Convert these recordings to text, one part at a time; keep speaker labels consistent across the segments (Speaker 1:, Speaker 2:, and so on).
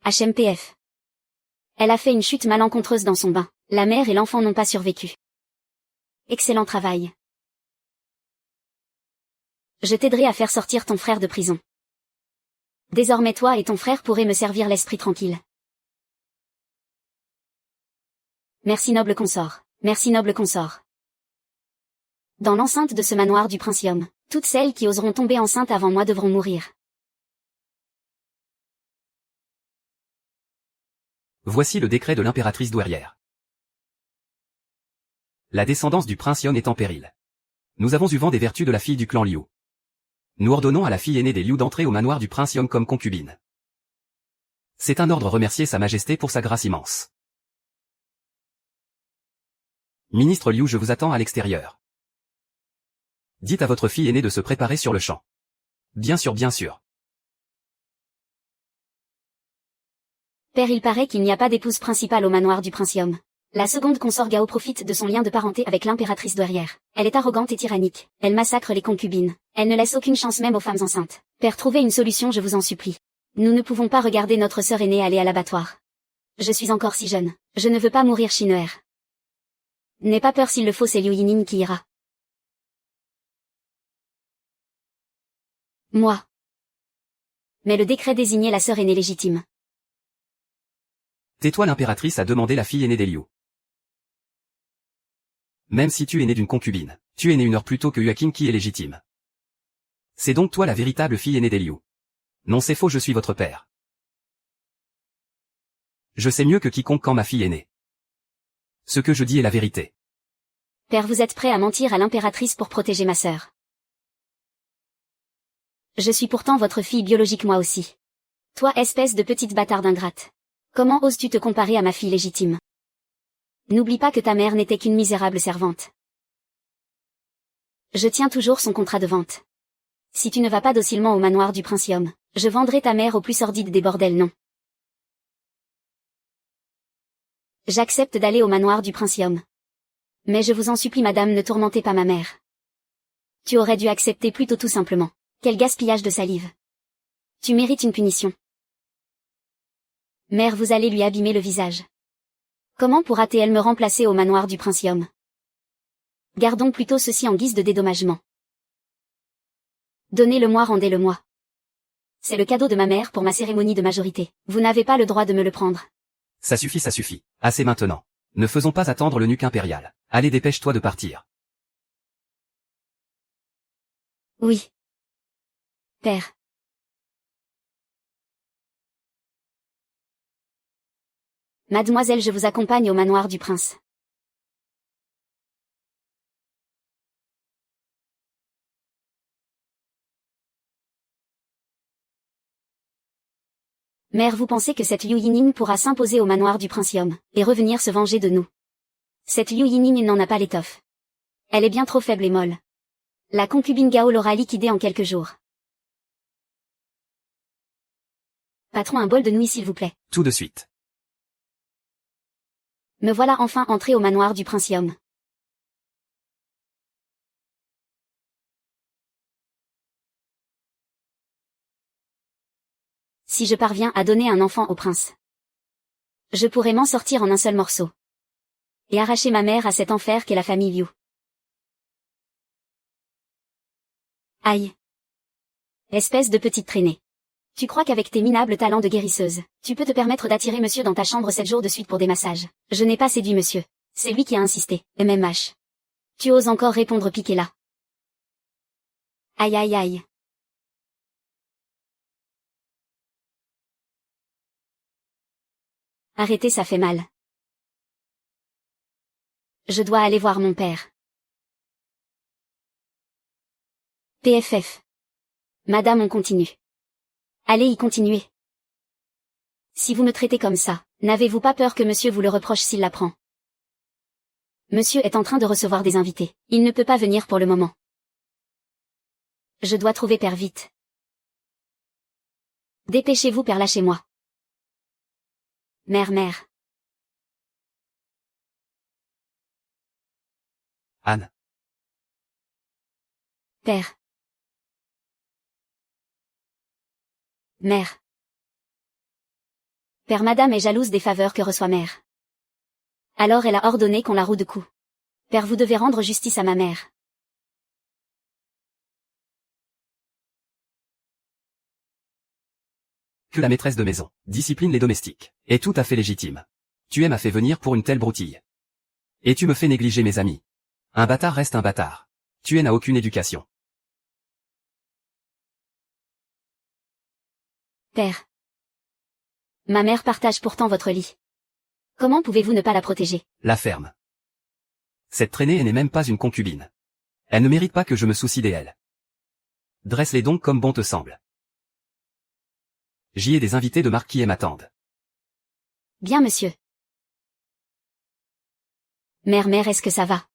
Speaker 1: HMPF. Elle a fait une chute malencontreuse dans son bain. La mère et l'enfant n'ont pas survécu. Excellent travail. Je t'aiderai à faire sortir ton frère de prison. Désormais toi et ton frère pourrez me servir l'esprit tranquille. Merci noble consort. Merci noble consort. Dans l'enceinte de ce manoir du Princium, toutes celles qui oseront tomber enceintes avant moi devront mourir.
Speaker 2: Voici le décret de l'impératrice douairière. La descendance du prince Yon est en péril. Nous avons eu vent des vertus de la fille du clan Liu. Nous ordonnons à la fille aînée des Liu d'entrer au manoir du prince Yon comme concubine. C'est un ordre remercier sa majesté pour sa grâce immense. Ministre Liu, je vous attends à l'extérieur. Dites à votre fille aînée de se préparer sur le champ. Bien sûr, bien sûr.
Speaker 1: Père, il paraît qu'il n'y a pas d'épouse principale au manoir du Princium. La seconde consort Gao profite de son lien de parenté avec l'impératrice douairière. Elle est arrogante et tyrannique. Elle massacre les concubines. Elle ne laisse aucune chance même aux femmes enceintes. Père, trouvez une solution, je vous en supplie. Nous ne pouvons pas regarder notre sœur aînée aller à l'abattoir. Je suis encore si jeune. Je ne veux pas mourir chinoère. N'aie pas peur, s'il le faut, c'est Liu Yining qui ira. Moi. Mais le décret désignait la sœur aînée légitime.
Speaker 2: Tais-toi, l'impératrice a demandé la fille aînée des Liu. Même si tu es né d'une concubine, tu es né une heure plus tôt que Huaking qui est légitime. C'est donc toi la véritable fille aînée des Liu. Non, c'est faux, je suis votre père. Je sais mieux que quiconque quand ma fille est née. Ce que je dis est la vérité.
Speaker 1: Père, vous êtes prêt à mentir à l'impératrice pour protéger ma sœur. Je suis pourtant votre fille biologique moi aussi. Toi, espèce de petite bâtarde ingrate. Comment oses-tu te comparer à ma fille légitime? N'oublie pas que ta mère n'était qu'une misérable servante. Je tiens toujours son contrat de vente. Si tu ne vas pas docilement au manoir du Princium, je vendrai ta mère au plus sordide des bordels, non. J'accepte d'aller au manoir du Princium. Mais je vous en supplie, madame, ne tourmentez pas ma mère. Tu aurais dû accepter plus tôt, tout simplement. Quel gaspillage de salive. Tu mérites une punition. Mère, vous allez lui abîmer le visage. Comment pourra-t-elle me remplacer au manoir du Princium? Gardons plutôt ceci en guise de dédommagement. Donnez-le-moi, rendez-le-moi. C'est le cadeau de ma mère pour ma cérémonie de majorité. Vous n'avez pas le droit de me le prendre.
Speaker 2: Ça suffit, ça suffit. Assez maintenant. Ne faisons pas attendre le nuque impérial. Allez, dépêche-toi de partir.
Speaker 1: Oui. Père. Mademoiselle, je vous accompagne au manoir du prince. Mère, vous pensez que cette Liu Yining pourra s'imposer au manoir du Princium, et revenir se venger de nous? Cette Liu Yining n'en a pas l'étoffe. Elle est bien trop faible et molle. La concubine Gao l'aura liquidée en quelques jours. Patron, un bol de nouilles s'il vous plaît.
Speaker 2: Tout de suite.
Speaker 1: Me voilà enfin entré au manoir du Princium. Si je parviens à donner un enfant au prince, je pourrai m'en sortir en un seul morceau. Et arracher ma mère à cet enfer qu'est la famille Liu. Aïe. Espèce de petite traînée. Tu crois qu'avec tes minables talents de guérisseuse, tu peux te permettre d'attirer monsieur dans ta chambre 7 jours de suite pour des massages? Je n'ai pas séduit monsieur. C'est lui qui a insisté, MMH. Tu oses encore répondre piqué là. Aïe aïe aïe. Arrêtez, ça fait mal. Je dois aller voir mon père. PFF. Madame, on continue. Allez y continuer. Si vous me traitez comme ça, n'avez-vous pas peur que monsieur vous le reproche s'il l'apprend? Monsieur est en train de recevoir des invités. Il ne peut pas venir pour le moment. Je dois trouver père vite. Dépêchez-vous, père, lâchez-moi. Mère.
Speaker 2: Anne.
Speaker 1: Père. Mère. Père Madame est jalouse des faveurs que reçoit mère. Alors elle a ordonné qu'on la roue de coups. Père, vous devez rendre justice à ma mère.
Speaker 2: Que la maîtresse de maison discipline les domestiques est tout à fait légitime. Tu m'as fait venir pour une telle broutille. Et tu me fais négliger mes amis. Un bâtard reste un bâtard. Tu n'as aucune éducation.
Speaker 1: Père. Ma mère partage pourtant votre lit. Comment pouvez-vous ne pas la protéger?
Speaker 2: La ferme. Cette traînée n'est même pas une concubine. Elle ne mérite pas que je me soucie d'elle. Dresse-les donc comme bon te semble. J'y ai des invités de marque qui m'attendent.
Speaker 1: Bien, monsieur. Mère, est-ce que ça va?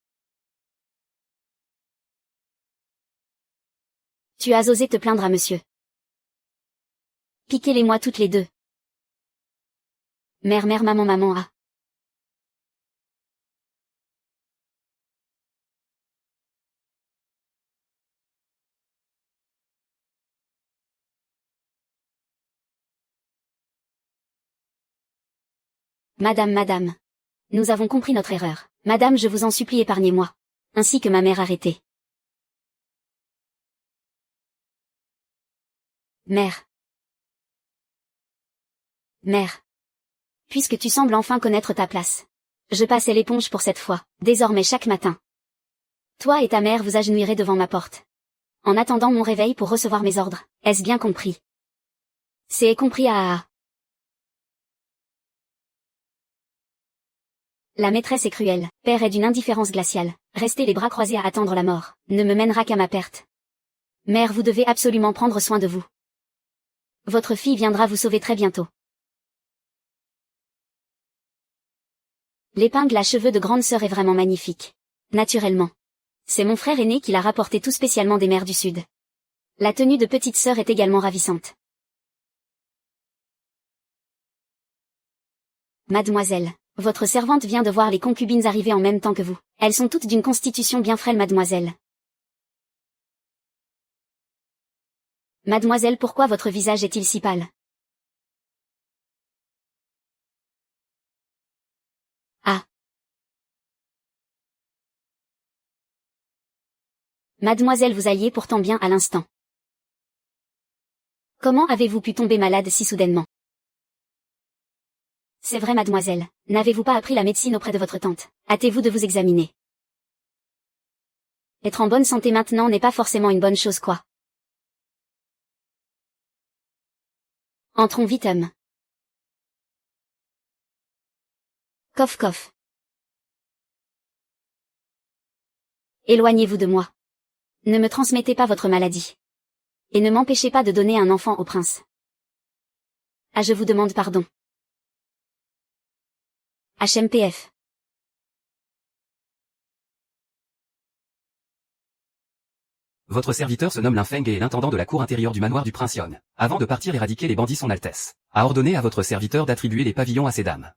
Speaker 1: Tu as osé te plaindre à monsieur. Piquez-les-moi toutes les deux. Mère, maman, ah. Madame. Nous avons compris notre erreur. Madame, je vous en supplie, épargnez-moi. Ainsi que ma mère arrêtée. Mère. Puisque tu sembles enfin connaître ta place. Je passais l'éponge pour cette fois, désormais chaque matin. Toi et ta mère vous agenouillerez devant ma porte. En attendant mon réveil pour recevoir mes ordres, est-ce bien compris? C'est compris à... La maîtresse est cruelle, père est d'une indifférence glaciale, rester les bras croisés à attendre la mort, ne me mènera qu'à ma perte. Mère, vous devez absolument prendre soin de vous. Votre fille viendra vous sauver très bientôt. L'épingle à cheveux de grande sœur est vraiment magnifique. Naturellement. C'est mon frère aîné qui l'a rapporté tout spécialement des mers du Sud. La tenue de petite sœur est également ravissante. Mademoiselle, votre servante vient de voir les concubines arriver en même temps que vous. Elles sont toutes d'une constitution bien frêle, mademoiselle. Mademoiselle, pourquoi votre visage est-il si pâle? Ah. Mademoiselle, vous alliez pourtant bien à l'instant. Comment avez-vous pu tomber malade si soudainement? C'est vrai, mademoiselle. N'avez-vous pas appris la médecine auprès de votre tante? Hâtez-vous de vous examiner. Être en bonne santé maintenant n'est pas forcément une bonne chose, quoi. Entrons vite, homme. Coff. Éloignez-vous de moi. Ne me transmettez pas votre maladie. Et ne m'empêchez pas de donner un enfant au prince. Ah, je vous demande pardon. HMPF.
Speaker 2: Votre serviteur se nomme Linfeng et est l'intendant de la cour intérieure du manoir du prince Yon. Avant de partir éradiquer les bandits, son Altesse a ordonné à votre serviteur d'attribuer les pavillons à ces dames.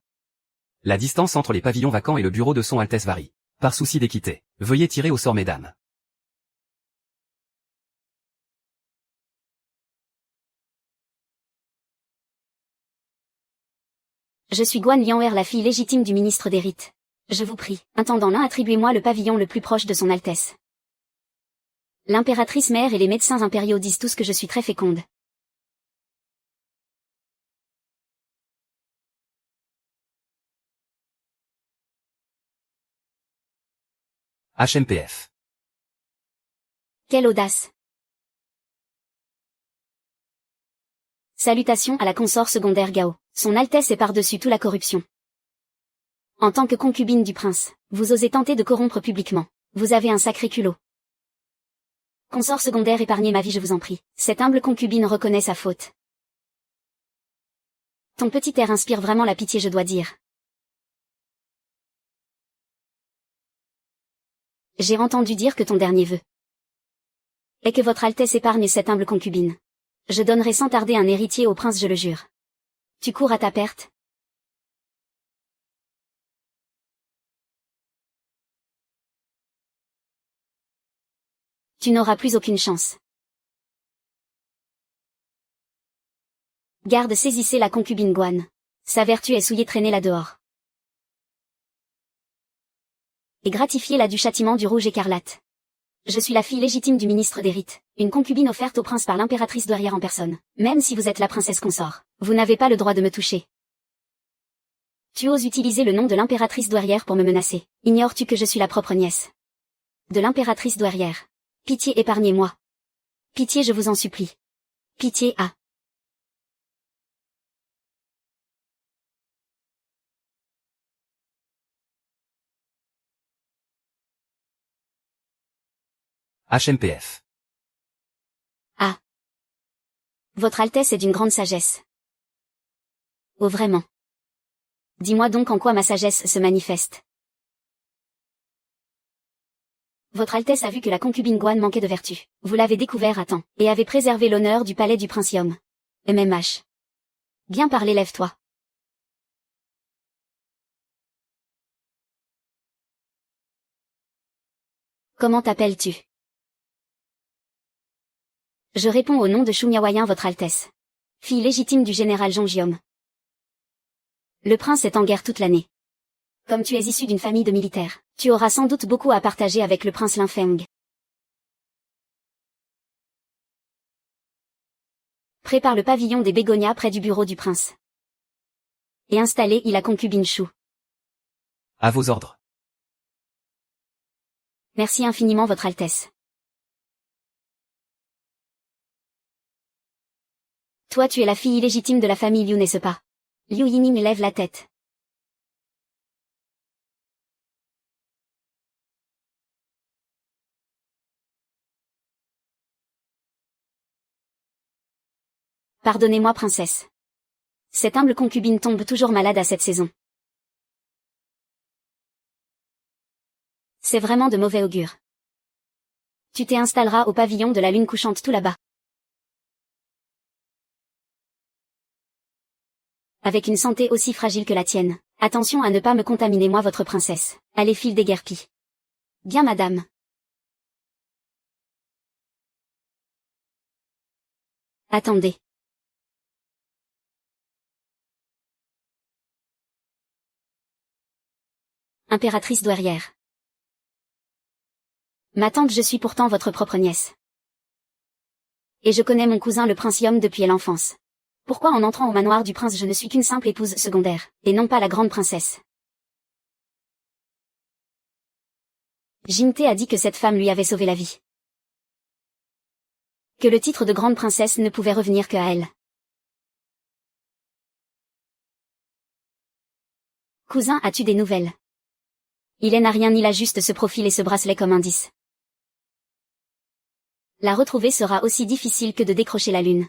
Speaker 2: La distance entre les pavillons vacants et le bureau de son Altesse varie. Par souci d'équité, veuillez tirer au sort, mesdames.
Speaker 1: Je suis Guan Lian'er, la fille légitime du ministre des Rites. Je vous prie, intendant l'un, attribuez-moi le pavillon le plus proche de son Altesse. L'impératrice mère et les médecins impériaux disent tous que je suis très féconde.
Speaker 2: HMPF.
Speaker 1: Quelle audace! Salutations à la consort secondaire Gao. Son Altesse est par-dessus tout la corruption. En tant que concubine du prince, vous osez tenter de corrompre publiquement. Vous avez un sacré culot. Consort secondaire, épargnez ma vie, je vous en prie. Cette humble concubine reconnaît sa faute. Ton petit air inspire vraiment la pitié, je dois dire. J'ai entendu dire que ton dernier vœu est que votre Altesse épargne cette humble concubine. Je donnerai sans tarder un héritier au prince, je le jure. Tu cours à ta perte? Tu n'auras plus aucune chance. Garde, saisissez la concubine Guan. Sa vertu est souillée, traînée là dehors. Et gratifiée-la du châtiment du rouge écarlate. Je suis la fille légitime du ministre des rites, une concubine offerte au prince par l'impératrice douairière en personne. Même si vous êtes la princesse consort, vous n'avez pas le droit de me toucher. Tu oses utiliser le nom de l'impératrice douairière pour me menacer. Ignores-tu que je suis la propre nièce de l'impératrice douairière? Pitié, épargnez-moi. Pitié, je vous en supplie. Pitié, ah.
Speaker 2: HMPF.
Speaker 1: Ah. Votre Altesse est d'une grande sagesse. Oh vraiment. Dis-moi donc en quoi ma sagesse se manifeste. Votre Altesse a vu que la concubine Guan manquait de vertu. Vous l'avez découvert à temps, et avez préservé l'honneur du palais du Princium. MMH. Bien parlé, lève-toi. Comment t'appelles-tu? Je réponds au nom de Shumyawayin, votre Altesse. Fille légitime du général Jongium. Le prince est en guerre toute l'année. Comme tu es issu d'une famille de militaires, tu auras sans doute beaucoup à partager avec le prince Linfeng. Prépare le pavillon des bégonias près du bureau du prince. Et installez y la concubine Shu.
Speaker 2: À vos ordres.
Speaker 1: Merci infiniment, votre Altesse. Toi, tu es la fille illégitime de la famille Liu, n'est-ce pas? Liu Yining lève la tête. Pardonnez-moi, princesse. Cette humble concubine tombe toujours malade à cette saison. C'est vraiment de mauvais augure. Tu t'installeras au pavillon de la lune couchante tout là-bas. Avec une santé aussi fragile que la tienne, attention à ne pas me contaminer, moi, votre princesse. Allez, file déguerpie. Bien, madame. Attendez. Impératrice douairière. Ma tante, je suis pourtant votre propre nièce. Et je connais mon cousin le Princium depuis l'enfance. Pourquoi en entrant au manoir du prince je ne suis qu'une simple épouse secondaire, et non pas la grande princesse? Jinte a dit que cette femme lui avait sauvé la vie. Que le titre de grande princesse ne pouvait revenir que à elle. Cousin, as-tu des nouvelles? Il n'a rien, ni là, juste ce profil et ce bracelet comme indice. La retrouver sera aussi difficile que de décrocher la lune.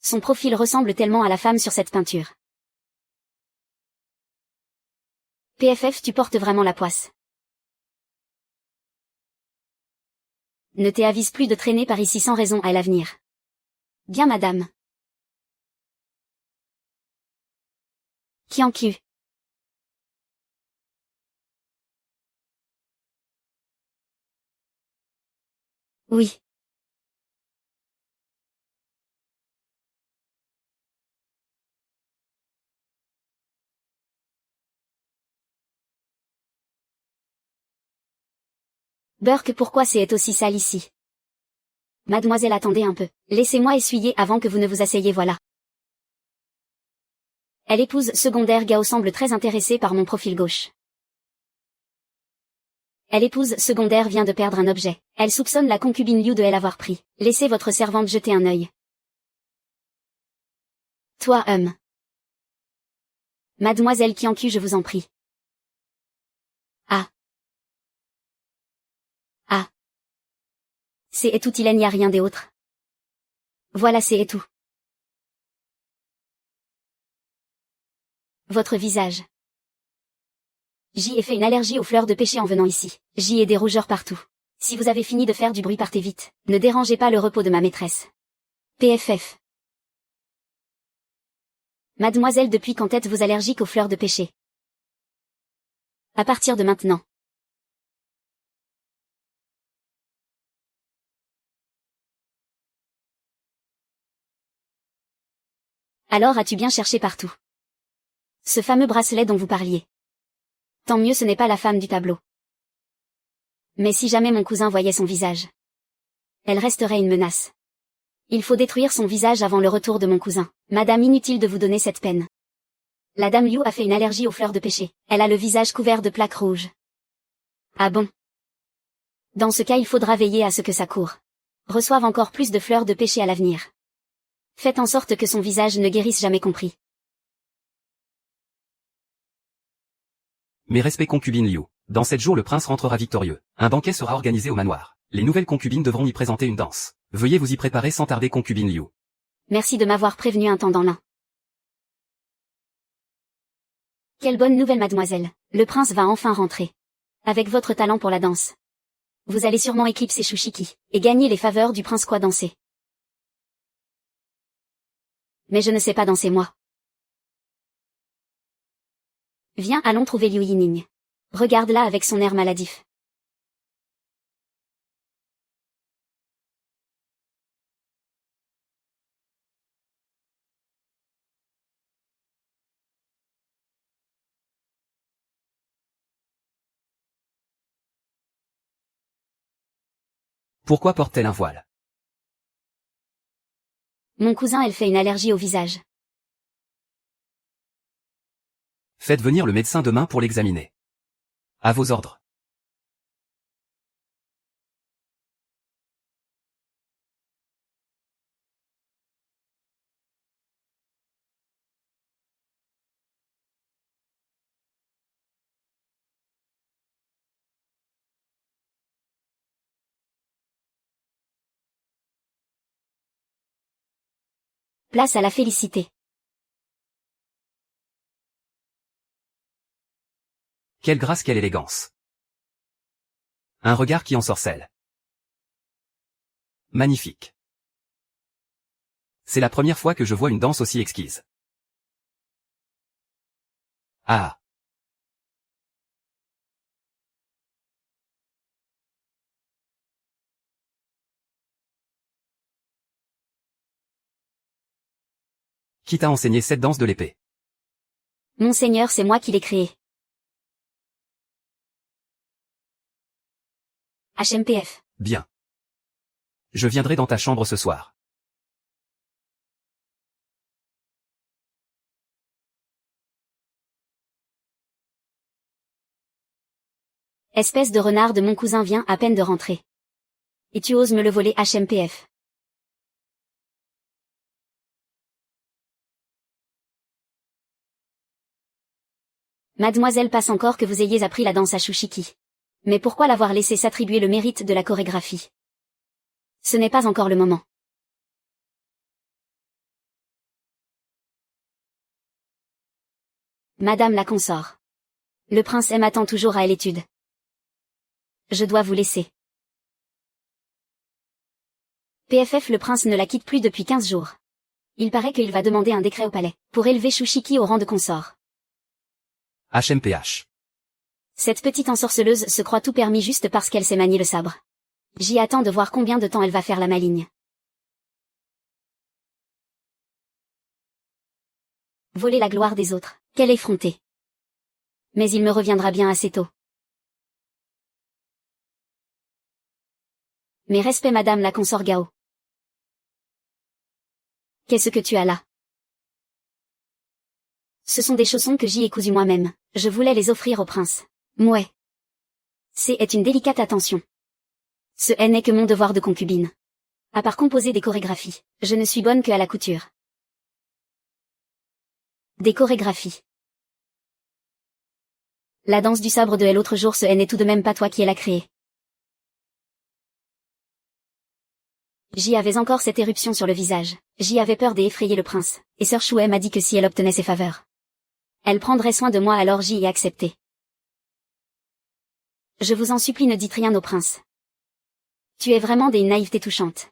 Speaker 1: Son profil ressemble tellement à la femme sur cette peinture. PFF, tu portes vraiment la poisse. Ne t'avise plus de traîner par ici sans raison à l'avenir. Bien, madame. Qianqiu. Oui. Burke, pourquoi c'est aussi sale ici? Mademoiselle, attendez un peu. Laissez-moi essuyer avant que vous ne vous asseyez, voilà. Elle épouse secondaire Gao semble très intéressée par mon profil gauche. Elle épouse secondaire vient de perdre un objet. Elle soupçonne la concubine Liu de l'avoir pris. Laissez votre servante jeter un œil. Toi, Mademoiselle Qianqiu, je vous en prie. Ah. Ah. C'est tout, il n'y a rien d'autre. Voilà, c'est tout. Votre visage. J'y ai fait une allergie aux fleurs de pêcher en venant ici. J'y ai des rougeurs partout. Si vous avez fini de faire du bruit, partez vite. Ne dérangez pas le repos de ma maîtresse. PFF. Mademoiselle, depuis quand êtes-vous allergique aux fleurs de pêcher? À partir de maintenant. Alors as-tu bien cherché partout? Ce fameux bracelet dont vous parliez. Tant mieux, ce n'est pas la femme du tableau. Mais si jamais mon cousin voyait son visage, elle resterait une menace. Il faut détruire son visage avant le retour de mon cousin. Madame, inutile de vous donner cette peine. La dame Liu a fait une allergie aux fleurs de pêcher. Elle a le visage couvert de plaques rouges. Ah bon? Dans ce cas, il faudra veiller à ce que sa cour reçoive encore plus de fleurs de pêcher à l'avenir. Faites en sorte que son visage ne guérisse jamais, compris.
Speaker 2: Mes respects, concubine Liu. Dans 7 jours le prince rentrera victorieux. Un banquet sera organisé au manoir. Les nouvelles concubines devront y présenter une danse. Veuillez vous y préparer sans tarder, concubine Liu.
Speaker 1: Merci de m'avoir prévenu un temps dans l'un. Quelle bonne nouvelle, mademoiselle. Le prince va enfin rentrer. Avec votre talent pour la danse, vous allez sûrement éclipser Shushiki, et gagner les faveurs du prince. Quoi, danser? Mais je ne sais pas danser, moi. Viens, allons trouver Liu Yining. Regarde-la avec son air maladif.
Speaker 2: Pourquoi porte-t-elle un voile?
Speaker 1: Mon cousin, elle fait une allergie au visage.
Speaker 2: Faites venir le médecin demain pour l'examiner. À vos ordres.
Speaker 1: Place à la félicité.
Speaker 2: Quelle grâce, quelle élégance. Un regard qui ensorcelle. Magnifique. C'est la première fois que je vois une danse aussi exquise. Ah. Qui t'a enseigné cette danse de l'épée?
Speaker 1: Monseigneur, c'est moi qui l'ai créée. HMPF.
Speaker 2: Bien. Je viendrai dans ta chambre ce soir.
Speaker 1: Espèce de renard de mon cousin vient à peine de rentrer. Et tu oses me le voler, HMPF. Mademoiselle, passe encore que vous ayez appris la danse à Shushiki. Mais pourquoi l'avoir laissé s'attribuer le mérite de la chorégraphie? Ce n'est pas encore le moment. Madame la consort. Le prince M attend toujours à l'étude. Je dois vous laisser. PFF, le prince ne la quitte plus depuis 15 jours. Il paraît qu'il va demander un décret au palais, pour élever Shushiki au rang de consort.
Speaker 2: HMPH.
Speaker 1: Cette petite ensorceleuse se croit tout permis juste parce qu'elle sait manier le sabre. J'y attends de voir combien de temps elle va faire la maligne. Voler la gloire des autres, quelle effrontée. Mais il me reviendra bien assez tôt. Mes respects, madame la consort Gao. Qu'est-ce que tu as là? Ce sont des chaussons que j'y ai cousus moi-même. Je voulais les offrir au prince. Mouais. C'est une délicate attention. Ce n'est que mon devoir de concubine. À part composer des chorégraphies, je ne suis bonne que à la couture. Des chorégraphies. La danse du sabre de l'autre jour, ce n'est tout de même pas toi qui l'as créée. J'y avais encore cette éruption sur le visage. J'y avais peur d'effrayer le prince, et sœur Chouet m'a dit que si elle obtenait ses faveurs, elle prendrait soin de moi, alors j'y ai accepté. Je vous en supplie, ne dites rien au prince. Tu es vraiment d'une naïveté touchante.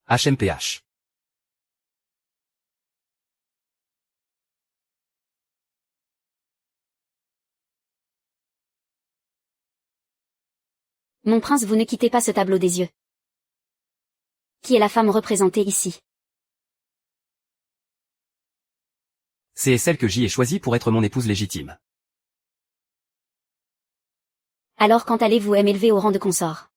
Speaker 2: HMPH.
Speaker 1: Mon prince, vous ne quittez pas ce tableau des yeux. Qui est la femme représentée ici?
Speaker 2: C'est celle que j'y ai choisie pour être mon épouse légitime.
Speaker 1: Alors quand allez-vous m'élever au rang de consort?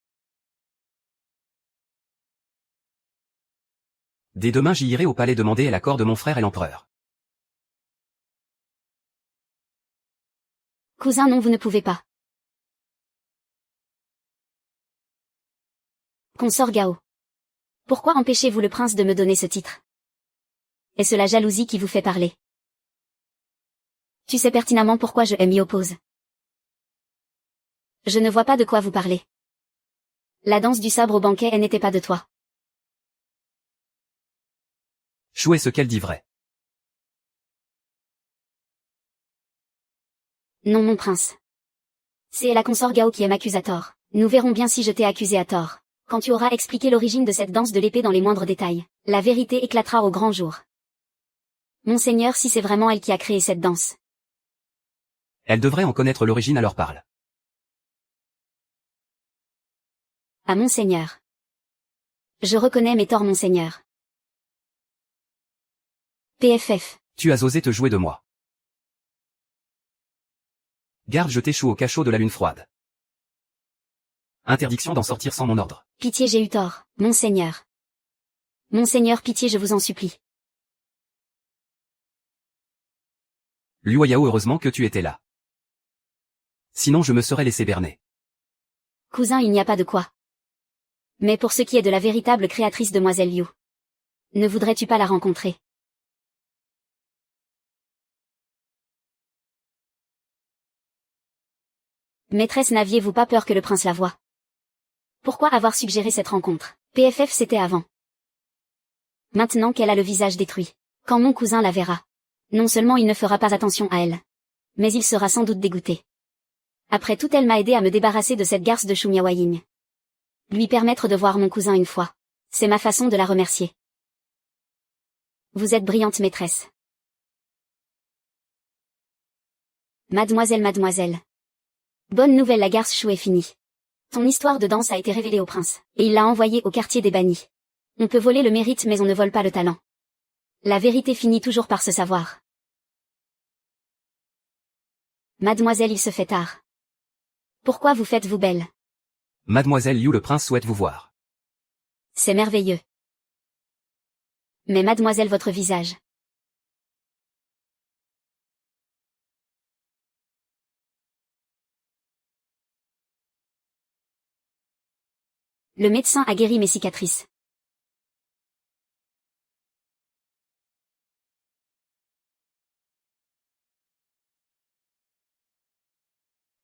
Speaker 2: Dès demain j'y irai au palais demander l'accord de mon frère et l'empereur.
Speaker 1: Cousin, non, vous ne pouvez pas. Consort Gao. Pourquoi empêchez-vous le prince de me donner ce titre? Est-ce la jalousie qui vous fait parler? Tu sais pertinemment pourquoi je m'y oppose. Je ne vois pas de quoi vous parlez. La danse du sabre au banquet n'était pas de toi.
Speaker 2: Chou est ce qu'elle dit vrai.
Speaker 1: Non, mon prince. C'est la consort Gao qui m'accuse à tort. Nous verrons bien si je t'ai accusé à tort. Quand tu auras expliqué l'origine de cette danse de l'épée dans les moindres détails, la vérité éclatera au grand jour. Monseigneur, si c'est vraiment elle qui a créé cette danse.
Speaker 2: Elle devrait en connaître l'origine, alors parle.
Speaker 1: À Monseigneur. Je reconnais mes torts, Monseigneur. PFF.
Speaker 2: Tu as osé te jouer de moi. Garde, je t'échoue au cachot de la lune froide. Interdiction d'en sortir sans mon ordre.
Speaker 1: Pitié, j'ai eu tort, Monseigneur. Monseigneur, pitié, je vous en supplie.
Speaker 2: Liu Yao, heureusement que tu étais là. Sinon je me serais laissé berner.
Speaker 1: Cousin, il n'y a pas de quoi. Mais pour ce qui est de la véritable créatrice demoiselle Liu, ne voudrais-tu pas la rencontrer? Maîtresse, n'aviez-vous pas peur que le prince la voie? Pourquoi avoir suggéré cette rencontre? PFF, c'était avant. Maintenant qu'elle a le visage détruit, quand mon cousin la verra, non seulement il ne fera pas attention à elle, mais il sera sans doute dégoûté. Après tout, elle m'a aidé à me débarrasser de cette garce de Shu Miaoying. Lui permettre de voir mon cousin une fois, c'est ma façon de la remercier. Vous êtes brillante, maîtresse. Mademoiselle. Bonne nouvelle, la garce Shu est finie. Ton histoire de danse a été révélée au prince, et il l'a envoyée au quartier des bannis. On peut voler le mérite mais on ne vole pas le talent. La vérité finit toujours par se savoir. Mademoiselle, il se fait tard. Pourquoi vous faites-vous belle?
Speaker 2: Mademoiselle Liu, le prince souhaite vous voir.
Speaker 1: C'est merveilleux. Mais mademoiselle, votre visage. Le médecin a guéri mes cicatrices.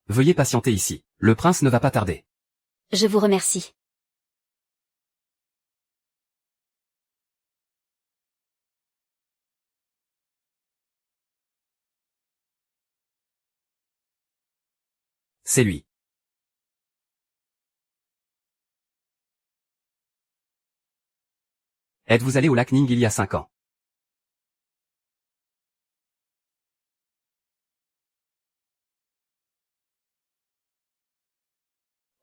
Speaker 2: Veuillez patienter ici. Le prince ne va pas tarder.
Speaker 1: Je vous remercie.
Speaker 2: C'est lui. Êtes-vous allé au lac Ning il y a 5 ans?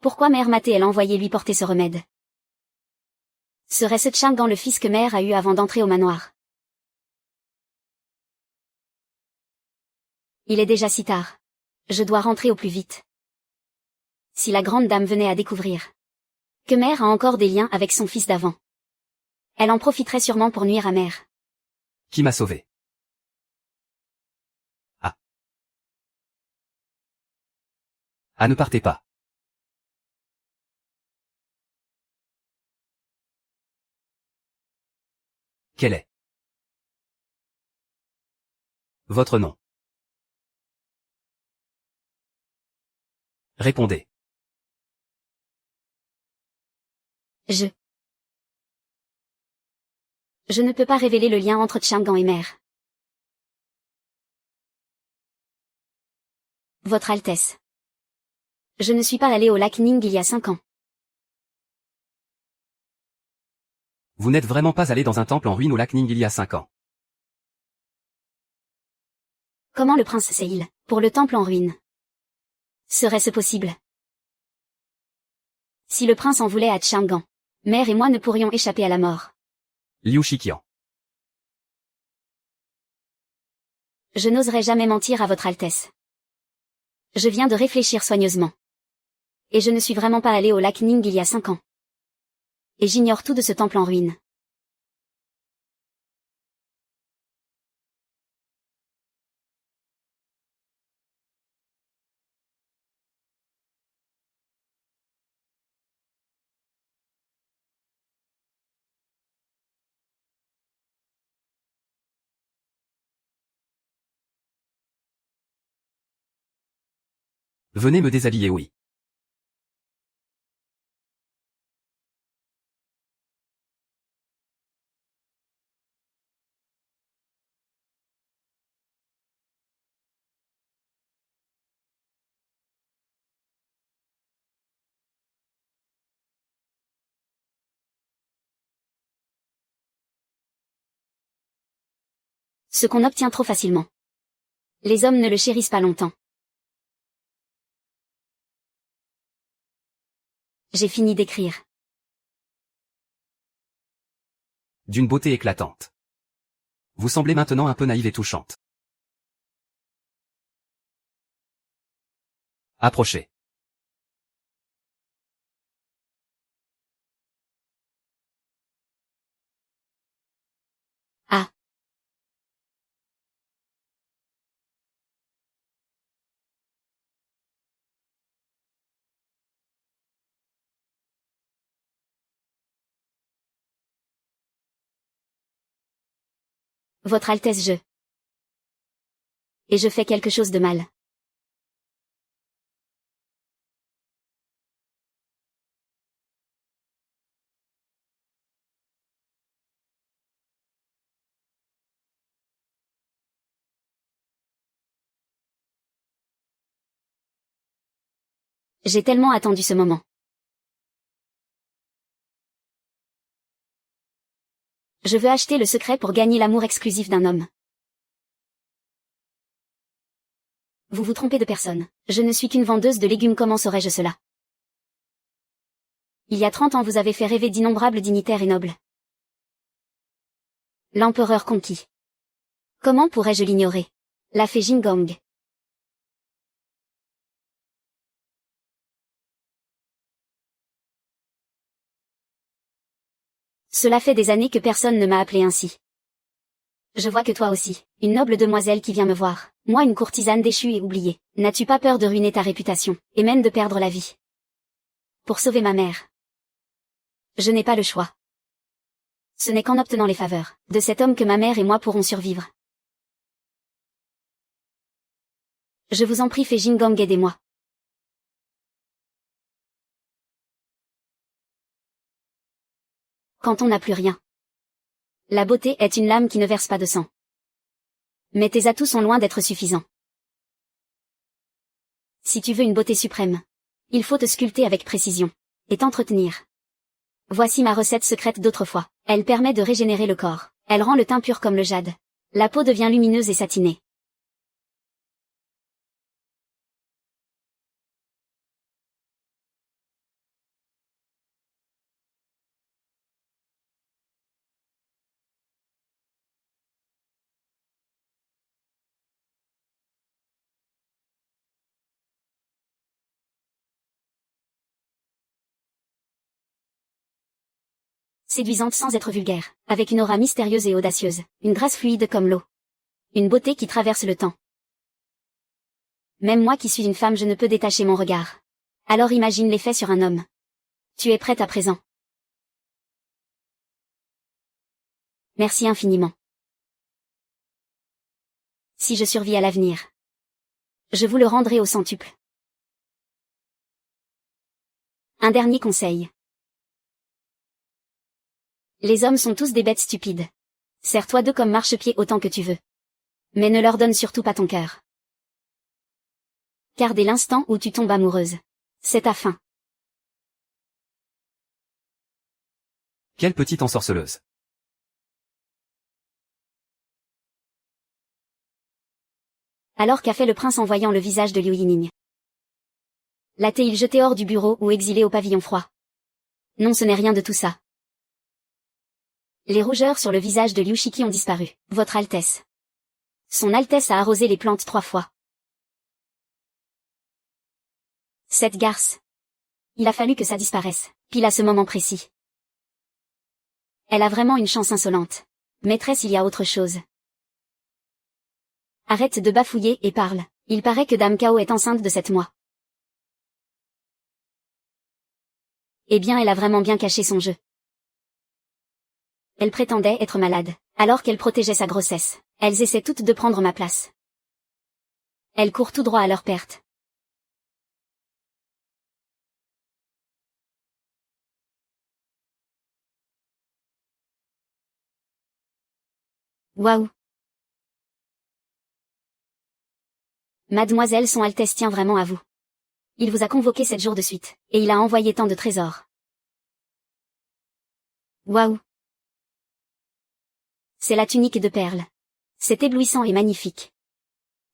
Speaker 1: Pourquoi Mère Maté a envoyé lui porter ce remède? Serait-ce Changgan le fils que Mère a eu avant d'entrer au manoir? Il est déjà si tard. Je dois rentrer au plus vite. Si la grande dame venait à découvrir que Mère a encore des liens avec son fils d'avant, elle en profiterait sûrement pour nuire à Mère.
Speaker 2: Qui m'a sauvé? Ah. Ah, ne partez pas. Quel est votre nom? Répondez.
Speaker 1: Je ne peux pas révéler le lien entre Changgan et Mère. Votre Altesse. Je ne suis pas allé au lac Ning il y a 5 ans.
Speaker 2: Vous n'êtes vraiment pas allé dans un temple en ruine au lac Ning il y a 5 ans.
Speaker 1: Comment le prince sait-il, pour le temple en ruine? Serait-ce possible? Si le prince en voulait à Changgan, Mère et moi ne pourrions échapper à la mort.
Speaker 2: Liu Shiqian.
Speaker 1: Je n'oserais jamais mentir à votre Altesse. Je viens de réfléchir soigneusement. Et je ne suis vraiment pas allé au lac Ning il y a 5 ans. Et j'ignore tout de ce temple en ruine.
Speaker 2: Venez me déshabiller, oui.
Speaker 1: Ce qu'on obtient trop facilement. Les hommes ne le chérissent pas longtemps. J'ai fini d'écrire.
Speaker 2: D'une beauté éclatante. Vous semblez maintenant un peu naïve et touchante. Approchez.
Speaker 1: Ah. Votre Altesse, Et je fais quelque chose de mal. J'ai tellement attendu ce moment. Je veux acheter le secret pour gagner l'amour exclusif d'un homme. Vous vous trompez de personne. Je ne suis qu'une vendeuse de légumes, comment saurais-je cela? Il y a 30 ans vous avez fait rêver d'innombrables dignitaires et nobles. L'empereur conquis. Comment pourrais-je l'ignorer? La fée Jingong. Cela fait des années que personne ne m'a appelé ainsi. Je vois que toi aussi, une noble demoiselle qui vient me voir, moi une courtisane déchue et oubliée, n'as-tu pas peur de ruiner ta réputation, et même de perdre la vie? Pour sauver ma mère. Je n'ai pas le choix. Ce n'est qu'en obtenant les faveurs de cet homme que ma mère et moi pourrons survivre. Je vous en prie, fée Jingong, aidez-moi. Quand on n'a plus rien. La beauté est une lame qui ne verse pas de sang. Mais tes atouts sont loin d'être suffisants. Si tu veux une beauté suprême, il faut te sculpter avec précision, et t'entretenir. Voici ma recette secrète d'autrefois. Elle permet de régénérer le corps. Elle rend le teint pur comme le jade. La peau devient lumineuse et satinée. Séduisante sans être vulgaire, avec une aura mystérieuse et audacieuse, une grâce fluide comme l'eau. Une beauté qui traverse le temps. Même moi qui suis une femme, je ne peux détacher mon regard. Alors imagine l'effet sur un homme. Tu es prête à présent. Merci infiniment. Si je survis à l'avenir, je vous le rendrai au centuple. Un dernier conseil. Les hommes sont tous des bêtes stupides. Sers-toi d'eux comme marchepied autant que tu veux. Mais ne leur donne surtout pas ton cœur. Car dès l'instant où tu tombes amoureuse, c'est ta fin.
Speaker 2: Quelle petite ensorceleuse.
Speaker 1: Alors qu'a fait le prince en voyant le visage de Liu Yining? L'a-t-il jeté hors du bureau ou exilé au pavillon froid? Non, ce n'est rien de tout ça. Les rougeurs sur le visage de Liu Shiki ont disparu, Votre Altesse. Son Altesse a arrosé les plantes 3 fois. Cette garce. Il a fallu que ça disparaisse, pile à ce moment précis. Elle a vraiment une chance insolente. Maîtresse, il y a autre chose. Arrête de bafouiller et parle. Il paraît que Dame Kao est enceinte de 7 mois. Eh bien, elle a vraiment bien caché son jeu. Elle prétendait être malade, alors qu'elle protégeait sa grossesse. Elles essaient toutes de prendre ma place. Elles courent tout droit à leur perte. Waouh! Mademoiselle, son Altesse tient vraiment à vous. Il vous a convoqué 7 jours de suite, et il a envoyé tant de trésors. Waouh! C'est la tunique de perles. C'est éblouissant et magnifique.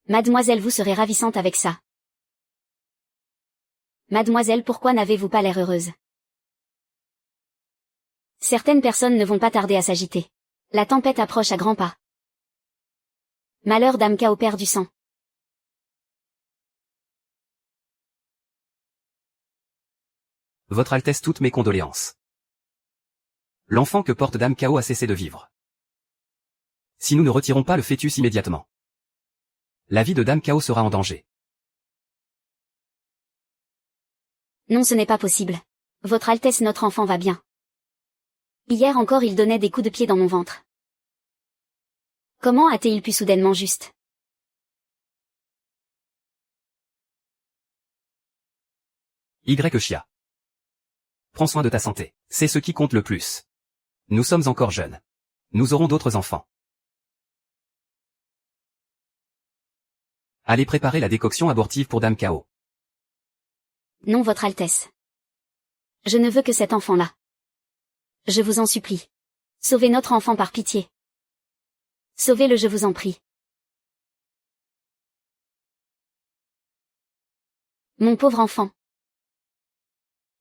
Speaker 1: Mademoiselle, vous serez ravissante avec ça. Mademoiselle, pourquoi n'avez-vous pas l'air heureuse? Certaines personnes ne vont pas tarder à s'agiter. La tempête approche à grands pas. Malheur Dame Kao perd du sang.
Speaker 2: Votre Altesse, toutes mes condoléances. L'enfant que porte Dame Kao a cessé de vivre. Si nous ne retirons pas le fœtus immédiatement, la vie de Dame Kao sera en danger.
Speaker 1: Non, ce n'est pas possible. Votre Altesse, notre enfant va bien. Hier encore, il donnait des coups de pied dans mon ventre. Comment a-t-il pu soudainement juste?
Speaker 2: Chia. Prends soin de ta santé. C'est ce qui compte le plus. Nous sommes encore jeunes. Nous aurons d'autres enfants. Allez préparer la décoction abortive pour Dame Kao.
Speaker 1: Non, Votre Altesse. Je ne veux que cet enfant-là. Je vous en supplie. Sauvez notre enfant par pitié. Sauvez-le, je vous en prie. Mon pauvre enfant.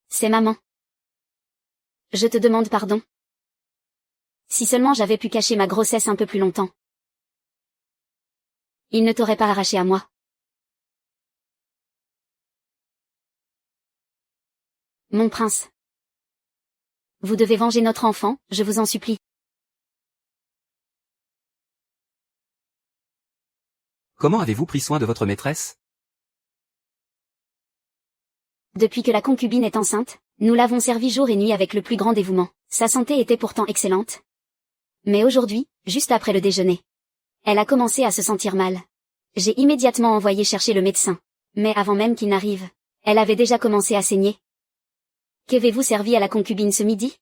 Speaker 1: C'est maman. Je te demande pardon. Si seulement j'avais pu cacher ma grossesse un peu plus longtemps. Il ne t'aurait pas arraché à moi. Mon prince. Vous devez venger notre enfant, je vous en supplie.
Speaker 2: Comment avez-vous pris soin de votre maîtresse?
Speaker 1: Depuis que la concubine est enceinte, nous l'avons servie jour et nuit avec le plus grand dévouement. Sa santé était pourtant excellente. Mais aujourd'hui, juste après le déjeuner, elle a commencé à se sentir mal. J'ai immédiatement envoyé chercher le médecin. Mais avant même qu'il n'arrive, elle avait déjà commencé à saigner. Qu'avez-vous servi à la concubine ce midi?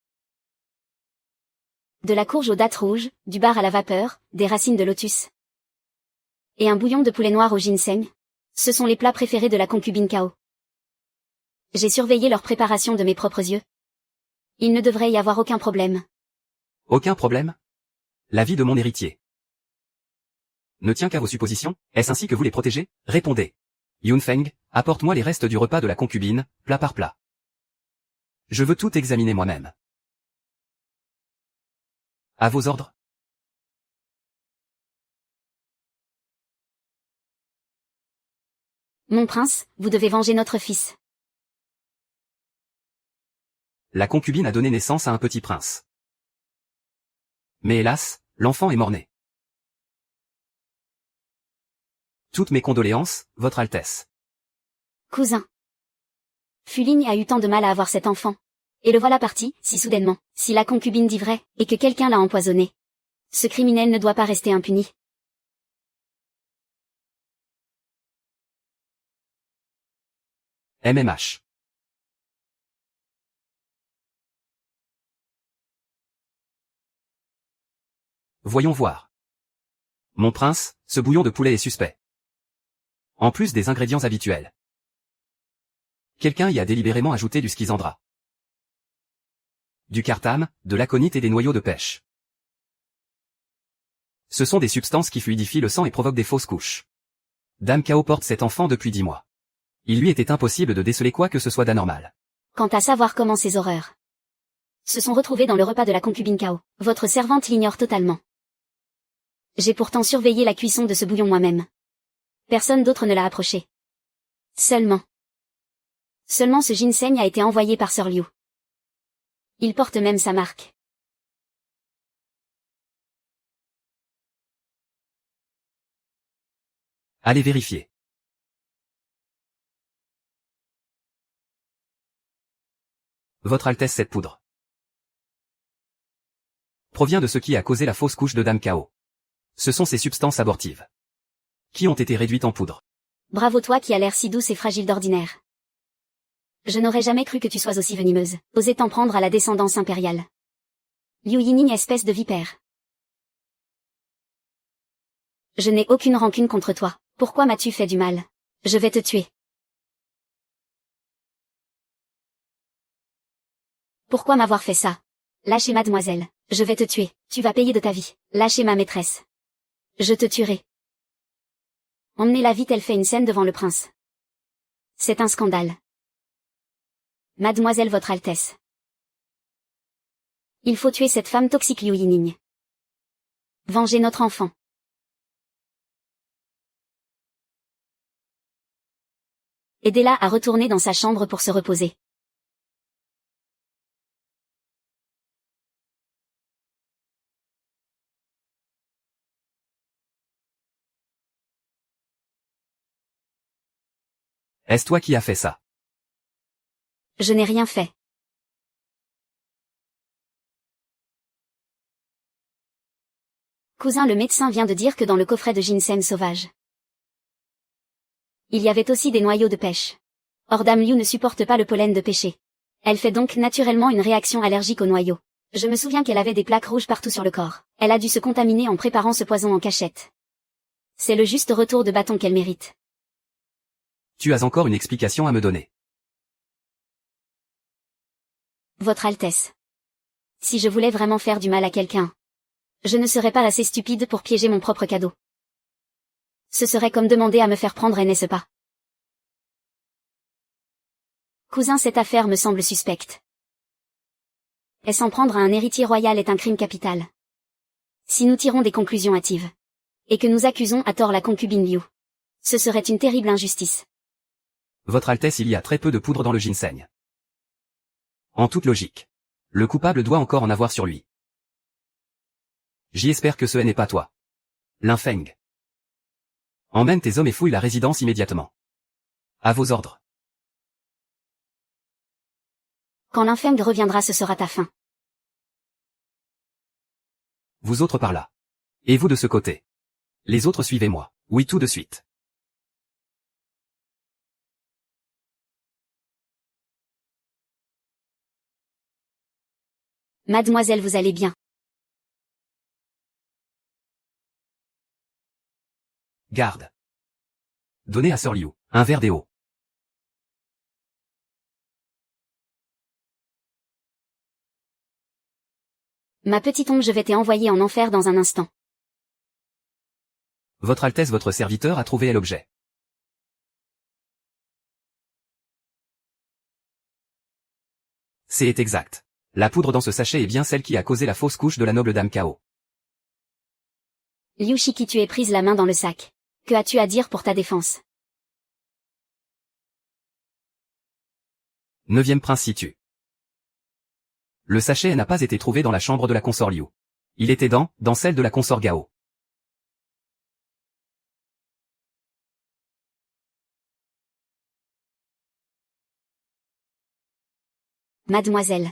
Speaker 1: De la courge aux dattes rouges, du bar à la vapeur, des racines de lotus. Et un bouillon de poulet noir au ginseng. Ce sont les plats préférés de la concubine Kao. J'ai surveillé leur préparation de mes propres yeux. Il ne devrait y avoir aucun problème.
Speaker 2: Aucun problème? La vie de mon héritier ne tient qu'à vos suppositions? Est-ce ainsi que vous les protégez? Répondez. Yunfeng, apporte-moi les restes du repas de la concubine, plat par plat. Je veux tout examiner moi-même. À vos ordres.
Speaker 1: Mon prince, vous devez venger notre fils.
Speaker 2: La concubine a donné naissance à un petit prince. Mais hélas, l'enfant est mort-né. Toutes mes condoléances, Votre Altesse.
Speaker 1: Cousin. Fuling a eu tant de mal à avoir cet enfant. Et le voilà parti, si soudainement. Si la concubine dit vrai, et que quelqu'un l'a empoisonné. Ce criminel ne doit pas rester impuni.
Speaker 2: MMH. Voyons voir. Mon prince, ce bouillon de poulet est suspect. En plus des ingrédients habituels. Quelqu'un y a délibérément ajouté du schizandra, du cartame, de l'aconite et des noyaux de pêche. Ce sont des substances qui fluidifient le sang et provoquent des fausses couches. Dame Kao porte cet enfant depuis 10 mois. Il lui était impossible de déceler quoi que ce soit d'anormal.
Speaker 1: Quant à savoir comment ces horreurs se sont retrouvées dans le repas de la concubine Kao, votre servante l'ignore totalement. J'ai pourtant surveillé la cuisson de ce bouillon moi-même. Personne d'autre ne l'a approché. Seulement ce ginseng a été envoyé par Sir Liu. Il porte même sa marque.
Speaker 2: Allez vérifier. Votre Altesse, cette poudre provient de ce qui a causé la fausse couche de Dame Kao. Ce sont ces substances abortives qui ont été réduites en poudre.
Speaker 1: Bravo toi qui as l'air si douce et fragile d'ordinaire. Je n'aurais jamais cru que tu sois aussi venimeuse. Osez t'en prendre à la descendance impériale. Liu Yining, espèce de vipère. Je n'ai aucune rancune contre toi. Pourquoi m'as-tu fait du mal? Je vais te tuer. Pourquoi m'avoir fait ça? Lâchez mademoiselle. Je vais te tuer. Tu vas payer de ta vie. Lâchez ma maîtresse. Je te tuerai. Emmenez-la vite, elle fait une scène devant le prince. C'est un scandale. Mademoiselle, votre Altesse. Il faut tuer cette femme toxique Liu Yining. Vengez notre enfant. Aidez-la à retourner dans sa chambre pour se reposer.
Speaker 2: Est-ce toi qui as fait ça?
Speaker 1: Je n'ai rien fait. Cousin, le médecin vient de dire que dans le coffret de ginseng sauvage, il y avait aussi des noyaux de pêche. Or Dame Liu ne supporte pas le pollen de pêcher. Elle fait donc naturellement une réaction allergique aux noyaux. Je me souviens qu'elle avait des plaques rouges partout sur le corps. Elle a dû se contaminer en préparant ce poison en cachette. C'est le juste retour de bâton qu'elle mérite.
Speaker 2: Tu as encore une explication à me donner.
Speaker 1: Votre Altesse. Si je voulais vraiment faire du mal à quelqu'un, je ne serais pas assez stupide pour piéger mon propre cadeau. Ce serait comme demander à me faire prendre, n'est-ce pas? Cousin, cette affaire me semble suspecte. Et s'en prendre à un héritier royal est un crime capital. Si nous tirons des conclusions hâtives, et que nous accusons à tort la concubine Liu, ce serait une terrible injustice.
Speaker 2: Votre Altesse, il y a très peu de poudre dans le ginseng. En toute logique, le coupable doit encore en avoir sur lui. J'espère que ce n'est pas toi. Linfeng. Emmène tes hommes et fouille la résidence immédiatement. À vos ordres.
Speaker 1: Quand Linfeng reviendra, ce sera ta fin.
Speaker 2: Vous autres par là. Et vous de ce côté. Les autres suivez-moi. Oui, tout de suite.
Speaker 1: Mademoiselle, vous allez bien.
Speaker 2: Garde. Donnez à Sir Liu un verre d'eau.
Speaker 1: Ma petite ongle, je vais t'envoyer en enfer dans un instant.
Speaker 2: Votre Altesse, votre serviteur a trouvé l'objet. C'est exact. La poudre dans ce sachet est bien celle qui a causé la fausse couche de la noble Dame Kao.
Speaker 1: Liu Shiki, tu es prise la main dans le sac. Que as-tu à dire pour ta défense?
Speaker 2: 9e prince situ. Le sachet n'a pas été trouvé dans la chambre de la consort Liu. Il était dans celle de la consort Gao.
Speaker 1: Mademoiselle.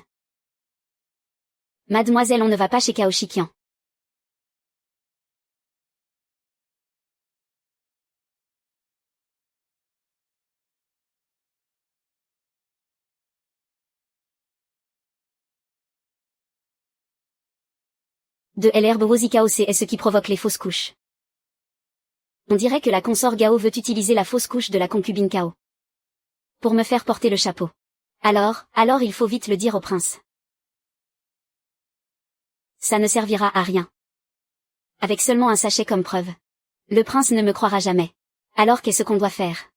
Speaker 1: Mademoiselle, on ne va pas chez Cao Shikian. De l'herbe Wozikao, c'est ce qui provoque les fausses couches. On dirait que la consort Gao veut utiliser la fausse couche de la concubine Cao pour me faire porter le chapeau. Alors il faut vite le dire au prince. Ça ne servira à rien. Avec seulement un sachet comme preuve, le prince ne me croira jamais. Alors qu'est-ce qu'on doit faire?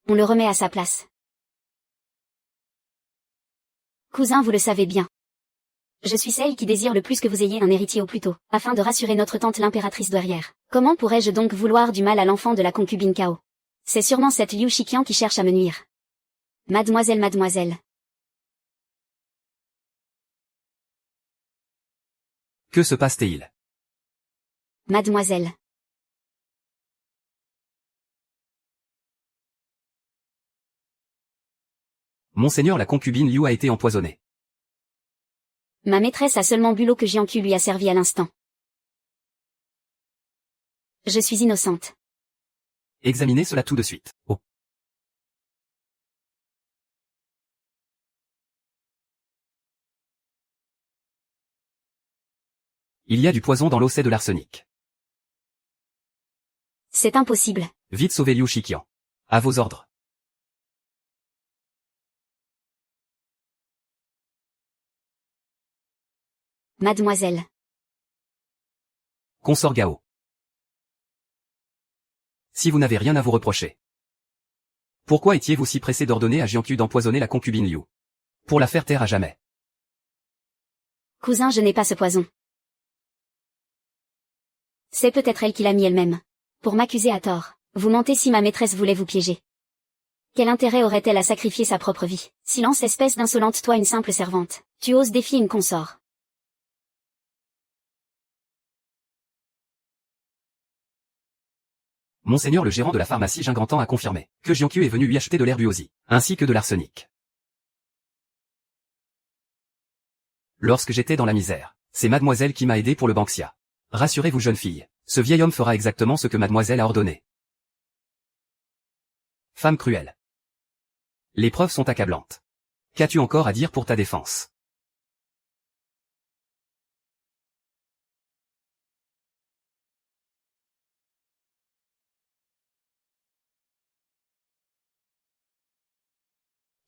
Speaker 1: On le remet à sa place. Cousin, vous le savez bien. Je suis celle qui désire le plus que vous ayez un héritier au plus tôt, afin de rassurer notre tante l'impératrice douairière. Comment pourrais-je donc vouloir du mal à l'enfant de la concubine Cao? C'est sûrement cette Liu Shiqian qui cherche à me nuire. Mademoiselle, mademoiselle.
Speaker 2: Que se passe-t-il?
Speaker 1: Mademoiselle.
Speaker 2: Monseigneur, la concubine Liu a été empoisonnée.
Speaker 1: Ma maîtresse a seulement bu l'eau que Jianqiu lui a servi à l'instant. Je suis innocente.
Speaker 2: Examinez cela tout de suite. Oh. Il y a du poison dans l'eau, c'est de l'arsenic.
Speaker 1: C'est impossible.
Speaker 2: Vite sauvez Liu Shiqian. À vos ordres.
Speaker 1: Mademoiselle.
Speaker 2: Consort Gao. Si vous n'avez rien à vous reprocher. Pourquoi étiez-vous si pressé d'ordonner à Jianqiu d'empoisonner la concubine Liu? Pour la faire taire à jamais.
Speaker 1: Cousin, je n'ai pas ce poison. C'est peut-être elle qui l'a mis elle-même. Pour m'accuser à tort. Vous mentez si ma maîtresse voulait vous piéger. Quel intérêt aurait-elle à sacrifier sa propre vie? Silence, espèce d'insolente, toi une simple servante. Tu oses défier une consort.
Speaker 2: Monseigneur, le gérant de la pharmacie Gingrantan a confirmé que Jianqiu est venu lui acheter de l'herbuosie, ainsi que de l'arsenic. Lorsque j'étais dans la misère, c'est mademoiselle qui m'a aidé pour le Banksia. Rassurez-vous, jeune fille, ce vieil homme fera exactement ce que mademoiselle a ordonné. Femme cruelle. Les preuves sont accablantes. Qu'as-tu encore à dire pour ta défense?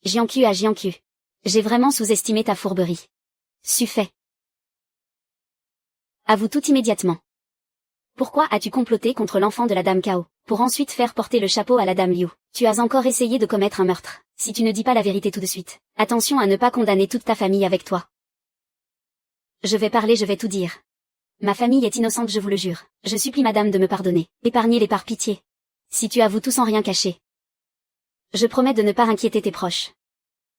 Speaker 1: Jianqiu à Jianqiu. J'ai vraiment sous-estimé ta fourberie. Suffit. Avoue tout immédiatement. Pourquoi as-tu comploté contre l'enfant de la dame Cao, pour ensuite faire porter le chapeau à la dame Liu? Tu as encore essayé de commettre un meurtre. Si tu ne dis pas la vérité tout de suite, attention à ne pas condamner toute ta famille avec toi. Je vais parler, je vais tout dire. Ma famille est innocente, je vous le jure. Je supplie madame de me pardonner. Épargnez-les par pitié. Si tu avoues tout sans rien cacher. Je promets de ne pas inquiéter tes proches.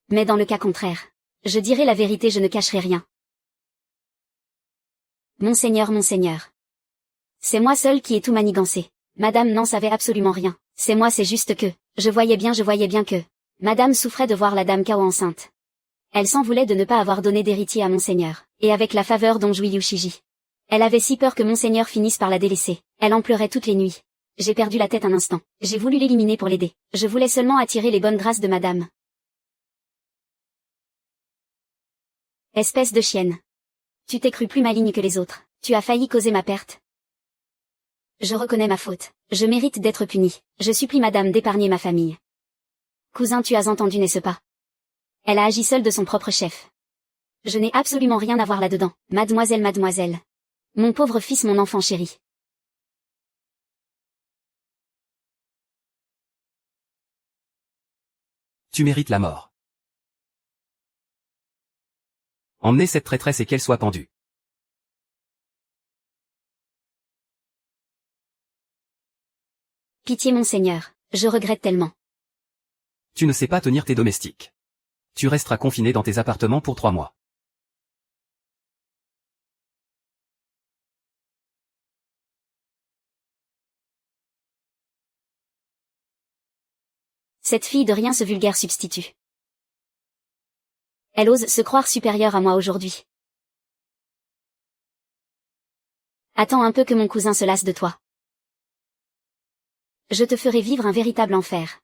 Speaker 1: Mais dans le cas contraire, je dirai la vérité, je ne cacherai rien. Monseigneur, monseigneur. C'est moi seul qui ai tout manigancé. Madame n'en savait absolument rien. C'est moi, c'est juste que, je voyais bien que, madame souffrait de voir la dame Cao enceinte. Elle s'en voulait de ne pas avoir donné d'héritier à monseigneur, et avec la faveur dont jouit Liu Shiji. Elle avait si peur que monseigneur finisse par la délaisser. Elle en pleurait toutes les nuits. J'ai perdu la tête un instant. J'ai voulu l'éliminer pour l'aider. Je voulais seulement attirer les bonnes grâces de madame. Espèce de chienne. Tu t'es cru plus maligne que les autres. Tu as failli causer ma perte. Je reconnais ma faute. Je mérite d'être puni. Je supplie madame d'épargner ma famille. Cousin, tu as entendu, n'est-ce pas? Elle a agi seule de son propre chef. Je n'ai absolument rien à voir là-dedans. Mademoiselle, mademoiselle. Mon pauvre fils, mon enfant chéri.
Speaker 2: Tu mérites la mort. Emmenez cette traîtresse et qu'elle soit pendue.
Speaker 1: Pitié, monseigneur. Je regrette tellement.
Speaker 2: Tu ne sais pas tenir tes domestiques. Tu resteras confiné dans tes appartements pour 3 mois.
Speaker 1: Cette fille de rien, ce vulgaire substitut. Elle ose se croire supérieure à moi aujourd'hui. Attends un peu que mon cousin se lasse de toi. Je te ferai vivre un véritable enfer.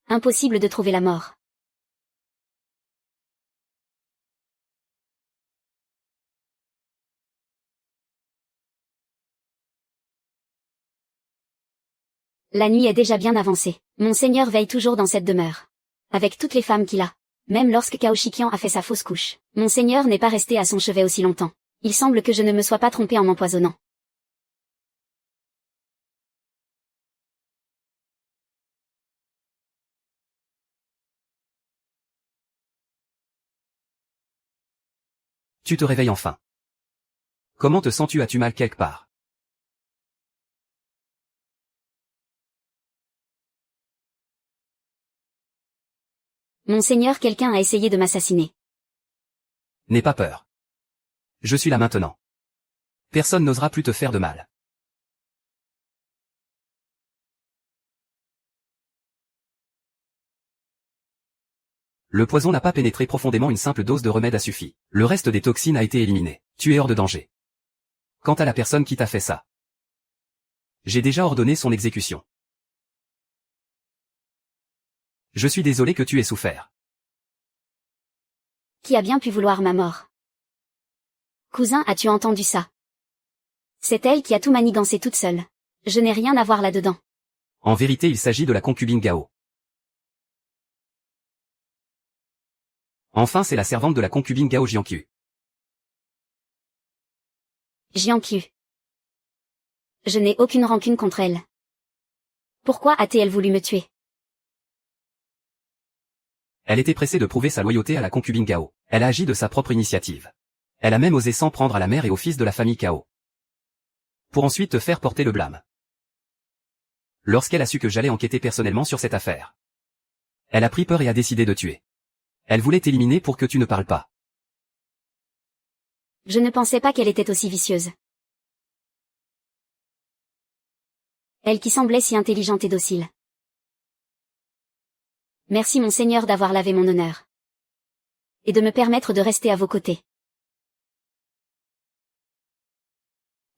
Speaker 1: Impossible de trouver la mort. La nuit est déjà bien avancée. Monseigneur veille toujours dans cette demeure. Avec toutes les femmes qu'il a. Même lorsque Cao Shiqian a fait sa fausse couche. Monseigneur n'est pas resté à son chevet aussi longtemps. Il semble que je ne me sois pas trompé en m'empoisonnant.
Speaker 2: Tu te réveilles enfin. Comment te sens-tu? As-tu mal quelque part?
Speaker 1: Monseigneur, quelqu'un a essayé de m'assassiner.
Speaker 2: N'aie pas peur. Je suis là maintenant. Personne n'osera plus te faire de mal. Le poison n'a pas pénétré profondément, une simple dose de remède a suffi. Le reste des toxines a été éliminé. Tu es hors de danger. Quant à la personne qui t'a fait ça, j'ai déjà ordonné son exécution. Je suis désolé que tu aies souffert.
Speaker 1: Qui a bien pu vouloir ma mort? Cousin, as-tu entendu ça? C'est elle qui a tout manigancé toute seule. Je n'ai rien à voir là-dedans.
Speaker 2: En vérité, il s'agit de la concubine Gao. Enfin, c'est la servante de la concubine Gao, Jiankyu.
Speaker 1: Jiankyu. Je n'ai aucune rancune contre elle. Pourquoi a-t-elle voulu me tuer?
Speaker 2: Elle était pressée de prouver sa loyauté à la concubine Gao. Elle a agi de sa propre initiative. Elle a même osé s'en prendre à la mère et au fils de la famille Gao. Pour ensuite te faire porter le blâme. Lorsqu'elle a su que j'allais enquêter personnellement sur cette affaire, elle a pris peur et a décidé de tuer. Elle voulait t'éliminer pour que tu ne parles pas.
Speaker 1: Je ne pensais pas qu'elle était aussi vicieuse. Elle qui semblait si intelligente et docile. Merci monseigneur d'avoir lavé mon honneur. Et de me permettre de rester à vos côtés.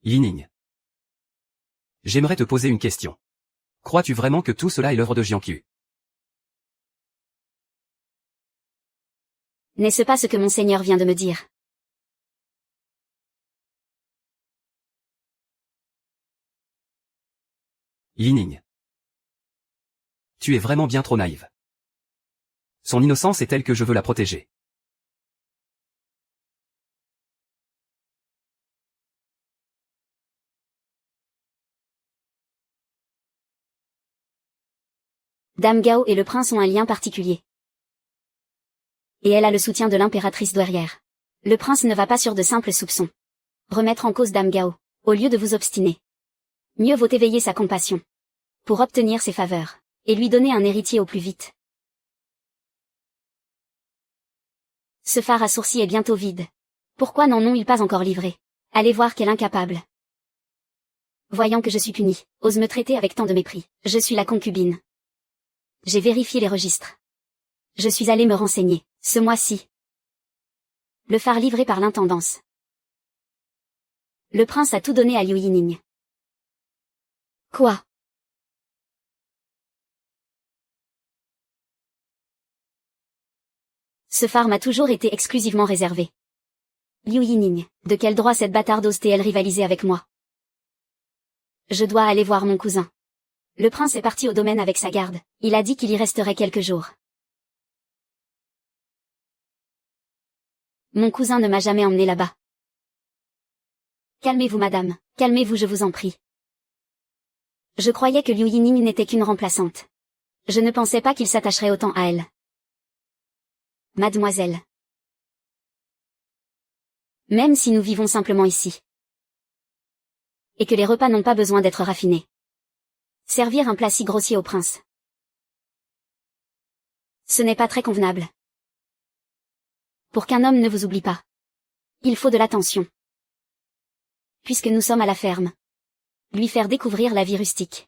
Speaker 2: Yining. J'aimerais te poser une question. Crois-tu vraiment que tout cela est l'œuvre de Jiankyu?
Speaker 1: N'est-ce pas ce que monseigneur vient de me dire?
Speaker 2: Yining. Tu es vraiment bien trop naïve. Son innocence est telle que je veux la protéger.
Speaker 1: Dame Gao et le prince ont un lien particulier. Et elle a le soutien de l'impératrice douairière. Le prince ne va pas sur de simples soupçons. Remettre en cause Dame Gao, au lieu de vous obstiner. Mieux vaut éveiller sa compassion. Pour obtenir ses faveurs. Et lui donner un héritier au plus vite. Ce phare à sourcils est bientôt vide. Pourquoi n'en ont-ils pas encore livré? Allez voir quel incapable. Voyant que je suis puni, ose me traiter avec tant de mépris. Je suis la concubine. J'ai vérifié les registres. Je suis allé me renseigner, ce mois-ci. Le phare livré par l'intendance. Le prince a tout donné à Liu Yining. Quoi? Ce phare m'a toujours été exclusivement réservé. Liu Yining, de quel droit cette bâtarde ose-t-elle rivaliser avec moi? Je dois aller voir mon cousin. Le prince est parti au domaine avec sa garde, il a dit qu'il y resterait quelques jours. Mon cousin ne m'a jamais emmené là-bas. Calmez-vous madame, calmez-vous je vous en prie. Je croyais que Liu Yining n'était qu'une remplaçante. Je ne pensais pas qu'il s'attacherait autant à elle. Mademoiselle. Même si nous vivons simplement ici. Et que les repas n'ont pas besoin d'être raffinés. Servir un plat si grossier au prince. Ce n'est pas très convenable. Pour qu'un homme ne vous oublie pas. Il faut de l'attention. Puisque nous sommes à la ferme. Lui faire découvrir la vie rustique.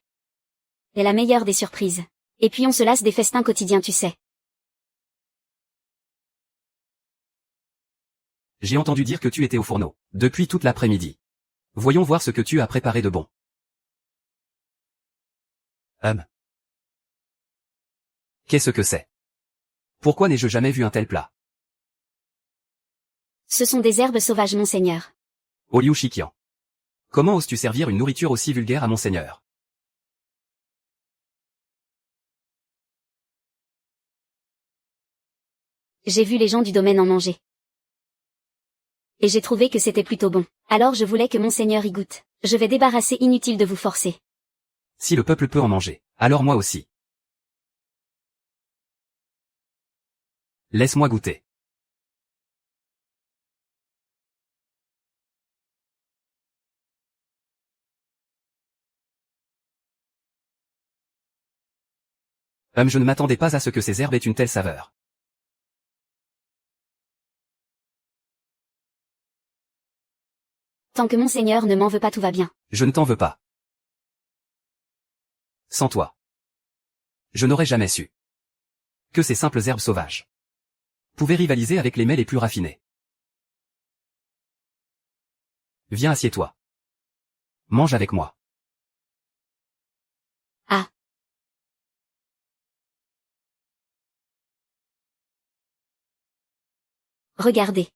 Speaker 1: est la meilleure des surprises. Et puis on se lasse des festins quotidiens, tu sais.
Speaker 2: J'ai entendu dire que tu étais au fourneau, depuis toute l'après-midi. Voyons voir ce que tu as préparé de bon. Qu'est-ce que c'est? Pourquoi n'ai-je jamais vu un tel plat?
Speaker 1: Ce sont des herbes sauvages, monseigneur.
Speaker 2: Oh Liu Shiqian. Comment oses-tu servir une nourriture aussi vulgaire à monseigneur?
Speaker 1: J'ai vu les gens du domaine en manger. Et j'ai trouvé que c'était plutôt bon. Alors je voulais que monseigneur y goûte. Je vais débarrasser, inutile de vous forcer.
Speaker 2: Si le peuple peut en manger, alors moi aussi. Laisse-moi goûter. Je ne m'attendais pas à ce que ces herbes aient une telle saveur.
Speaker 1: Tant que monseigneur ne m'en veut pas, tout va bien.
Speaker 2: Je ne t'en veux pas. Sans toi, je n'aurais jamais su que ces simples herbes sauvages pouvaient rivaliser avec les mets les plus raffinés. Viens, assieds-toi. Mange avec moi.
Speaker 1: Ah. Regardez.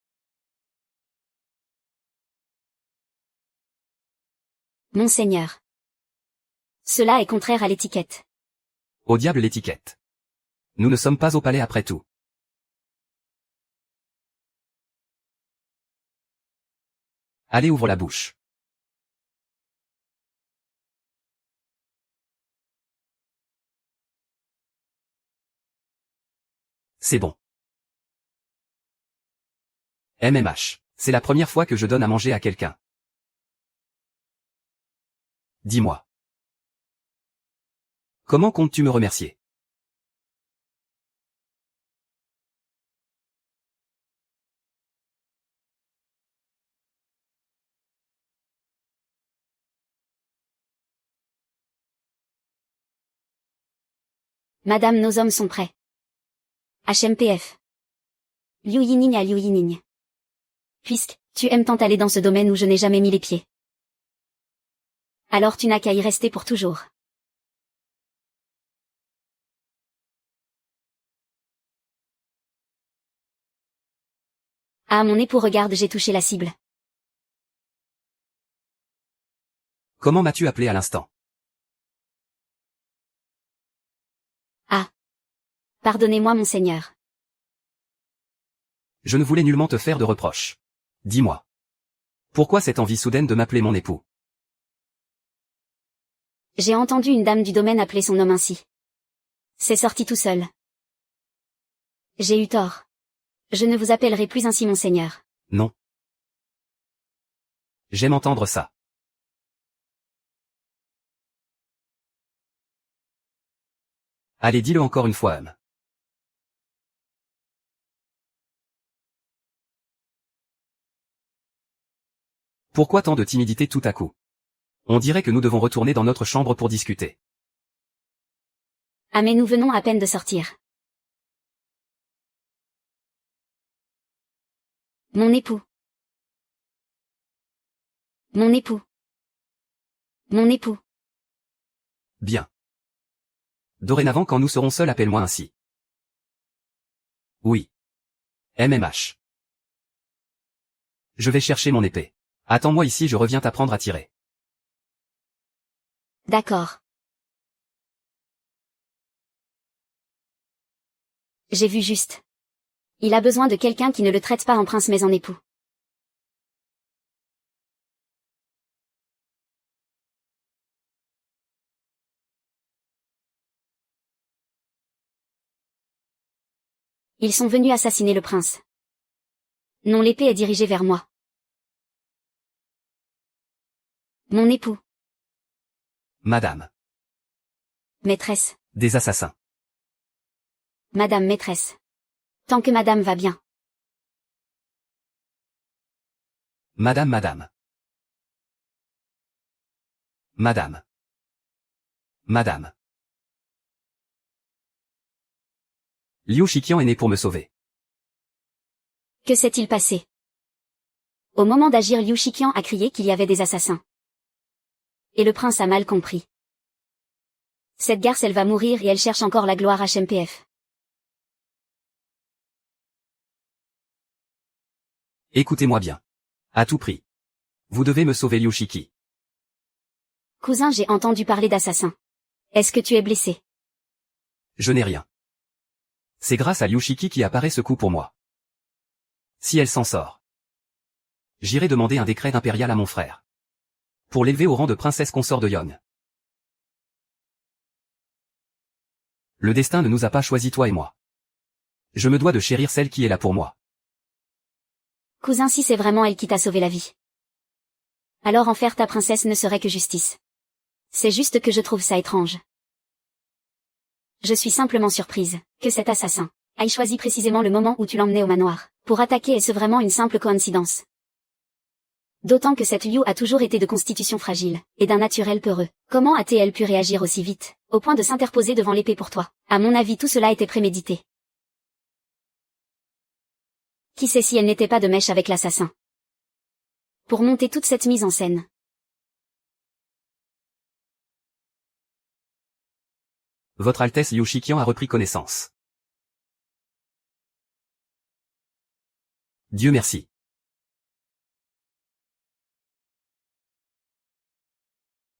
Speaker 1: Monseigneur. Cela est contraire à l'étiquette.
Speaker 2: Au diable l'étiquette. Nous ne sommes pas au palais après tout. Allez, ouvre la bouche. C'est bon. MMH. C'est la première fois que je donne à manger à quelqu'un. Dis-moi. Comment comptes-tu me remercier?
Speaker 1: Madame, nos hommes sont prêts. HMPF. Liu Yining à Liu Yining. Puisque, tu aimes tant aller dans ce domaine où je n'ai jamais mis les pieds. Alors tu n'as qu'à y rester pour toujours. Ah, mon époux, regarde, j'ai touché la cible.
Speaker 2: Comment m'as-tu appelé à l'instant?
Speaker 1: Ah. Pardonnez-moi, monseigneur.
Speaker 2: Je ne voulais nullement te faire de reproches. Dis-moi. Pourquoi cette envie soudaine de m'appeler mon époux?
Speaker 1: J'ai entendu une dame du domaine appeler son homme ainsi. C'est sorti tout seul. J'ai eu tort. Je ne vous appellerai plus ainsi, monseigneur.
Speaker 2: Non. J'aime entendre ça. Allez, dis-le encore une fois, homme. Pourquoi tant de timidité tout à coup? On dirait que nous devons retourner dans notre chambre pour discuter.
Speaker 1: Ah, mais nous venons à peine de sortir. Mon époux. Mon époux. Mon époux.
Speaker 2: Bien. Dorénavant, quand nous serons seuls, appelle-moi ainsi. Oui. MMH. Je vais chercher mon épée. Attends-moi ici, je reviens t'apprendre à tirer.
Speaker 1: D'accord. J'ai vu juste. Il a besoin de quelqu'un qui ne le traite pas en prince mais en époux. Ils sont venus assassiner le prince. Non, l'épée est dirigée vers moi. Mon époux.
Speaker 2: Madame.
Speaker 1: Maîtresse.
Speaker 2: Des assassins.
Speaker 1: Madame maîtresse. Tant que madame va bien.
Speaker 2: Madame, madame. Madame. Madame. Liu Shiqian est né pour me sauver.
Speaker 1: Que s'est-il passé? Au moment d'agir, Liu Shiqian a crié qu'il y avait des assassins. Et le prince a mal compris. Cette garce, elle va mourir et elle cherche encore la gloire HMPF.
Speaker 2: Écoutez-moi bien. À tout prix. Vous devez me sauver, Liu Shiqi.
Speaker 1: Cousin, j'ai entendu parler d'assassins. Est-ce que tu es blessé?
Speaker 2: Je n'ai rien. C'est grâce à Liu Shiqi qui apparaît ce coup pour moi. Si elle s'en sort, j'irai demander un décret impérial à mon frère. Pour l'élever au rang de princesse consort de Yong. Le destin ne nous a pas choisi, toi et moi. Je me dois de chérir celle qui est là pour moi.
Speaker 1: Cousin, si c'est vraiment elle qui t'a sauvé la vie, alors en faire ta princesse ne serait que justice. C'est juste que je trouve ça étrange. Je suis simplement surprise que cet assassin ait choisi précisément le moment où tu l'emmenais au manoir pour attaquer. Est-ce vraiment une simple coïncidence? D'autant que cette Liu a toujours été de constitution fragile et d'un naturel peureux. Comment a-t-elle pu réagir aussi vite, au point de s'interposer devant l'épée pour toi? À mon avis, tout cela était prémédité. Qui sait si elle n'était pas de mèche avec l'assassin? Pour monter toute cette mise en scène.
Speaker 2: Votre Altesse Liu Shiqian a repris connaissance. Dieu merci.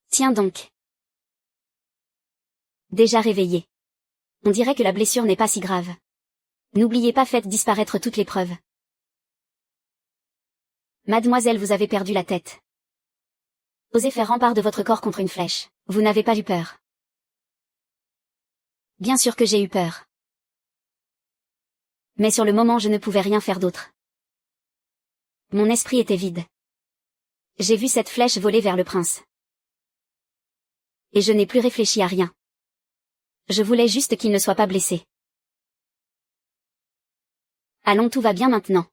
Speaker 1: Tiens donc. Déjà réveillé. On dirait que la blessure n'est pas si grave. N'oubliez pas, faites disparaître toutes les preuves. Mademoiselle, vous avez perdu la tête. Osez faire rempart de votre corps contre une flèche. Vous n'avez pas eu peur. Bien sûr que j'ai eu peur. Mais sur le moment, je ne pouvais rien faire d'autre. Mon esprit était vide. J'ai vu cette flèche voler vers le prince. Et je n'ai plus réfléchi à rien. Je voulais juste qu'il ne soit pas blessé. Allons, tout va bien maintenant.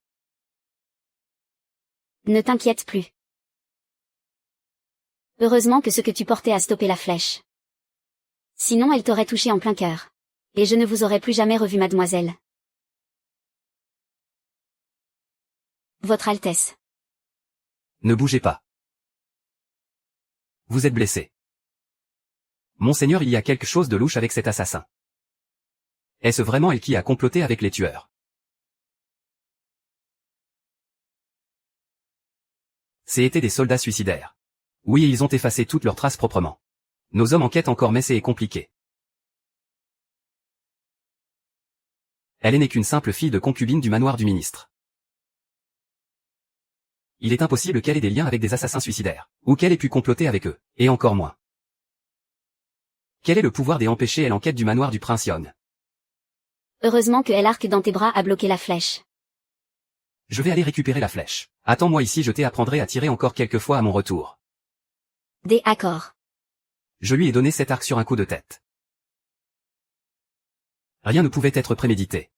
Speaker 1: Ne t'inquiète plus. Heureusement que ce que tu portais a stoppé la flèche. Sinon elle t'aurait touché en plein cœur. Et je ne vous aurais plus jamais revu, mademoiselle. Votre Altesse.
Speaker 2: Ne bougez pas. Vous êtes blessé. Monseigneur, il y a quelque chose de louche avec cet assassin. Est-ce vraiment elle qui a comploté avec les tueurs? C'étaient des soldats suicidaires. Oui, et ils ont effacé toutes leurs traces proprement. Nos hommes enquêtent encore, mais c'est compliqué. Elle n'est qu'une simple fille de concubine du manoir du ministre. Il est impossible qu'elle ait des liens avec des assassins suicidaires, ou qu'elle ait pu comploter avec eux, et encore moins. Quel est le pouvoir d'empêcher l'enquête du manoir du prince Yon?
Speaker 1: Heureusement que l'arc dans tes bras a bloqué la flèche.
Speaker 2: Je vais aller récupérer la flèche. Attends-moi ici, je t'apprendrai à tirer encore quelques fois à mon retour.
Speaker 1: D'accord.
Speaker 2: Je lui ai donné cet arc sur un coup de tête. Rien ne pouvait être prémédité.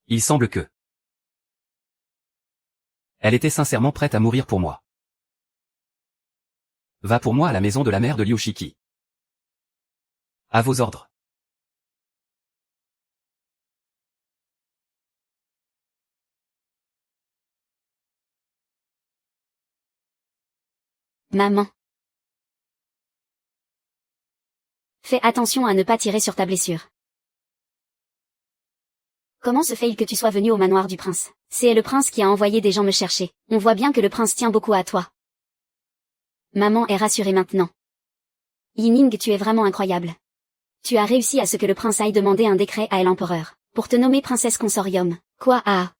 Speaker 2: Il semble que... Elle était sincèrement prête à mourir pour moi. Va pour moi à la maison de la mère de Liu Shiqi. À vos ordres.
Speaker 1: Maman. Fais attention à ne pas tirer sur ta blessure. Comment se fait-il que tu sois venu au manoir du prince? C'est le prince qui a envoyé des gens me chercher. On voit bien que le prince tient beaucoup à toi. Maman est rassurée maintenant. Yining, tu es vraiment incroyable. Tu as réussi à ce que le prince aille demander un décret à l'empereur, pour te nommer princesse consorium. Quoi? Ah.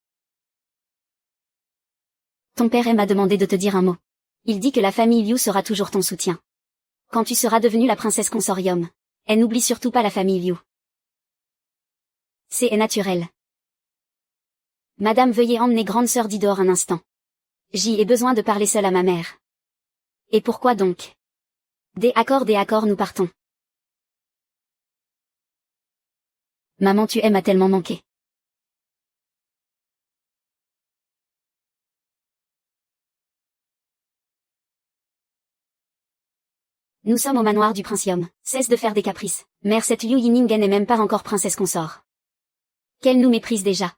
Speaker 1: Ton père m'a demandé de te dire un mot. Il dit que la famille Liu sera toujours ton soutien. Quand tu seras devenue la princesse consorium. Et n'oublie surtout pas la famille Liu. C'est naturel. Madame, veuillez emmener grande sœur Didor un instant. J'y ai besoin de parler seule à ma mère. Et pourquoi donc? D'accord, nous partons. Maman, tu m'as tellement manqué. Nous sommes au manoir du princium. Cesse de faire des caprices. Mère, cette Liu Yiningen n'est même pas encore princesse consort. Qu'elle nous méprise déjà.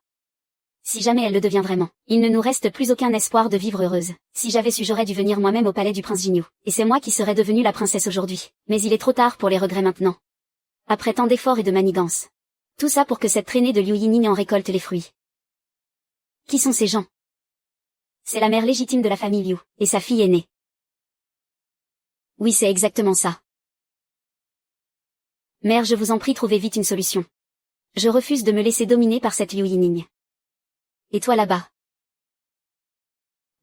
Speaker 1: Si jamais elle le devient vraiment, il ne nous reste plus aucun espoir de vivre heureuse. Si j'avais su, j'aurais dû venir moi-même au palais du prince Jinyu. Et c'est moi qui serais devenue la princesse aujourd'hui. Mais il est trop tard pour les regrets maintenant. Après tant d'efforts et de manigances. Tout ça pour que cette traînée de Liu Yining en récolte les fruits. Qui sont ces gens? C'est la mère légitime de la famille Liu, et sa fille aînée. Oui, c'est exactement ça. Mère, je vous en prie, trouvez vite une solution. Je refuse de me laisser dominer par cette Liu Yining. Et toi là-bas?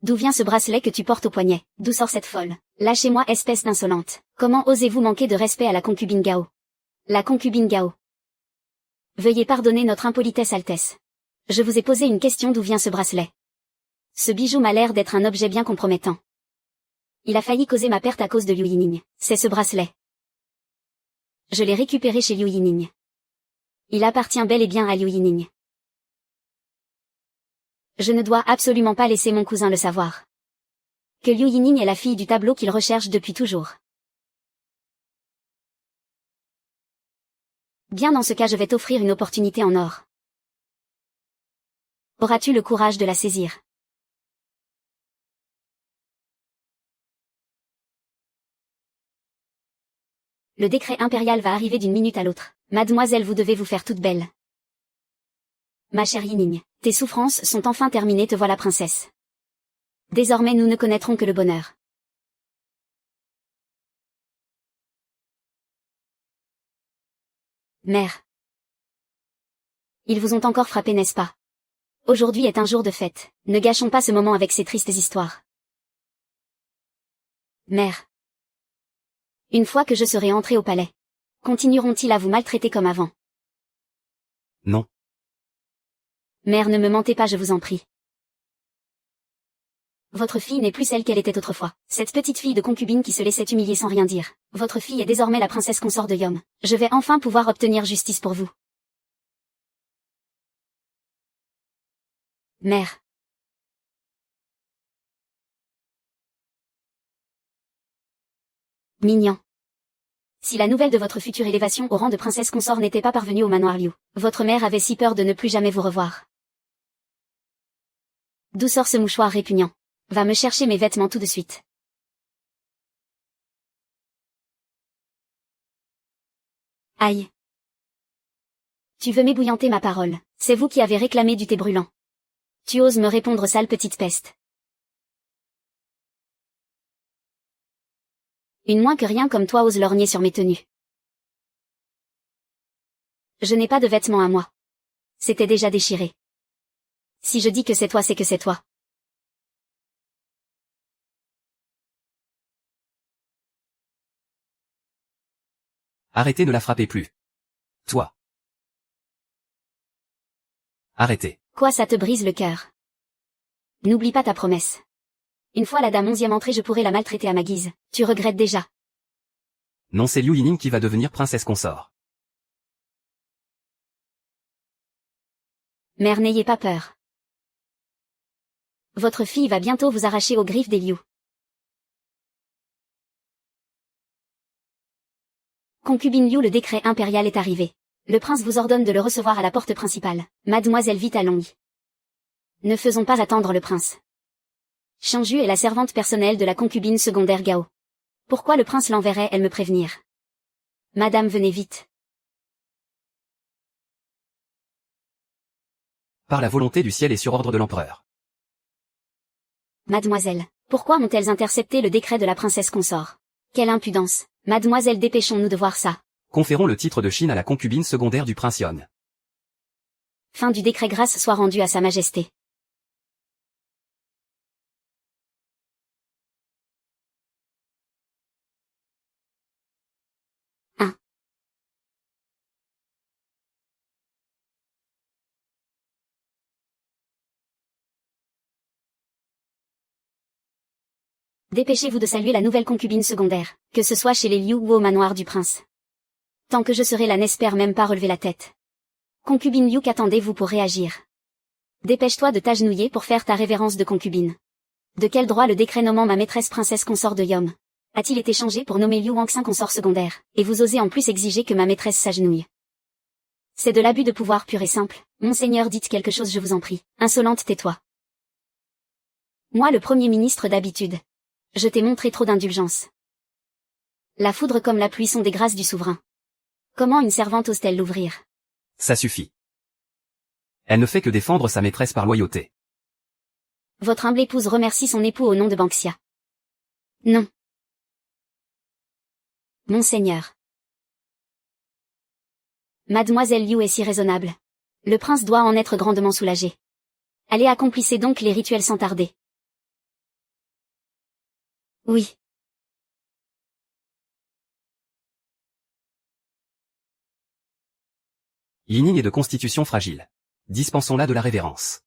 Speaker 1: D'où vient ce bracelet que tu portes au poignet? D'où sort cette folle? Lâchez-moi, espèce d'insolente. Comment osez-vous manquer de respect à la concubine Gao? La concubine Gao. Veuillez pardonner notre impolitesse, Altesse. Je vous ai posé une question, d'où vient ce bracelet? Ce bijou m'a l'air d'être un objet bien compromettant. Il a failli causer ma perte à cause de Liu Yining. C'est ce bracelet. Je l'ai récupéré chez Liu Yining. Il appartient bel et bien à Liu Yining. Je ne dois absolument pas laisser mon cousin le savoir. Que Liu Yining est la fille du tableau qu'il recherche depuis toujours. Bien, dans ce cas, je vais t'offrir une opportunité en or. Auras-tu le courage de la saisir? Le décret impérial va arriver d'une minute à l'autre. Mademoiselle, vous devez vous faire toute belle. Ma chère Yining, tes souffrances sont enfin terminées, te voilà princesse. Désormais nous ne connaîtrons que le bonheur. Mère. Ils vous ont encore frappé, n'est-ce pas? Aujourd'hui est un jour de fête, ne gâchons pas ce moment avec ces tristes histoires. Mère. Une fois que je serai entrée au palais, continueront-ils à vous maltraiter comme avant?
Speaker 2: Non.
Speaker 1: Mère, ne me mentez pas, je vous en prie. Votre fille n'est plus celle qu'elle était autrefois. Cette petite fille de concubine qui se laissait humilier sans rien dire. Votre fille est désormais la princesse consort de Yom. Je vais enfin pouvoir obtenir justice pour vous. Mère. Mignon. Si la nouvelle de votre future élévation au rang de princesse consort n'était pas parvenue au manoir Liu, votre mère avait si peur de ne plus jamais vous revoir. D'où sort ce mouchoir répugnant? Va me chercher mes vêtements tout de suite. Aïe. Tu veux m'ébouillanter ma parole. C'est vous qui avez réclamé du thé brûlant. Tu oses me répondre, sale petite peste. Une moins que rien comme toi ose lorgner sur mes tenues. Je n'ai pas de vêtements à moi. C'était déjà déchiré. Si je dis que c'est toi, c'est que c'est toi.
Speaker 2: Arrêtez, ne la frappez plus. Toi. Arrêtez.
Speaker 1: Quoi, ça te brise le cœur? N'oublie pas ta promesse. Une fois la dame 11e entrée, je pourrai la maltraiter à ma guise. Tu regrettes déjà.
Speaker 2: Non, c'est Liu Yining qui va devenir princesse consort.
Speaker 1: Mère, n'ayez pas peur. Votre fille va bientôt vous arracher aux griffes des Liu. Concubine Liu, le décret impérial est arrivé. Le prince vous ordonne de le recevoir à la porte principale. Mademoiselle, vite, allons-y. Ne faisons pas attendre le prince. Shangju est la servante personnelle de la concubine secondaire Gao. Pourquoi le prince l'enverrait-elle me prévenir? Madame, venez vite.
Speaker 2: Par la volonté du ciel et sur ordre de l'empereur.
Speaker 1: Mademoiselle, pourquoi ont-elles intercepté le décret de la princesse consort? Quelle impudence. Mademoiselle, dépêchons-nous de voir ça.
Speaker 2: Conférons le titre de Chine à la concubine secondaire du prince Yon.
Speaker 1: Fin du décret, grâce soit rendue à sa majesté. Dépêchez-vous de saluer la nouvelle concubine secondaire, que ce soit chez les Liu ou au manoir du prince. Tant que je serai là, n'espère même pas relever la tête. Concubine Liu, qu'attendez-vous pour réagir? Dépêche-toi de t'agenouiller pour faire ta révérence de concubine. De quel droit le décret nommant ma maîtresse princesse consort de Yom a-t-il été changé pour nommer Liu Wangxin consort secondaire, et vous osez en plus exiger que ma maîtresse s'agenouille? C'est de l'abus de pouvoir pur et simple. Monseigneur, dites quelque chose, je vous en prie. Insolente, tais-toi. Moi, le premier ministre d'habitude. Je t'ai montré trop d'indulgence. La foudre comme la pluie sont des grâces du souverain. Comment une servante ose-t-elle l'ouvrir?
Speaker 2: Ça suffit. Elle ne fait que défendre sa maîtresse par loyauté.
Speaker 1: Votre humble épouse remercie son époux au nom de Banxia. Non. Monseigneur. Mademoiselle Liu est si raisonnable. Le prince doit en être grandement soulagé. Allez, accomplissez donc les rituels sans tarder. Oui.
Speaker 2: Yining est de constitution fragile. Dispensons-la de la révérence.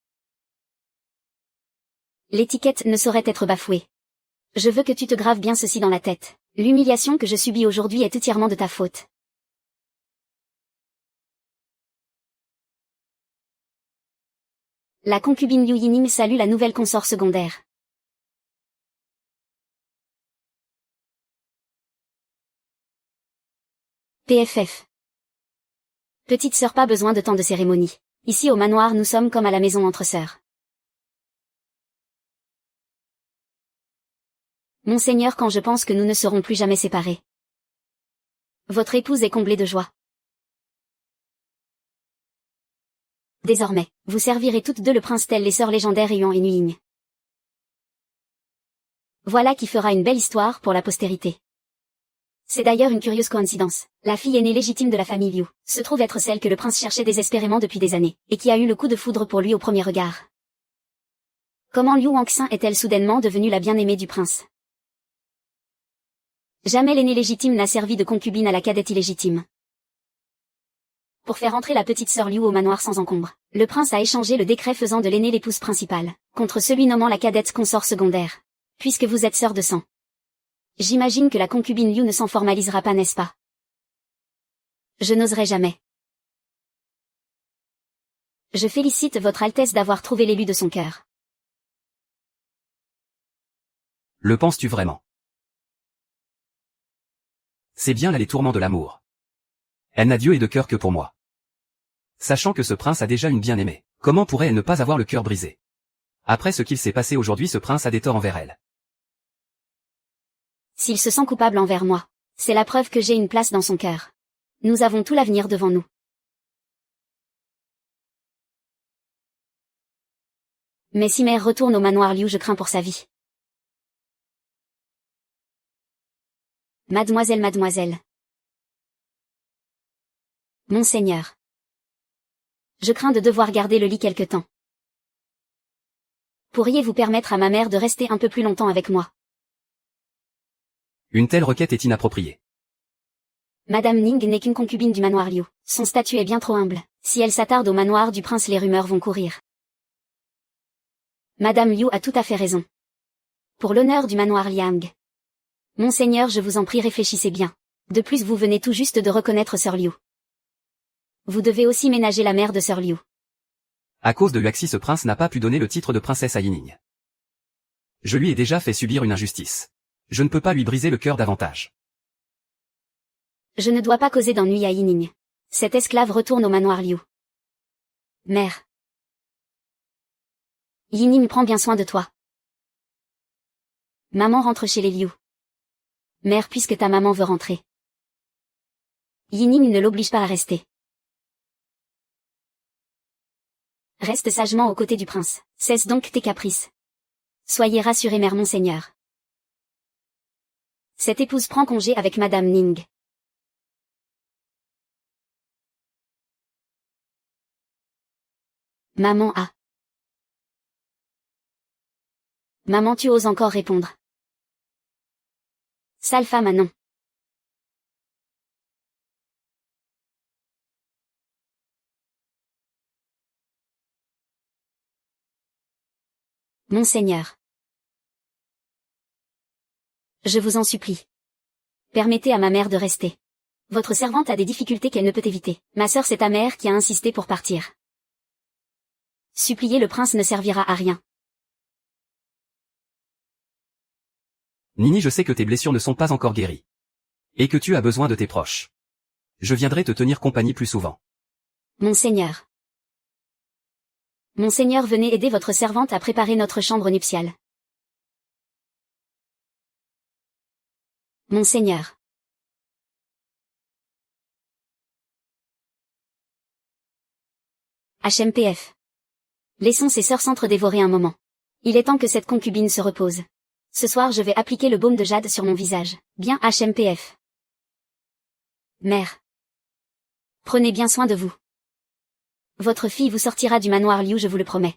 Speaker 1: L'étiquette ne saurait être bafouée. Je veux que tu te graves bien ceci dans la tête. L'humiliation que je subis aujourd'hui est entièrement de ta faute. La concubine Liu Yining salue la nouvelle consort secondaire. PFF. Petite sœur, pas besoin de tant de cérémonie. Ici au manoir nous sommes comme à la maison entre sœurs. Monseigneur, quand je pense que nous ne serons plus jamais séparés. Votre épouse est comblée de joie. Désormais, vous servirez toutes deux le prince tel les sœurs légendaires Yuan et Nuying. Voilà qui fera une belle histoire pour la postérité. C'est d'ailleurs une curieuse coïncidence. La fille aînée légitime de la famille Liu se trouve être celle que le prince cherchait désespérément depuis des années, et qui a eu le coup de foudre pour lui au premier regard. Comment Liu Wangxin est-elle soudainement devenue la bien-aimée du prince? Jamais l'aînée légitime n'a servi de concubine à la cadette illégitime. Pour faire entrer la petite sœur Liu au manoir sans encombre, le prince a échangé le décret faisant de l'aînée l'épouse principale, contre celui nommant la cadette consort secondaire. Puisque vous êtes sœur de sang. J'imagine que la concubine Liu ne s'en formalisera pas, n'est-ce pas? Je n'oserais jamais. Je félicite votre Altesse d'avoir trouvé l'élu de son cœur.
Speaker 2: Le penses-tu vraiment? C'est bien là les tourments de l'amour. Elle n'a Dieu et de cœur que pour moi. Sachant que ce prince a déjà une bien-aimée, comment pourrait-elle ne pas avoir le cœur brisé? Après ce qu'il s'est passé aujourd'hui, ce prince a des torts envers elle.
Speaker 1: S'il se sent coupable envers moi, c'est la preuve que j'ai une place dans son cœur. Nous avons tout l'avenir devant nous. Mais si mère retourne au manoir Liu, je crains pour sa vie. Mademoiselle. Monseigneur. Je crains de devoir garder le lit quelque temps. Pourriez-vous permettre à ma mère de rester un peu plus longtemps avec moi?
Speaker 2: Une telle requête est inappropriée.
Speaker 1: Madame Ning n'est qu'une concubine du manoir Liu. Son statut est bien trop humble. Si elle s'attarde au manoir du prince, les rumeurs vont courir. Madame Liu a tout à fait raison. Pour l'honneur du manoir Liang. Monseigneur, je vous en prie, réfléchissez bien. De plus, vous venez tout juste de reconnaître sœur Liu. Vous devez aussi ménager la mère de sœur Liu.
Speaker 2: À cause de Luaxi, ce prince n'a pas pu donner le titre de princesse à Yining. Je lui ai déjà fait subir une injustice. Je ne peux pas lui briser le cœur davantage.
Speaker 1: Je ne dois pas causer d'ennui à Yining. Cet esclave retourne au manoir Liu. Mère. Yining prend bien soin de toi. Maman rentre chez les Liu. Mère, puisque ta maman veut rentrer. Yining ne l'oblige pas à rester. Reste sagement aux côtés du prince. Cesse donc tes caprices. Soyez rassurée, mère monseigneur. Cette épouse prend congé avec Madame Ning. Maman a. Maman, tu oses encore répondre. Sale femme à non. Monseigneur. Je vous en supplie. Permettez à ma mère de rester. Votre servante a des difficultés qu'elle ne peut éviter. Ma sœur, c'est ta mère qui a insisté pour partir. Supplier le prince ne servira à rien.
Speaker 2: Nini, je sais que tes blessures ne sont pas encore guéries. Et que tu as besoin de tes proches. Je viendrai te tenir compagnie plus souvent.
Speaker 1: Monseigneur. Monseigneur, venez aider votre servante à préparer notre chambre nuptiale. Monseigneur. HMPF. Laissons ces sœurs s'entre-dévorer un moment. Il est temps que cette concubine se repose. Ce soir, je vais appliquer le baume de jade sur mon visage. Bien, HMPF. Mère. Prenez bien soin de vous. Votre fille vous sortira du manoir Liu, je vous le promets.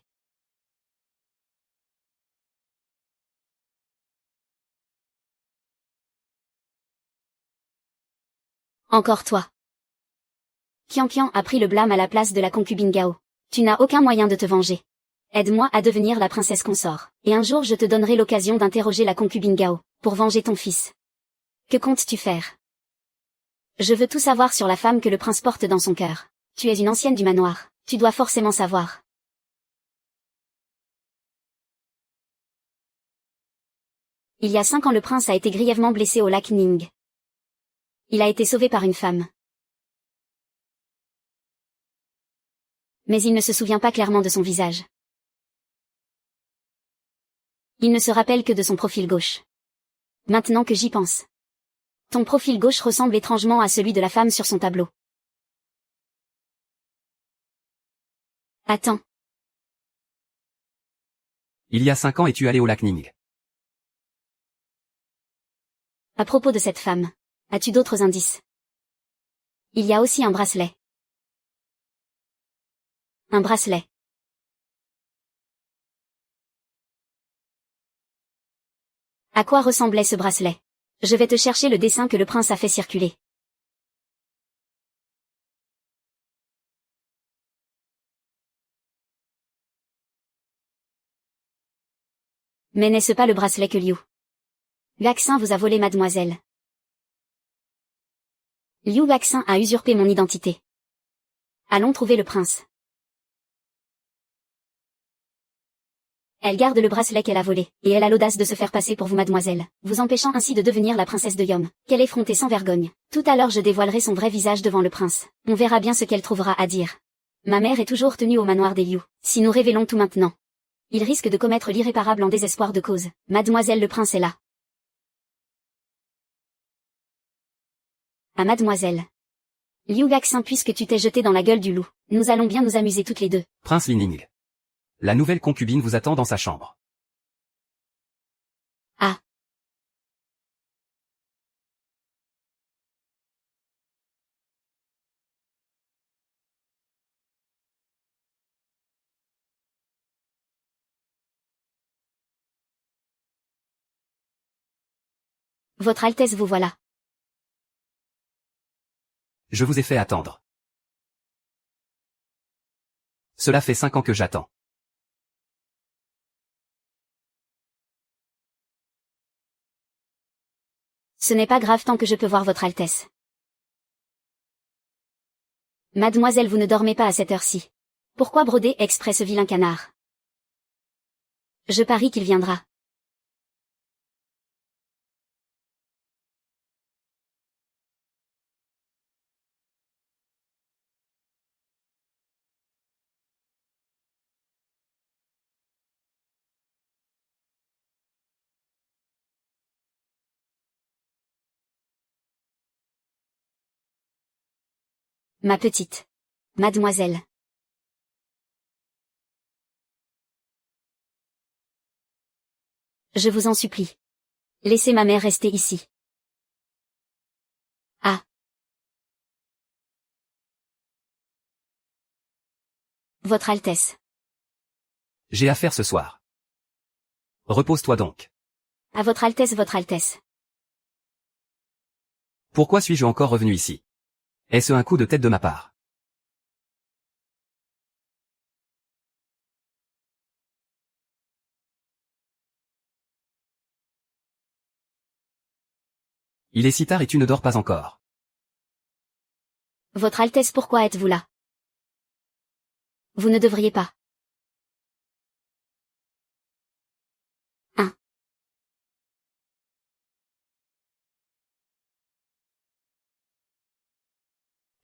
Speaker 1: Encore toi. Qian a pris le blâme à la place de la concubine Gao. Tu n'as aucun moyen de te venger. Aide-moi à devenir la princesse consort. Et un jour je te donnerai l'occasion d'interroger la concubine Gao, pour venger ton fils. Que comptes-tu faire? Je veux tout savoir sur la femme que le prince porte dans son cœur. Tu es une ancienne du manoir. Tu dois forcément savoir. Il y a 5 ans le prince a été grièvement blessé au lac Ning. Il a été sauvé par une femme. Mais il ne se souvient pas clairement de son visage. Il ne se rappelle que de son profil gauche. Maintenant que j'y pense. Ton profil gauche ressemble étrangement à celui de la femme sur son tableau. Attends.
Speaker 2: Il y a 5 ans es-tu allé au lac Ning?
Speaker 1: À propos de cette femme, as-tu d'autres indices? Il y a aussi un bracelet. Un bracelet. À quoi ressemblait ce bracelet? Je vais te chercher le dessin que le prince a fait circuler. Mais n'est-ce pas le bracelet que Liu Gaxin vous a volé, mademoiselle? Liu Gaxin a usurpé mon identité. Allons trouver le prince. Elle garde le bracelet qu'elle a volé, et elle a l'audace de se faire passer pour vous, mademoiselle, vous empêchant ainsi de devenir la princesse de Yom. Quelle effrontée sans vergogne. Tout à l'heure je dévoilerai son vrai visage devant le prince. On verra bien ce qu'elle trouvera à dire. Ma mère est toujours tenue au manoir des Liu. Si nous révélons tout maintenant, il risque de commettre l'irréparable en désespoir de cause. Mademoiselle, le prince est là. À mademoiselle. Liu Gaxin, puisque tu t'es jeté dans la gueule du loup, nous allons bien nous amuser toutes les deux.
Speaker 2: Prince Li Ning. La nouvelle concubine vous attend dans sa chambre.
Speaker 1: Ah. Votre Altesse, vous voilà.
Speaker 2: Je vous ai fait attendre. Cela fait 5 ans que j'attends.
Speaker 1: Ce n'est pas grave tant que je peux voir votre Altesse. Mademoiselle, vous ne dormez pas à cette heure-ci. Pourquoi broder exprès ce vilain canard? Je parie qu'il viendra. Ma petite. Mademoiselle. Je vous en supplie. Laissez ma mère rester ici. Ah. Votre Altesse.
Speaker 2: J'ai affaire ce soir. Repose-toi donc.
Speaker 1: À votre Altesse, votre Altesse.
Speaker 2: Pourquoi suis-je encore revenu ici? Est-ce un coup de tête de ma part? Il est si tard et tu ne dors pas encore.
Speaker 1: Votre Altesse, pourquoi êtes-vous là? Vous ne devriez pas.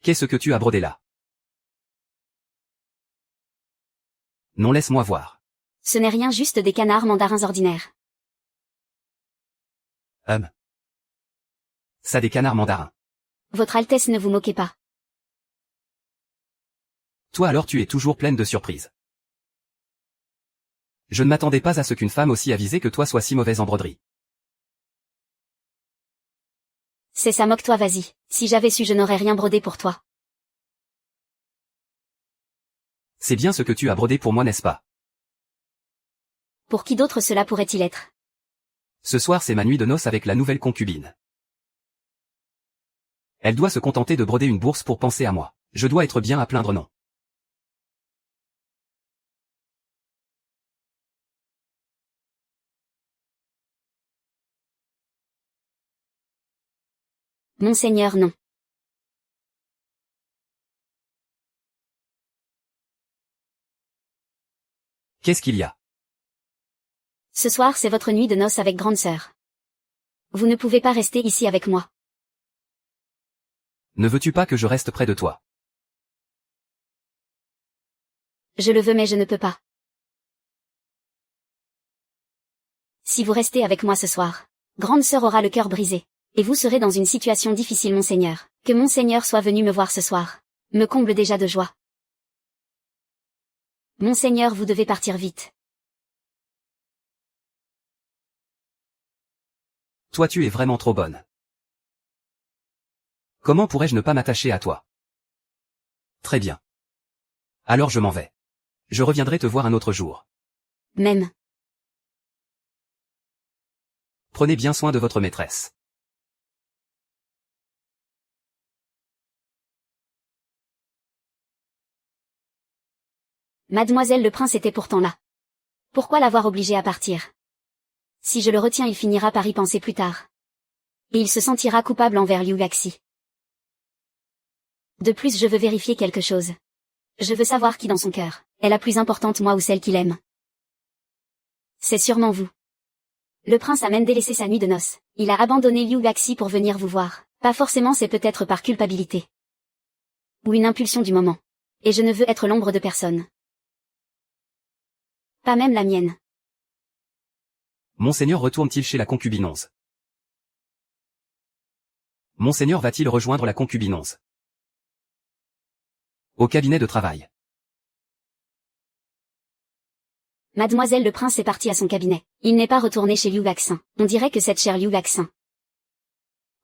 Speaker 2: Qu'est-ce que tu as brodé là? Non, laisse-moi voir.
Speaker 1: Ce n'est rien, juste des canards mandarins ordinaires.
Speaker 2: Ça, des canards mandarins.
Speaker 1: Votre Altesse, ne vous moquez pas.
Speaker 2: Toi alors tu es toujours pleine de surprises. Je ne m'attendais pas à ce qu'une femme aussi avisée que toi soit si mauvaise en broderie.
Speaker 1: C'est ça, moque-toi, vas-y. Si j'avais su, je n'aurais rien brodé pour toi.
Speaker 2: C'est bien ce que tu as brodé pour moi, n'est-ce pas?
Speaker 1: Pour qui d'autre cela pourrait-il être?
Speaker 2: Ce soir c'est ma nuit de noces avec la nouvelle concubine. Elle doit se contenter de broder une bourse pour penser à moi. Je dois être bien à plaindre, non?
Speaker 1: Monseigneur, non.
Speaker 2: Qu'est-ce qu'il y a?
Speaker 1: Ce soir c'est votre nuit de noces avec grande sœur. Vous ne pouvez pas rester ici avec moi.
Speaker 2: Ne veux-tu pas que je reste près de toi?
Speaker 1: Je le veux mais je ne peux pas. Si vous restez avec moi ce soir, grande sœur aura le cœur brisé. Et vous serez dans une situation difficile, monseigneur. Que monseigneur soit venu me voir ce soir me comble déjà de joie. Monseigneur, vous devez partir vite.
Speaker 2: Toi tu es vraiment trop bonne. Comment pourrais-je ne pas m'attacher à toi? Très bien. Alors je m'en vais. Je reviendrai te voir un autre jour.
Speaker 1: Même.
Speaker 2: Prenez bien soin de votre maîtresse.
Speaker 1: Mademoiselle le prince était pourtant là. Pourquoi l'avoir obligé à partir? Si je le retiens, il finira par y penser plus tard. Et il se sentira coupable envers Liu Yaxi. De plus, je veux vérifier quelque chose. Je veux savoir qui dans son cœur est la plus importante, moi ou celle qu'il aime. C'est sûrement vous. Le prince a même délaissé sa nuit de noces. Il a abandonné Liu Yaxi pour venir vous voir. Pas forcément, c'est peut-être par culpabilité. Ou une impulsion du moment. Et je ne veux être l'ombre de personne. Pas même la mienne.
Speaker 2: Monseigneur retourne-t-il chez la concubine 11? Monseigneur va-t-il rejoindre la concubine 11? Au cabinet de travail.
Speaker 1: Mademoiselle le prince est partie à son cabinet. Il n'est pas retourné chez Liu Yaxin. On dirait que cette chère Liu Yaxin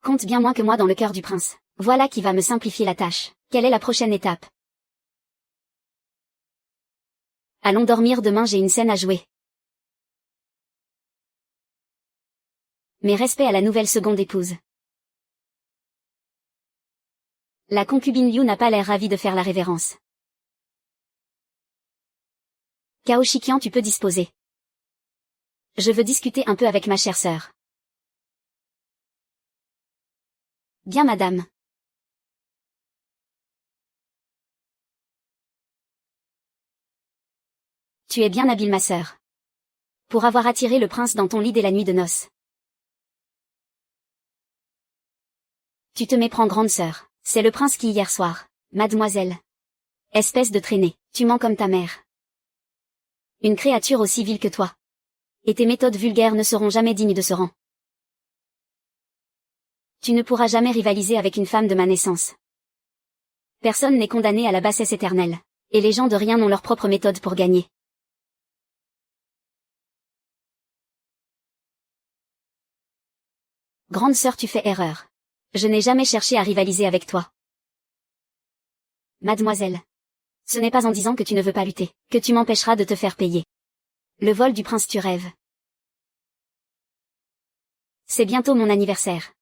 Speaker 1: compte bien moins que moi dans le cœur du prince. Voilà qui va me simplifier la tâche. Quelle est la prochaine étape? Allons dormir, demain j'ai une scène à jouer. Mes respects à la nouvelle seconde épouse. La concubine Liu n'a pas l'air ravie de faire la révérence. Cao Shiqian, tu peux disposer. Je veux discuter un peu avec ma chère sœur. Bien, madame. Tu es bien habile, ma sœur. Pour avoir attiré le prince dans ton lit dès la nuit de noces. Tu te méprends, grande sœur. C'est le prince qui hier soir. Mademoiselle. Espèce de traînée, tu mens comme ta mère. Une créature aussi vile que toi. Et tes méthodes vulgaires ne seront jamais dignes de ce rang. Tu ne pourras jamais rivaliser avec une femme de ma naissance. Personne n'est condamné à la bassesse éternelle. Et les gens de rien n'ont leur propre méthode pour gagner. Grande sœur, tu fais erreur. Je n'ai jamais cherché à rivaliser avec toi. Mademoiselle. Ce n'est pas en disant que tu ne veux pas lutter, que tu m'empêcheras de te faire payer. Le vol du prince, tu rêves. C'est bientôt mon anniversaire.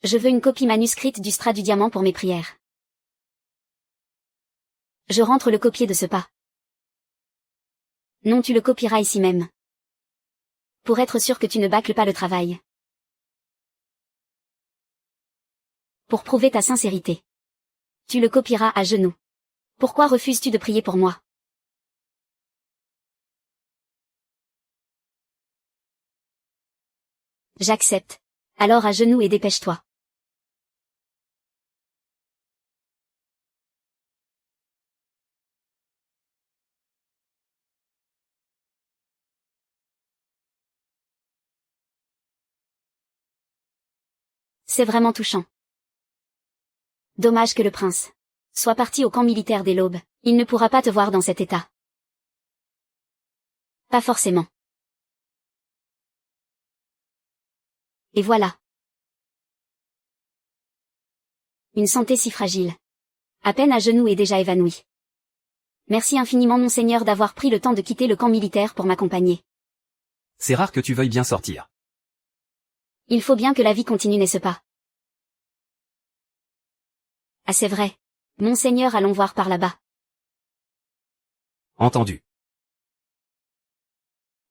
Speaker 1: Je veux une copie manuscrite du Strat du Diamant pour mes prières. Je rentre le copier de ce pas. Non, tu le copieras ici même. Pour être sûr que tu ne bâcles pas le travail. Pour prouver ta sincérité. Tu le copieras à genoux. Pourquoi refuses-tu de prier pour moi? J'accepte. Alors à genoux et dépêche-toi. C'est vraiment touchant. Dommage que le prince soit parti au camp militaire dès l'aube. Il ne pourra pas te voir dans cet état. Pas forcément. Et voilà. Une santé si fragile. À peine à genoux et déjà évanouie. Merci infiniment, monseigneur, d'avoir pris le temps de quitter le camp militaire pour m'accompagner.
Speaker 2: C'est rare que tu veuilles bien sortir.
Speaker 1: Il faut bien que la vie continue, n'est-ce pas? Ah, c'est vrai. Monseigneur, allons voir par là-bas.
Speaker 2: Entendu.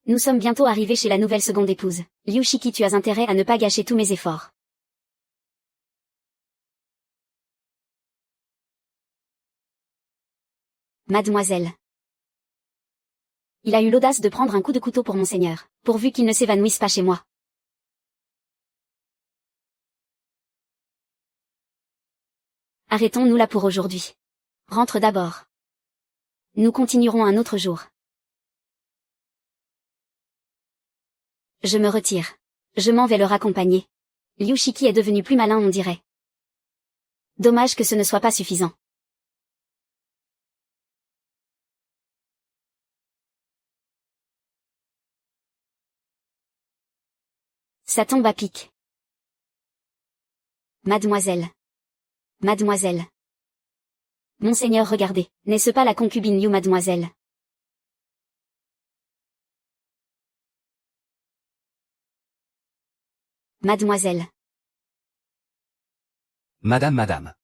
Speaker 1: Nous sommes bientôt arrivés chez la nouvelle seconde épouse. Liu Shiki, tu as intérêt à ne pas gâcher tous mes efforts. Mademoiselle. Il a eu l'audace de prendre un coup de couteau pour monseigneur, pourvu qu'il ne s'évanouisse pas chez moi. Arrêtons-nous là pour aujourd'hui. Rentre d'abord. Nous continuerons un autre jour. Je me retire. Je m'en vais le raccompagner. Liu Shiki est devenu plus malin, on dirait. Dommage que ce ne soit pas suffisant. Ça tombe à pic. Mademoiselle. Mademoiselle. Monseigneur, regardez, n'est-ce pas la concubine Liu, mademoiselle? Mademoiselle.
Speaker 2: Madame.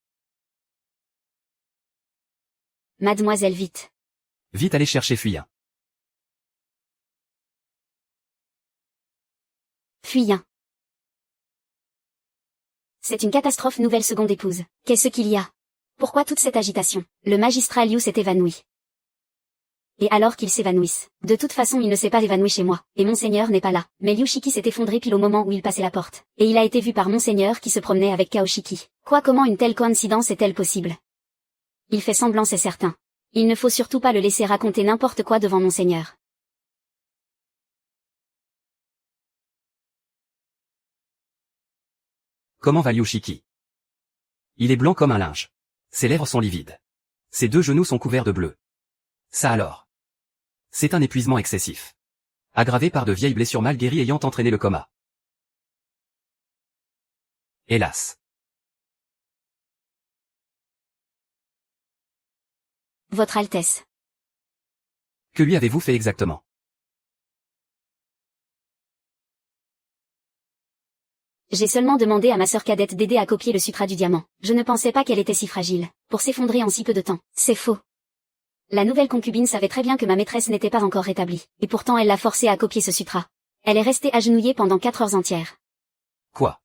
Speaker 1: Mademoiselle, vite.
Speaker 2: Vite aller chercher Fuyin.
Speaker 1: Fuyin. C'est une catastrophe, nouvelle seconde épouse. Qu'est-ce qu'il y a? Pourquoi toute cette agitation? Le magistrat Liu s'est évanoui. Et alors qu'il s'évanouisse. De toute façon, il ne s'est pas évanoui chez moi, et monseigneur n'est pas là. Mais Liu Shiki s'est effondré pile au moment où il passait la porte. Et il a été vu par monseigneur qui se promenait avec Kao Shiki. Comment une telle coïncidence est-elle possible? Il fait semblant, c'est certain. Il ne faut surtout pas le laisser raconter n'importe quoi devant monseigneur.
Speaker 2: Comment va Liu Shiki? Il est blanc comme un linge. Ses lèvres sont livides. Ses 2 genoux sont couverts de bleu. Ça alors. C'est un épuisement excessif. Aggravé par de vieilles blessures mal guéries ayant entraîné le coma. Hélas.
Speaker 1: Votre Altesse.
Speaker 2: Que lui avez-vous fait exactement?
Speaker 1: J'ai seulement demandé à ma sœur cadette d'aider à copier le sutra du diamant. Je ne pensais pas qu'elle était si fragile, pour s'effondrer en si peu de temps. C'est faux. La nouvelle concubine savait très bien que ma maîtresse n'était pas encore rétablie, et pourtant elle l'a forcée à copier ce sutra. Elle est restée agenouillée pendant 4 heures entières.
Speaker 2: Quoi?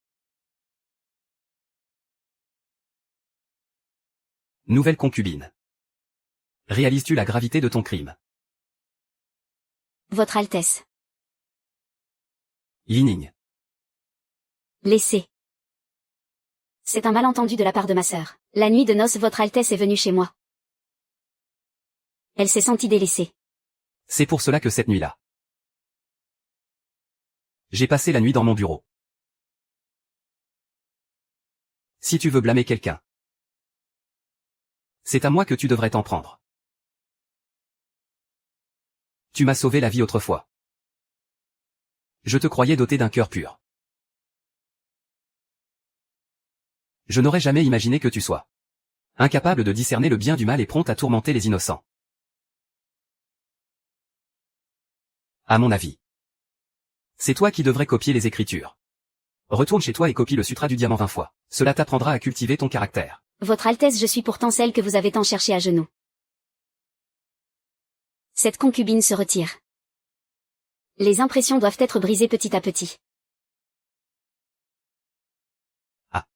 Speaker 2: Nouvelle concubine. Réalises-tu la gravité de ton crime?
Speaker 1: Votre Altesse.
Speaker 2: Yining.
Speaker 1: Laissez. C'est un malentendu de la part de ma sœur. La nuit de noces, votre Altesse est venue chez moi. Elle s'est sentie délaissée.
Speaker 2: C'est pour cela que cette nuit-là. J'ai passé la nuit dans mon bureau. Si tu veux blâmer quelqu'un, c'est à moi que tu devrais t'en prendre. Tu m'as sauvé la vie autrefois. Je te croyais doté d'un cœur pur. Je n'aurais jamais imaginé que tu sois incapable de discerner le bien du mal et prompt à tourmenter les innocents. À mon avis, c'est toi qui devrais copier les Écritures. Retourne chez toi et copie le sutra du diamant 20 fois. Cela t'apprendra à cultiver ton caractère.
Speaker 1: Votre Altesse, je suis pourtant celle que vous avez tant cherchée à genoux. Cette concubine se retire. Les impressions doivent être brisées petit à petit.
Speaker 2: Ah.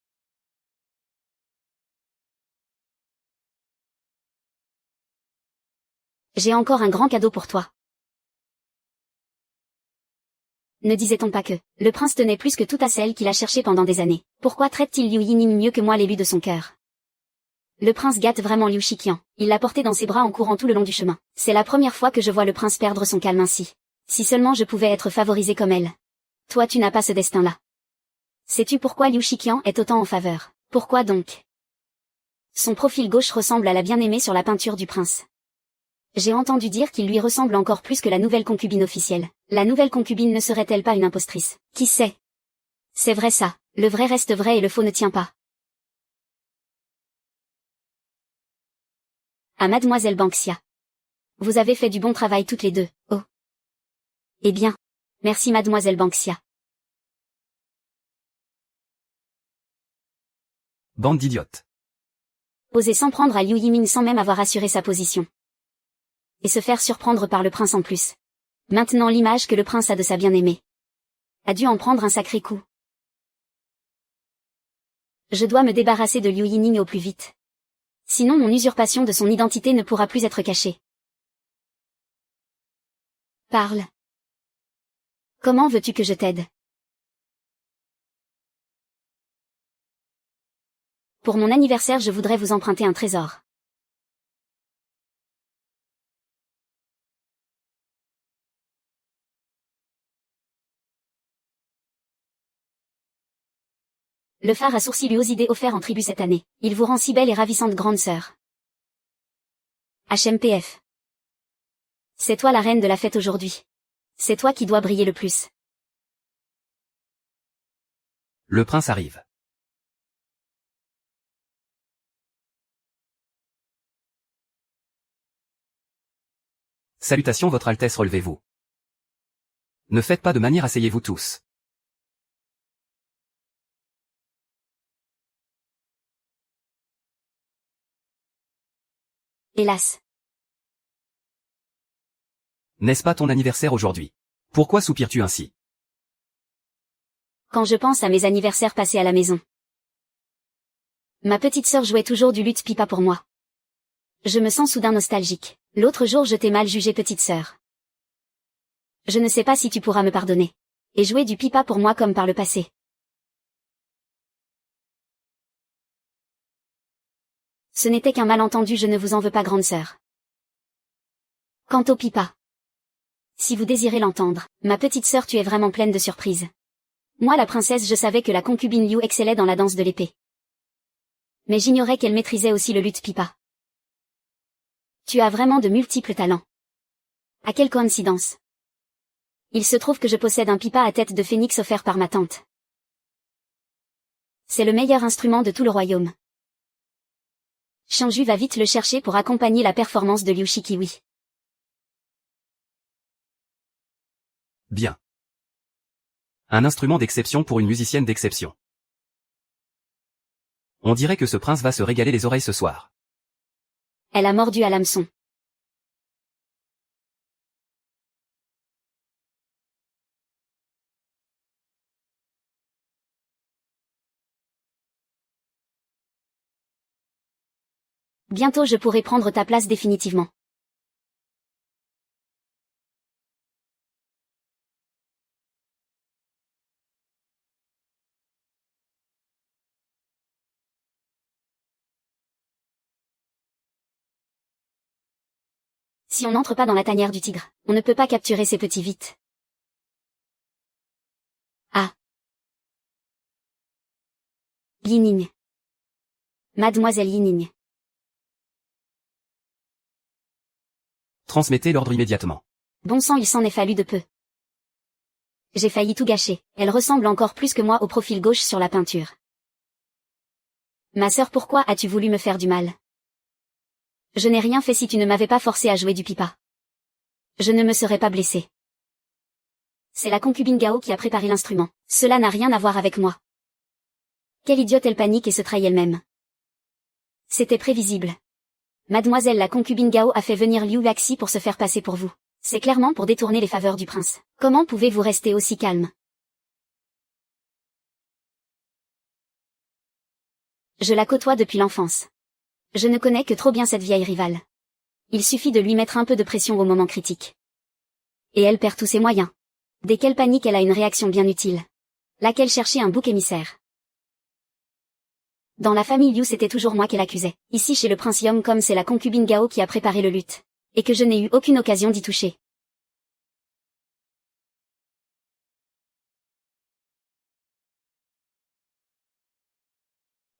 Speaker 1: J'ai encore un grand cadeau pour toi. Ne disait-on pas que le prince tenait plus que tout à celle qu'il a cherchée pendant des années? Pourquoi traite-t-il Liu Yining mieux que moi, l'élu de son cœur? Le prince gâte vraiment Liu Shiqian. Il l'a porté dans ses bras en courant tout le long du chemin. C'est la première fois que je vois le prince perdre son calme ainsi. Si seulement je pouvais être favorisée comme elle. Toi, tu n'as pas ce destin-là. Sais-tu pourquoi Liu Shiqian est autant en faveur? Pourquoi donc? Son profil gauche ressemble à la bien-aimée sur la peinture du prince. J'ai entendu dire qu'il lui ressemble encore plus que la nouvelle concubine officielle. La nouvelle concubine ne serait-elle pas une impostrice? Qui sait? C'est vrai ça, le vrai reste vrai et le faux ne tient pas. À mademoiselle Banksia. Vous avez fait du bon travail toutes les deux, oh. Eh bien. Merci mademoiselle Banksia.
Speaker 2: Bande d'idiotes.
Speaker 1: Oser s'en prendre à Liu Yiming sans même avoir assuré sa position. Et se faire surprendre par le prince en plus. Maintenant l'image que le prince a de sa bien-aimée. A dû en prendre un sacré coup. Je dois me débarrasser de Liu Yining au plus vite. Sinon mon usurpation de son identité ne pourra plus être cachée. Parle. Comment veux-tu que je t'aide? Pour mon anniversaire, je voudrais vous emprunter un trésor. Le phare à sourcils luosidé offert en tribu cette année. Il vous rend si belle et ravissante grande sœur. HMPF. C'est toi la reine de la fête aujourd'hui. C'est toi qui dois briller le plus.
Speaker 2: Le prince arrive. Salutations votre Altesse, relevez-vous. Ne faites pas de manière, asseyez-vous tous.
Speaker 1: Hélas.
Speaker 2: N'est-ce pas ton anniversaire aujourd'hui? Pourquoi soupires-tu ainsi?
Speaker 1: Quand je pense à mes anniversaires passés à la maison. Ma petite sœur jouait toujours du luth pipa pour moi. Je me sens soudain nostalgique. L'autre jour je t'ai mal jugée, petite sœur. Je ne sais pas si tu pourras me pardonner. Et jouer du pipa pour moi comme par le passé. Ce n'était qu'un malentendu, je ne vous en veux pas, grande sœur. Quant au pipa. Si vous désirez l'entendre, ma petite sœur, tu es vraiment pleine de surprises. Moi la princesse, je savais que la concubine Liu excellait dans la danse de l'épée. Mais j'ignorais qu'elle maîtrisait aussi le luth pipa. Tu as vraiment de multiples talents. À quelle coïncidence. Il se trouve que je possède un pipa à tête de phénix offert par ma tante. C'est le meilleur instrument de tout le royaume. Xianju va vite le chercher pour accompagner la performance de Liu Shikiwi.
Speaker 2: Bien. Un instrument d'exception pour une musicienne d'exception. On dirait que ce prince va se régaler les oreilles ce soir.
Speaker 1: Elle a mordu à l'hameçon. Bientôt je pourrai prendre ta place définitivement. Si on n'entre pas dans la tanière du tigre, on ne peut pas capturer ces petits vite. Ah. Yining. Mademoiselle Yining.
Speaker 2: Transmettez l'ordre immédiatement.
Speaker 1: Bon sang, il s'en est fallu de peu. J'ai failli tout gâcher. Elle ressemble encore plus que moi au profil gauche sur la peinture. Ma sœur, pourquoi as-tu voulu me faire du mal? Je n'ai rien fait si tu ne m'avais pas forcé à jouer du pipa. Je ne me serais pas blessée. C'est la concubine Gao qui a préparé l'instrument. Cela n'a rien à voir avec moi. Quelle idiote, elle panique et se trahit elle-même. C'était prévisible. Mademoiselle la concubine Gao a fait venir Liu Laxi pour se faire passer pour vous. C'est clairement pour détourner les faveurs du prince. Comment pouvez-vous rester aussi calme? Je la côtoie depuis l'enfance. Je ne connais que trop bien cette vieille rivale. Il suffit de lui mettre un peu de pression au moment critique. Et elle perd tous ses moyens. Dès qu'elle panique, elle a une réaction bien utile. Laquelle chercher un bouc émissaire. Dans la famille Liu, c'était toujours moi qu'elle accusait. Ici chez le prince Yong, comme c'est la concubine Gao qui a préparé le luth. Et que je n'ai eu aucune occasion d'y toucher.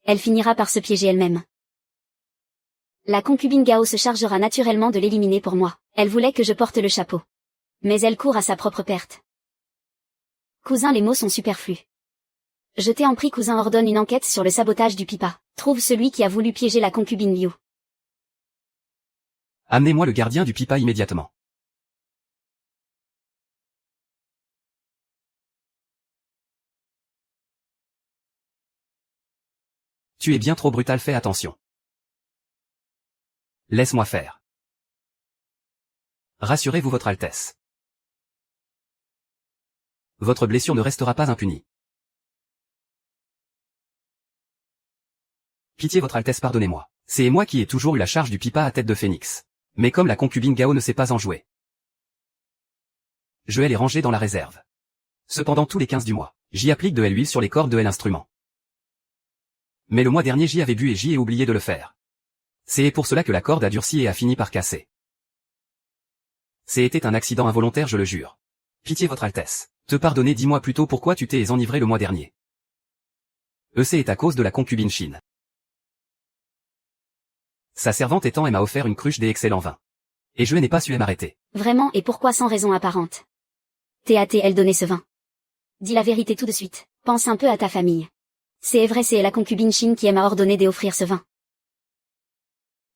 Speaker 1: Elle finira par se piéger elle-même. La concubine Gao se chargera naturellement de l'éliminer pour moi. Elle voulait que je porte le chapeau. Mais elle court à sa propre perte. Cousin, les mots sont superflus. Je t'ai en prie, cousin, ordonne une enquête sur le sabotage du pipa. Trouve celui qui a voulu piéger la concubine Liu.
Speaker 2: Amenez-moi le gardien du pipa immédiatement. Tu es bien trop brutal, fais attention. Laisse-moi faire. Rassurez-vous, votre Altesse. Votre blessure ne restera pas impunie. Pitié, votre Altesse, pardonnez-moi. C'est moi qui ai toujours eu la charge du pipa à tête de phénix. Mais comme la concubine Gao ne sait pas en jouer, je vais les ranger dans la réserve. Cependant tous les 15 du mois, j'y applique de l'huile sur les cordes de l'instrument. Mais le mois dernier j'y avais bu et j'y ai oublié de le faire. C'est pour cela que la corde a durci et a fini par casser. C'était un accident involontaire, je le jure. Pitié votre Altesse. Te pardonner, dis-moi plutôt pourquoi tu t'es enivré le mois dernier. C'est est à cause de la concubine Chine. Sa servante étant m'a offert une cruche d'excellent vin. Et je n'ai pas su m'arrêter.
Speaker 1: Vraiment, et pourquoi sans raison apparente? Elle donné ce vin. Dis la vérité tout de suite, pense un peu à ta famille. C'est vrai, c'est la concubine Chine qui m'a ordonné d'offrir ce vin.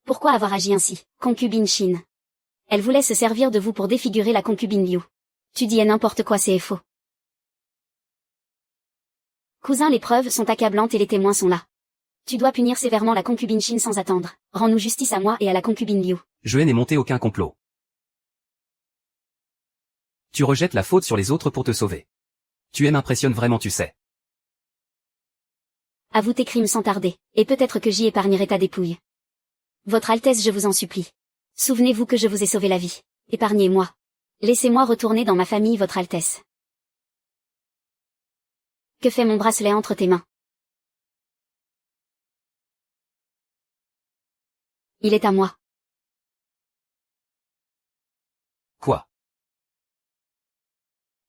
Speaker 1: Pourquoi avoir agi ainsi, concubine Chine? Elle voulait se servir de vous pour défigurer la concubine Liu. Tu dis n'importe quoi, c'est faux. Cousin, les preuves sont accablantes et les témoins sont là. Tu dois punir sévèrement la concubine Chine sans attendre. Rends-nous justice à moi et à la concubine Liu.
Speaker 2: Je n'ai monté aucun complot. Tu rejettes la faute sur les autres pour te sauver. Tu m'impressionnes vraiment, tu sais.
Speaker 1: Avoue tes crimes sans tarder, et peut-être que j'y épargnerai ta dépouille. Votre Altesse, je vous en supplie. Souvenez-vous que je vous ai sauvé la vie. Épargnez-moi. Laissez-moi retourner dans ma famille, votre Altesse. Que fait mon bracelet entre tes mains? Il est à moi.
Speaker 2: Quoi?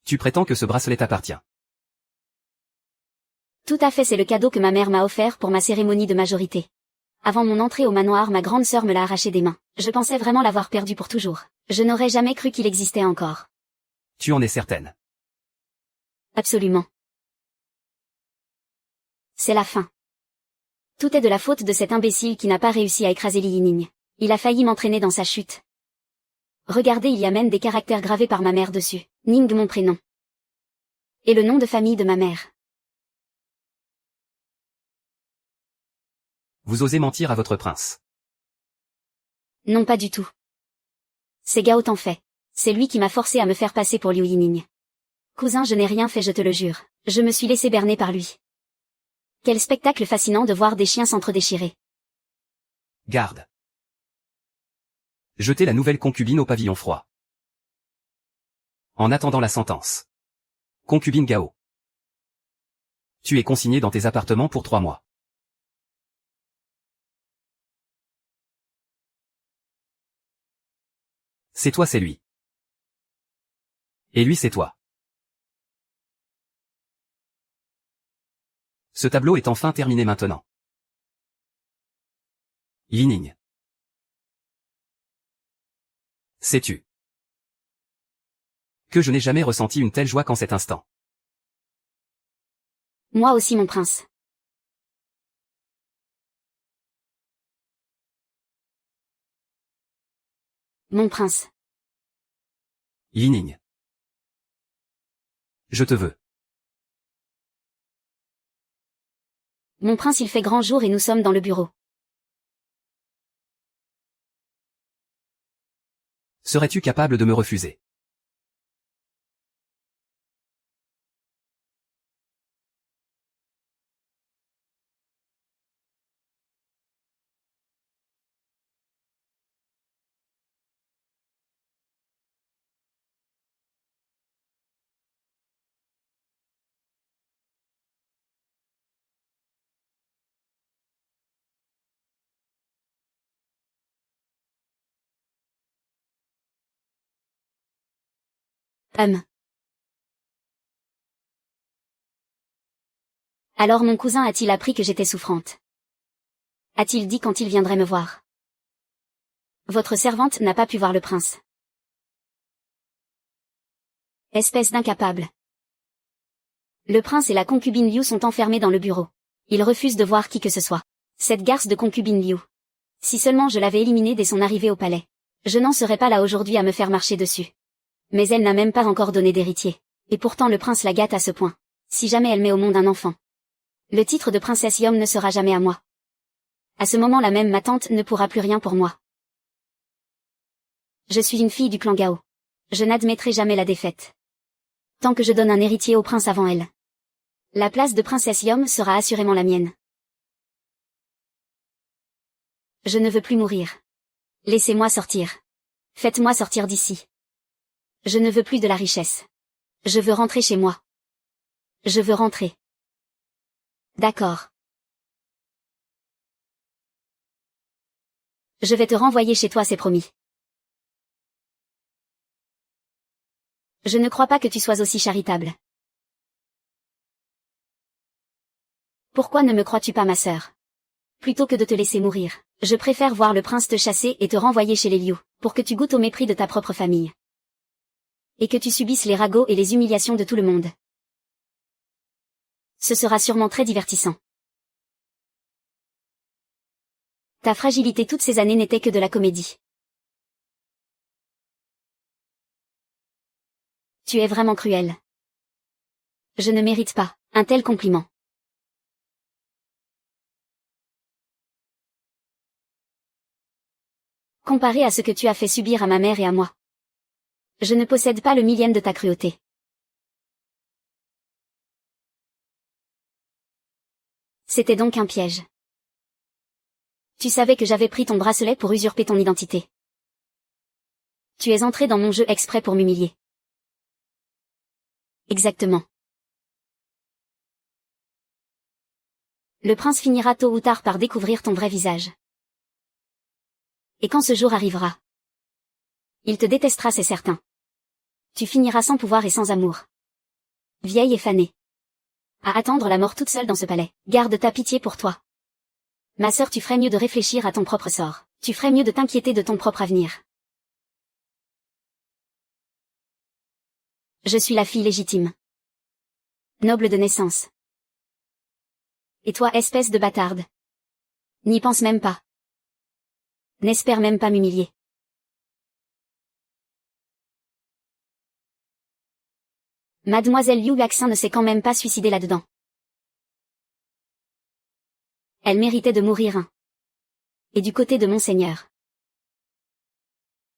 Speaker 2: Tu prétends que ce bracelet t'appartient?
Speaker 1: Tout à fait, c'est le cadeau que ma mère m'a offert pour ma cérémonie de majorité. Avant mon entrée au manoir, ma grande sœur me l'a arraché des mains. Je pensais vraiment l'avoir perdu pour toujours. Je n'aurais jamais cru qu'il existait encore.
Speaker 2: Tu en es certaine?
Speaker 1: Absolument. C'est la fin. Tout est de la faute de cet imbécile qui n'a pas réussi à écraser Li Yining. Il a failli m'entraîner dans sa chute. Regardez, il y a même des caractères gravés par ma mère dessus. Ning, mon prénom. Et le nom de famille de ma mère.
Speaker 2: Vous osez mentir à votre prince?
Speaker 1: Non, pas du tout. C'est Gao Tan fait. C'est lui qui m'a forcé à me faire passer pour Liu Yining. Cousin, je n'ai rien fait, je te le jure. Je me suis laissé berner par lui. Quel spectacle fascinant de voir des chiens s'entre-déchirer.
Speaker 2: Garde. Jetez la nouvelle concubine au pavillon froid. En attendant la sentence. Concubine Gao. Tu es consigné dans tes appartements pour 3 mois. C'est toi, c'est lui. Et lui, c'est toi. Ce tableau est enfin terminé maintenant. Yining. Sais-tu que je n'ai jamais ressenti une telle joie qu'en cet instant?
Speaker 1: Moi aussi, mon prince. Mon prince.
Speaker 2: Yining. Je te veux.
Speaker 1: Mon prince, il fait grand jour et nous sommes dans le bureau.
Speaker 2: Serais-tu capable de me refuser?
Speaker 1: Alors mon cousin a-t-il appris que j'étais souffrante? A-t-il dit quand il viendrait me voir? Votre servante n'a pas pu voir le prince. Espèce d'incapable. Le prince et la concubine Liu sont enfermés dans le bureau. Ils refusent de voir qui que ce soit. Cette garce de concubine Liu. Si seulement je l'avais éliminée dès son arrivée au palais. Je n'en serais pas là aujourd'hui à me faire marcher dessus. Mais elle n'a même pas encore donné d'héritier. Et pourtant le prince la gâte à ce point. Si jamais elle met au monde un enfant. Le titre de princesse Yom ne sera jamais à moi. À ce moment-là même ma tante ne pourra plus rien pour moi. Je suis une fille du clan Gao. Je n'admettrai jamais la défaite. Tant que je donne un héritier au prince avant elle. La place de princesse Yom sera assurément la mienne. Je ne veux plus mourir. Laissez-moi sortir. Faites-moi sortir d'ici. Je ne veux plus de la richesse. Je veux rentrer chez moi. Je veux rentrer. D'accord. Je vais te renvoyer chez toi, c'est promis. Je ne crois pas que tu sois aussi charitable. Pourquoi ne me crois-tu pas, ma sœur? Plutôt que de te laisser mourir, je préfère voir le prince te chasser et te renvoyer chez les Liu, pour que tu goûtes au mépris de ta propre famille. Et que tu subisses les ragots et les humiliations de tout le monde. Ce sera sûrement très divertissant. Ta fragilité toutes ces années n'était que de la comédie. Tu es vraiment cruel. Je ne mérite pas un tel compliment. Comparé à ce que tu as fait subir à ma mère et à moi. Je ne possède pas le millième de ta cruauté. C'était donc un piège. Tu savais que j'avais pris ton bracelet pour usurper ton identité. Tu es entré dans mon jeu exprès pour m'humilier. Exactement. Le prince finira tôt ou tard par découvrir ton vrai visage. Et quand ce jour arrivera, il te détestera, c'est certain. Tu finiras sans pouvoir et sans amour. Vieille et fanée. À attendre la mort toute seule dans ce palais. Garde ta pitié pour toi. Ma sœur, tu ferais mieux de réfléchir à ton propre sort. Tu ferais mieux de t'inquiéter de ton propre avenir. Je suis la fille légitime. Noble de naissance. Et toi, espèce de bâtarde. N'y pense même pas. N'espère même pas m'humilier. Mademoiselle Liu Yaxin ne s'est quand même pas suicidée là-dedans. Elle méritait de mourir. Et du côté de Monseigneur.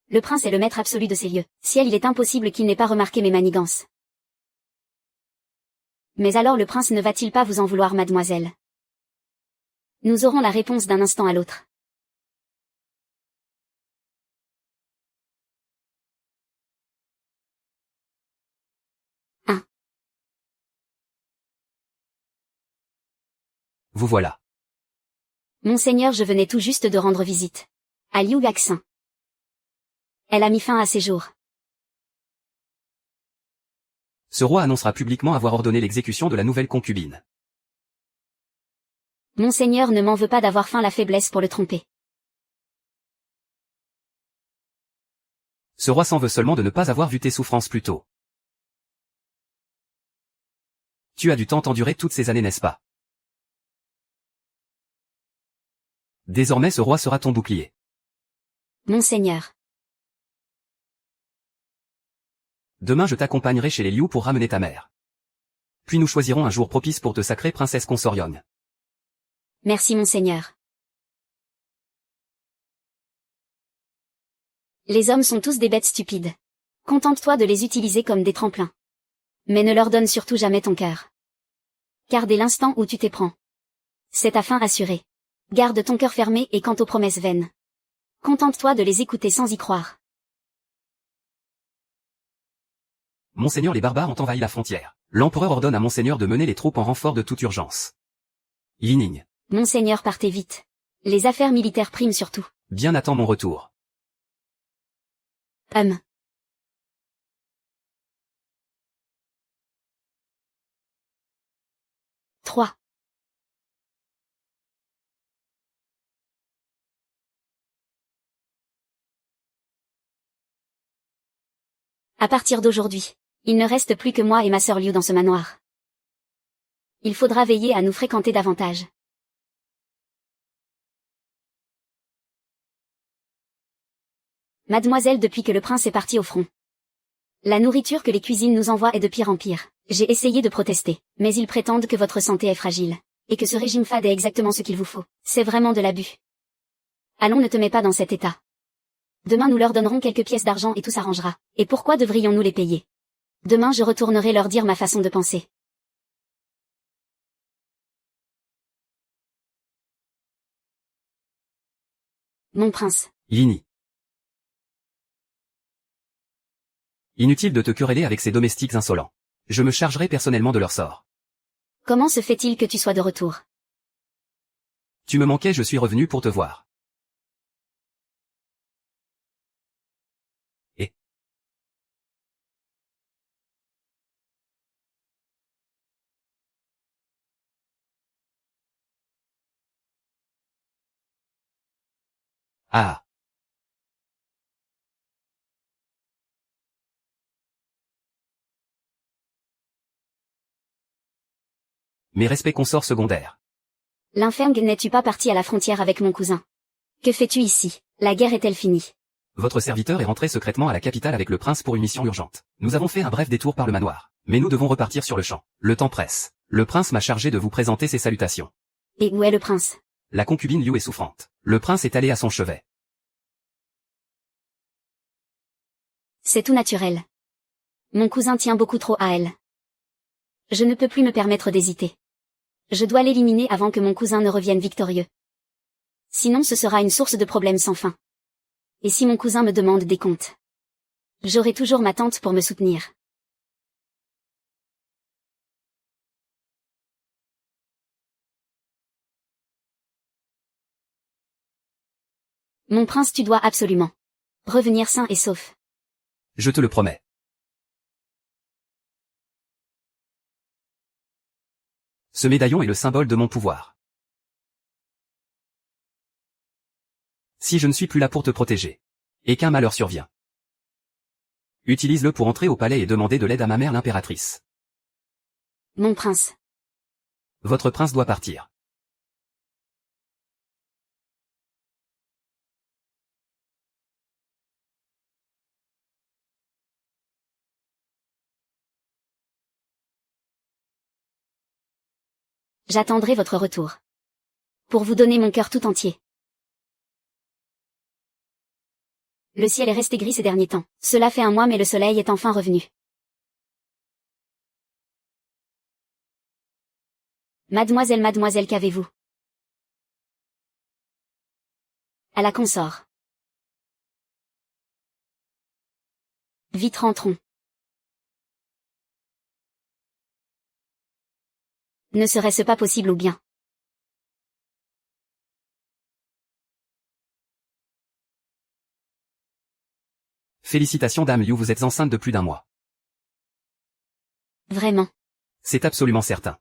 Speaker 1: Le prince est le maître absolu de ces lieux. Ciel, il est impossible qu'il n'ait pas remarqué mes manigances. Mais alors le prince ne va-t-il pas vous en vouloir, mademoiselle? Nous aurons la réponse d'un instant à l'autre.
Speaker 2: Vous voilà.
Speaker 1: Monseigneur, je venais tout juste de rendre visite à Liu Yaxin. Elle a mis fin à ses jours.
Speaker 2: Ce roi annoncera publiquement avoir ordonné l'exécution de la nouvelle concubine.
Speaker 1: Monseigneur ne m'en veut pas d'avoir feint la faiblesse pour le tromper.
Speaker 2: Ce roi s'en veut seulement de ne pas avoir vu tes souffrances plus tôt. Tu as du temps endurer toutes ces années, n'est-ce pas? Désormais ce roi sera ton bouclier.
Speaker 1: Monseigneur.
Speaker 2: Demain je t'accompagnerai chez les Liu pour ramener ta mère. Puis nous choisirons un jour propice pour te sacrer princesse consorionne.
Speaker 1: Merci, monseigneur. Les hommes sont tous des bêtes stupides. Contente-toi de les utiliser comme des tremplins. Mais ne leur donne surtout jamais ton cœur. Car dès l'instant où tu t'éprends, c'est ta fin assurée. Garde ton cœur fermé et quant aux promesses vaines, contente-toi de les écouter sans y croire.
Speaker 2: Monseigneur, les barbares ont envahi la frontière. L'empereur ordonne à Monseigneur de mener les troupes en renfort de toute urgence. Yining.
Speaker 1: Monseigneur, partez vite. Les affaires militaires priment surtout.
Speaker 2: Bien attends mon retour.
Speaker 1: 3. À partir d'aujourd'hui, il ne reste plus que moi et ma sœur Liu dans ce manoir. Il faudra veiller à nous fréquenter davantage. Mademoiselle, depuis que le prince est parti au front, la nourriture que les cuisines nous envoient est de pire en pire. J'ai essayé de protester, mais ils prétendent que votre santé est fragile, et que ce régime fade est exactement ce qu'il vous faut. C'est vraiment de l'abus. Allons, ne te mets pas dans cet état. Demain nous leur donnerons quelques pièces d'argent et tout s'arrangera. Et pourquoi devrions-nous les payer? Demain je retournerai leur dire ma façon de penser. Mon prince.
Speaker 2: Lini. Inutile de te quereller avec ces domestiques insolents. Je me chargerai personnellement de leur sort.
Speaker 1: Comment se fait-il que tu sois de retour?
Speaker 2: Tu me manquais, je suis revenu pour te voir. Et ah. Mes respects consorts secondaires.
Speaker 1: L'inferne, n'es-tu pas parti à la frontière avec mon cousin? Que fais-tu ici? La guerre est-elle finie?
Speaker 2: Votre serviteur est rentré secrètement à la capitale avec le prince pour une mission urgente. Nous avons fait un bref détour par le manoir. Mais nous devons repartir sur le champ. Le temps presse. Le prince m'a chargé de vous présenter ses salutations.
Speaker 1: Et où est le prince?
Speaker 2: La concubine Liu est souffrante. Le prince est allé à son chevet.
Speaker 1: C'est tout naturel. Mon cousin tient beaucoup trop à elle. Je ne peux plus me permettre d'hésiter. Je dois l'éliminer avant que mon cousin ne revienne victorieux. Sinon ce sera une source de problèmes sans fin. Et si mon cousin me demande des comptes? J'aurai toujours ma tante pour me soutenir. Mon prince, tu dois absolument revenir sain et sauf.
Speaker 2: Je te le promets. Ce médaillon est le symbole de mon pouvoir. Si je ne suis plus là pour te protéger, et qu'un malheur survient, utilise-le pour entrer au palais et demander de l'aide à ma mère l'impératrice.
Speaker 1: Mon prince.
Speaker 2: Votre prince doit partir.
Speaker 1: J'attendrai votre retour. Pour vous donner mon cœur tout entier. Le ciel est resté gris ces derniers temps. Cela fait un mois mais le soleil est enfin revenu. Mademoiselle, qu'avez-vous? À la consort. Vite rentrons. Ne serait-ce pas possible ou bien?
Speaker 2: Félicitations Dame Liu, vous êtes enceinte de plus d'un mois.
Speaker 1: Vraiment.
Speaker 2: C'est absolument certain.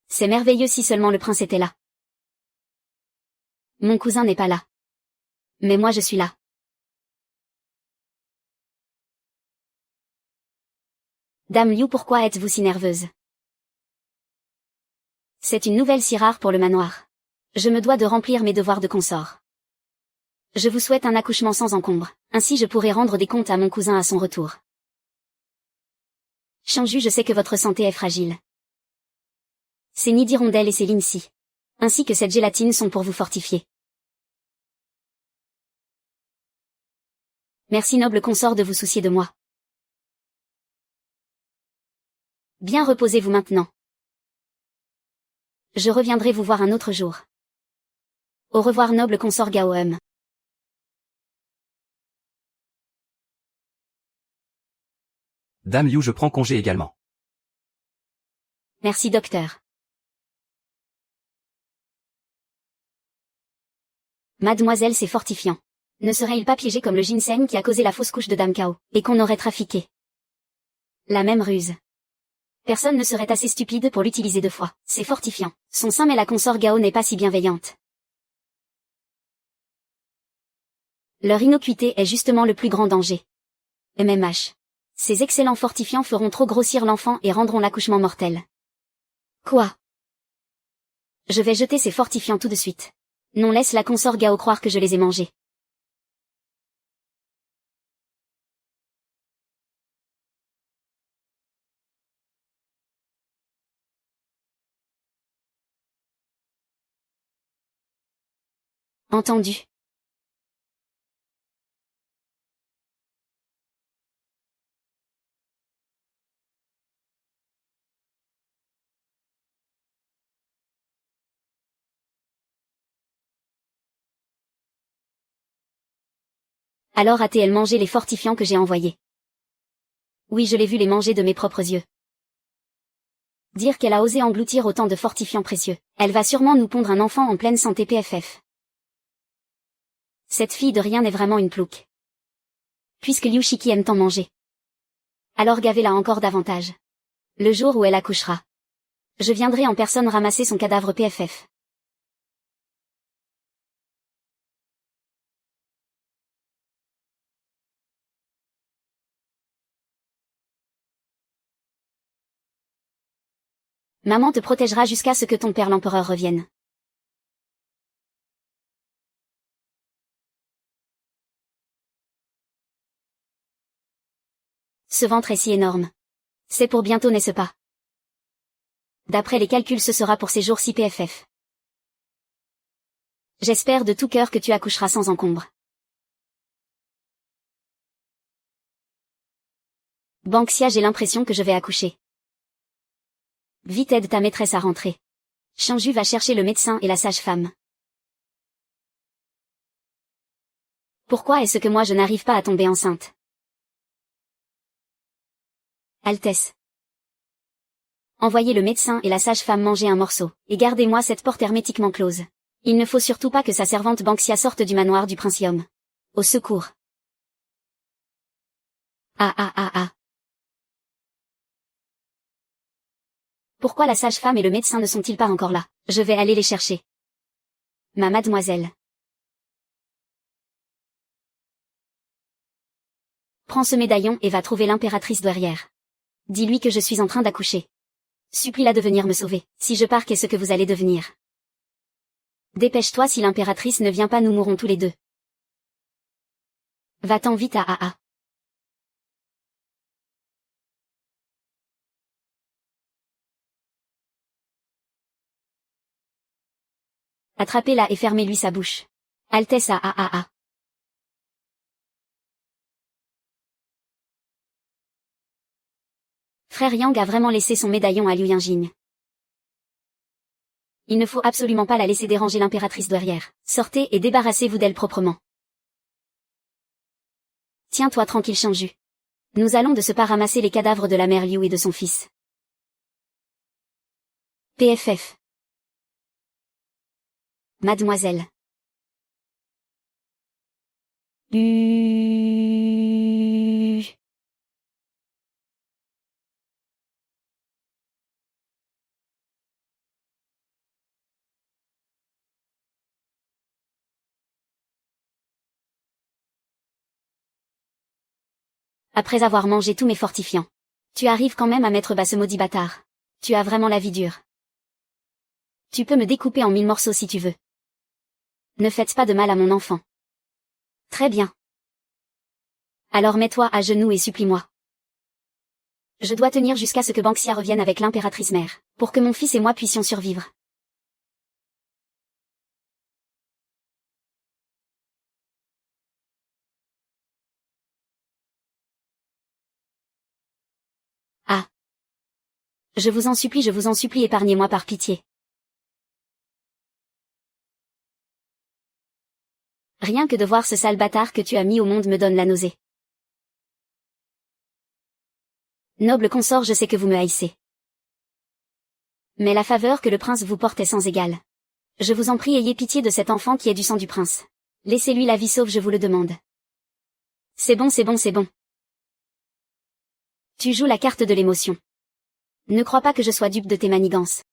Speaker 1: C'est merveilleux si seulement le prince était là. Mon cousin n'est pas là. Mais moi je suis là. Dame Liu, pourquoi êtes-vous si nerveuse? C'est une nouvelle si rare pour le manoir. Je me dois de remplir mes devoirs de consort. Je vous souhaite un accouchement sans encombre, ainsi je pourrai rendre des comptes à mon cousin à son retour. Changju, je sais que votre santé est fragile. Ces nids d'hirondelles et ces lignes-ci, ainsi que cette gélatine sont pour vous fortifier. Merci noble consort de vous soucier de moi. Bien reposez-vous maintenant. Je reviendrai vous voir un autre jour. Au revoir noble consort Gaoem.
Speaker 2: Dame Liu, je prends congé également.
Speaker 1: Merci docteur. Mademoiselle, c'est fortifiant. Ne serait-il pas piégé comme le ginseng qui a causé la fausse couche de Dame Kao, et qu'on aurait trafiqué? La même ruse. Personne ne serait assez stupide pour l'utiliser deux fois. C'est fortifiant. Son sein mais la consort Gao n'est pas si bienveillante. Leur innocuité est justement le plus grand danger. MMH. Ces excellents fortifiants feront trop grossir l'enfant et rendront l'accouchement mortel. Quoi? Je vais jeter ces fortifiants tout de suite. Non, laisse la consort Gao croire que je les ai mangés. Entendu. Alors a-t-elle mangé les fortifiants que j'ai envoyés? Oui, je l'ai vu les manger de mes propres yeux. Dire qu'elle a osé engloutir autant de fortifiants précieux. Elle va sûrement nous pondre un enfant en pleine santé PFF. Cette fille de rien n'est vraiment une plouque. Puisque Liu Shiki aime tant manger. Alors gavez-la encore davantage. Le jour où elle accouchera. Je viendrai en personne ramasser son cadavre PFF. Maman te protégera jusqu'à ce que ton père l'empereur revienne. Ce ventre est si énorme. C'est pour bientôt, n'est-ce pas? D'après les calculs, ce sera pour ces jours-ci PFF. J'espère de tout cœur que tu accoucheras sans encombre. Banksia, j'ai l'impression que je vais accoucher. Vite, aide ta maîtresse à rentrer. Chanju va chercher le médecin et la sage-femme. Pourquoi est-ce que moi je n'arrive pas à tomber enceinte? Altesse. Envoyez le médecin et la sage-femme manger un morceau, et gardez-moi cette porte hermétiquement close. Il ne faut surtout pas que sa servante Banksia sorte du manoir du Princium. Au secours. Ah ah ah ah. Pourquoi la sage-femme et le médecin ne sont-ils pas encore là? Je vais aller les chercher. Ma mademoiselle. Prends ce médaillon et va trouver l'impératrice douairière. Dis-lui que je suis en train d'accoucher. Supplie-la de venir me sauver. Si je pars, qu'est-ce que vous allez devenir? Dépêche-toi, si l'impératrice ne vient pas, nous mourrons tous les deux. Va-t'en vite à AA. Attrapez-la et fermez-lui sa bouche. Altesse à AAA. Frère Yang a vraiment laissé son médaillon à Liu Yinjing. Il ne faut absolument pas la laisser déranger l'impératrice douairière. Sortez et débarrassez-vous d'elle proprement. Tiens-toi tranquille, Chanju. Nous allons de ce pas ramasser les cadavres de la mère Liu et de son fils. PFF. Mademoiselle. Après avoir mangé tous mes fortifiants. Tu arrives quand même à mettre bas ce maudit bâtard. Tu as vraiment la vie dure. Tu peux me découper en 1000 morceaux si tu veux. Ne faites pas de mal à mon enfant. Très bien. Alors mets-toi à genoux et supplie-moi. Je dois tenir jusqu'à ce que Banksia revienne avec l'impératrice mère, pour que mon fils et moi puissions survivre. Ah. Je vous en supplie, épargnez-moi par pitié. Rien que de voir ce sale bâtard que tu as mis au monde me donne la nausée. Noble consort, je sais que vous me haïssez. Mais la faveur que le prince vous porte est sans égale. Je vous en prie, ayez pitié de cet enfant qui est du sang du prince. Laissez-lui la vie sauve, je vous le demande. C'est bon, c'est bon, c'est bon. Tu joues la carte de l'émotion. Ne crois pas que je sois dupe de tes manigances.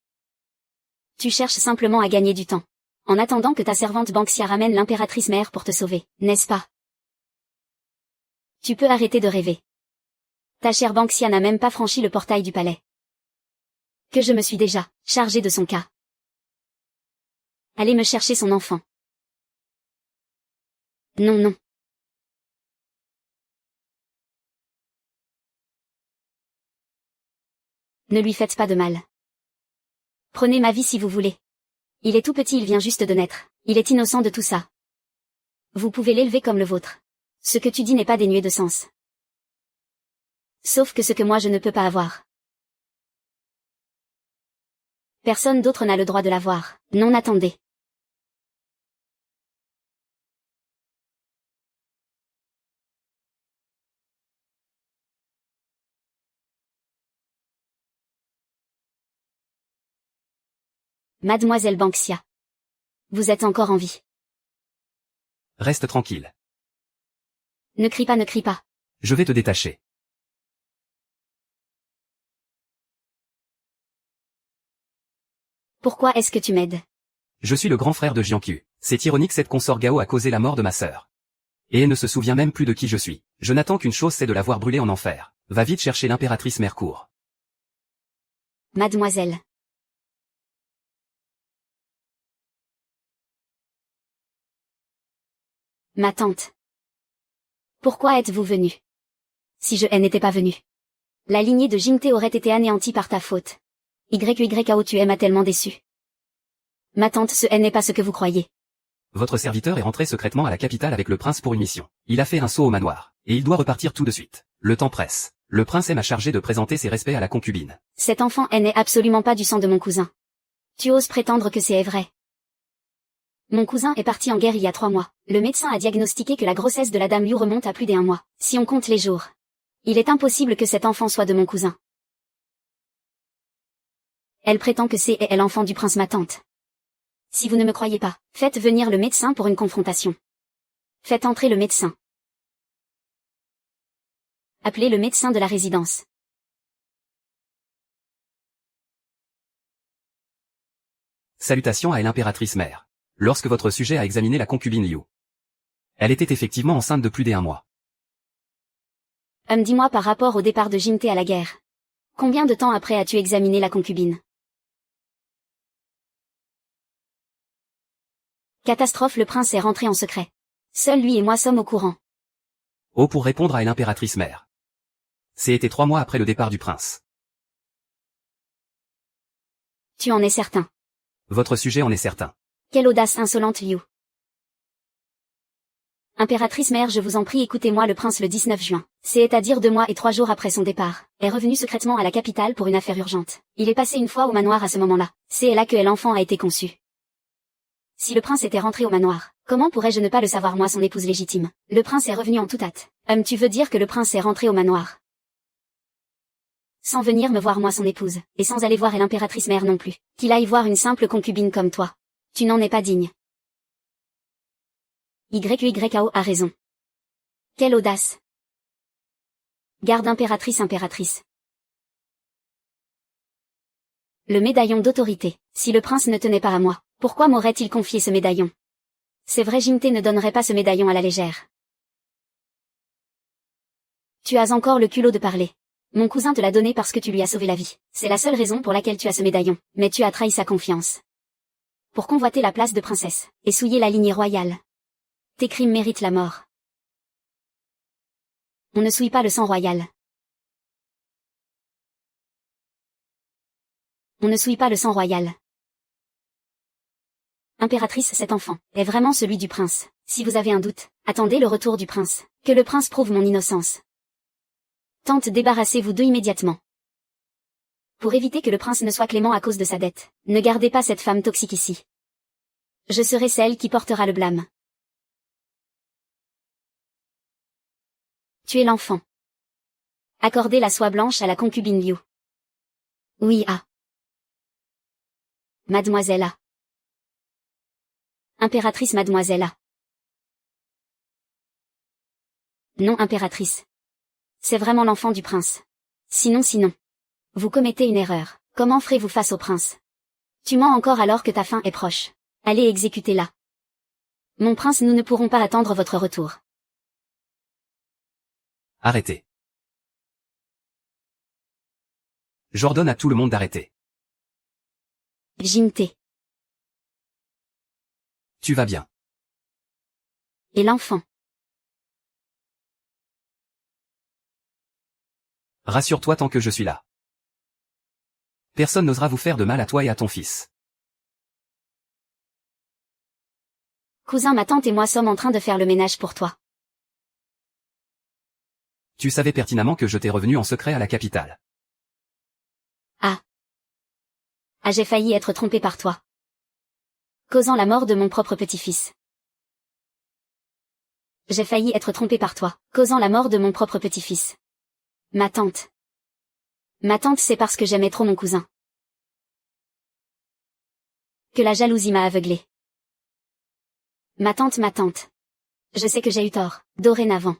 Speaker 1: Tu cherches simplement à gagner du temps. En attendant que ta servante Banksia ramène l'impératrice mère pour te sauver, n'est-ce pas? Tu peux arrêter de rêver. Ta chère Banksia n'a même pas franchi le portail du palais. Que je me suis déjà chargée de son cas. Allez me chercher son enfant. Non, non. Ne lui faites pas de mal. Prenez ma vie si vous voulez. Il est tout petit, il vient juste de naître. Il est innocent de tout ça. Vous pouvez l'élever comme le vôtre. Ce que tu dis n'est pas dénué de sens. Sauf que ce que moi je ne peux pas avoir. Personne d'autre n'a le droit de l'avoir. Non, attendez. Mademoiselle Banksia. Vous êtes encore en vie.
Speaker 2: Reste tranquille.
Speaker 1: Ne crie pas, ne crie pas.
Speaker 2: Je vais te détacher.
Speaker 1: Pourquoi est-ce que tu m'aides?
Speaker 2: Je suis le grand frère de Jiankyu. C'est ironique, cette consort Gao a causé la mort de ma sœur. Et elle ne se souvient même plus de qui je suis. Je n'attends qu'une chose, c'est de la voir brûler en enfer. Va vite chercher l'impératrice Mercourt.
Speaker 1: Mademoiselle. Ma tante. Pourquoi êtes-vous venue? Si je n'étais pas venue. La lignée de Jingte aurait été anéantie par ta faute. YYAO, tu m'a tellement déçu. Ma tante, ce n'est pas ce que vous croyez.
Speaker 2: Votre serviteur est rentré secrètement à la capitale avec le prince pour une mission. Il a fait un saut au manoir. Et il doit repartir tout de suite. Le temps presse. Le prince m'a chargé de présenter ses respects à la concubine.
Speaker 1: Cet enfant n'est absolument pas du sang de mon cousin. Tu oses prétendre que c'est vrai. Mon cousin est parti en guerre il y a 3 mois. Le médecin a diagnostiqué que la grossesse de la dame Liu remonte à plus d'1 mois. Si on compte les jours. Il est impossible que cet enfant soit de mon cousin. Elle prétend que c'est elle l'enfant du prince, ma tante. Si vous ne me croyez pas, faites venir le médecin pour une confrontation. Faites entrer le médecin. Appelez le médecin de la résidence.
Speaker 2: Salutations à l'impératrice mère. Lorsque votre sujet a examiné la concubine Liu, elle était effectivement enceinte de plus d'1 mois.
Speaker 1: Dis-moi par rapport au départ de Jingte à la guerre. Combien de temps après as-tu examiné la concubine? Catastrophe, le prince est rentré en secret. Seul lui et moi sommes au courant.
Speaker 2: Oh, pour répondre à l'impératrice mère. C'était 3 mois après le départ du prince.
Speaker 1: Tu en es certain?
Speaker 2: Votre sujet en est certain.
Speaker 1: Quelle audace insolente, Liu. Impératrice mère, je vous en prie, écoutez-moi. Le prince, le 19 juin, c'est-à-dire 2 mois et 3 jours après son départ, est revenu secrètement à la capitale pour une affaire urgente. Il est passé une fois au manoir à ce moment-là. C'est là que l'enfant a été conçu. Si le prince était rentré au manoir, comment pourrais-je ne pas le savoir, moi, son épouse légitime? Le prince est revenu en toute hâte. Tu veux dire que le prince est rentré au manoir sans venir me voir, moi, son épouse, et sans aller voir l'impératrice mère non plus, qu'il aille voir une simple concubine comme toi. Tu n'en es pas digne. YYAO a raison. Quelle audace. Garde impératrice, impératrice. Le médaillon d'autorité. Si le prince ne tenait pas à moi, pourquoi m'aurait-il confié ce médaillon? C'est vrai, Jingte ne donnerait pas ce médaillon à la légère. Tu as encore le culot de parler. Mon cousin te l'a donné parce que tu lui as sauvé la vie. C'est la seule raison pour laquelle tu as ce médaillon. Mais tu as trahi sa confiance. Pour convoiter la place de princesse, et souiller la lignée royale. Tes crimes méritent la mort. On ne souille pas le sang royal. On ne souille pas le sang royal. Impératrice, cet enfant est vraiment celui du prince. Si vous avez un doute, attendez le retour du prince. Que le prince prouve mon innocence. Tante, débarrassez-vous d'eux immédiatement. Pour éviter que le prince ne soit clément à cause de sa dette, ne gardez pas cette femme toxique ici. Je serai celle qui portera le blâme. Tu es l'enfant. Accordez la soie blanche à la concubine Liu. Oui, ah. Mademoiselle A. Impératrice, mademoiselle A. Non, impératrice. C'est vraiment l'enfant du prince. Sinon. Vous commettez une erreur. Comment ferez-vous face au prince? Tu mens encore alors que ta fin est proche. Allez, exécutez-la. Mon prince, nous ne pourrons pas attendre votre retour.
Speaker 2: Arrêtez. J'ordonne à tout le monde d'arrêter.
Speaker 1: Jingte.
Speaker 2: Tu vas bien.
Speaker 1: Et l'enfant?
Speaker 2: Rassure-toi, tant que je suis là. Personne n'osera vous faire de mal à toi et à ton fils.
Speaker 1: Cousin, ma tante et moi sommes en train de faire le ménage pour toi.
Speaker 2: Tu savais pertinemment que je t'ai revenu en secret à la capitale.
Speaker 1: Ah, j'ai failli être trompé par toi. Causant la mort de mon propre petit-fils. J'ai failli être trompé par toi, causant la mort de mon propre petit-fils. Ma tante. Ma tante, c'est parce que j'aimais trop mon cousin. Que la jalousie m'a aveuglée. Ma tante. Je sais que j'ai eu tort, dorénavant.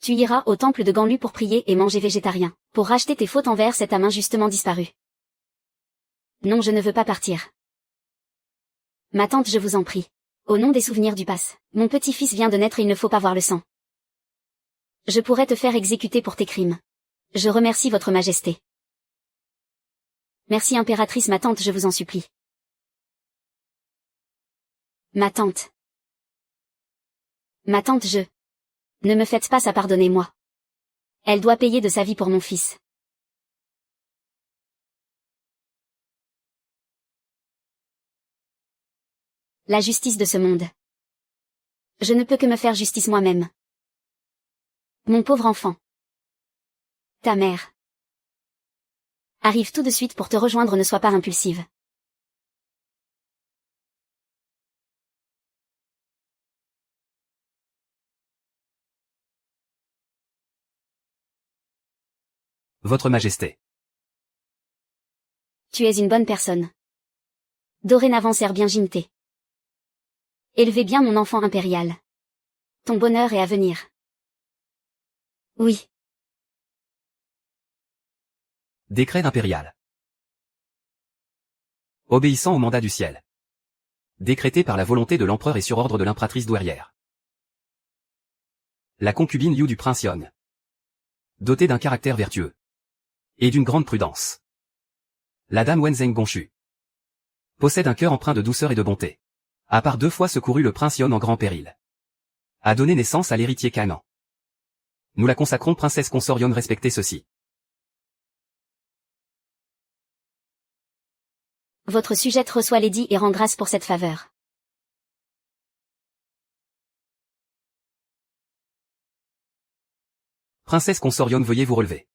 Speaker 1: Tu iras au temple de Ganlu pour prier et manger végétarien, pour racheter tes fautes envers cet âme injustement disparue. Non, je ne veux pas partir. Ma tante, je vous en prie. Au nom des souvenirs du passe, mon petit-fils vient de naître et il ne faut pas voir le sang. Je pourrais te faire exécuter pour tes crimes. Je remercie votre majesté. Merci impératrice, ma tante, je vous en supplie. Ma tante. Ma tante, je... Ne me faites pas ça, pardonnez-moi. Elle doit payer de sa vie pour mon fils. La justice de ce monde. Je ne peux que me faire justice moi-même. Mon pauvre enfant. Ta mère. Arrive tout de suite pour te rejoindre, ne sois pas impulsive.
Speaker 2: Votre Majesté.
Speaker 1: Tu es une bonne personne. Dorénavant, serre bien Jinté. Élevez bien mon enfant impérial. Ton bonheur est à venir. Oui.
Speaker 2: Décret impérial. Obéissant au mandat du ciel. Décrété par la volonté de l'empereur et sur ordre de l'impératrice douairière. La concubine Liu du prince Yong. Dotée d'un caractère vertueux. Et d'une grande prudence. La dame Wenzheng Gongxu. Possède un cœur empreint de douceur et de bonté. A par 2 fois secouru le prince Yong en grand péril. A donné naissance à l'héritier Kanan. Nous la consacrons princesse consort Yong, respectez ceci.
Speaker 1: Votre sujette reçoit l'édit et rend grâce pour cette faveur.
Speaker 2: Princesse consort Yong, veuillez vous relever.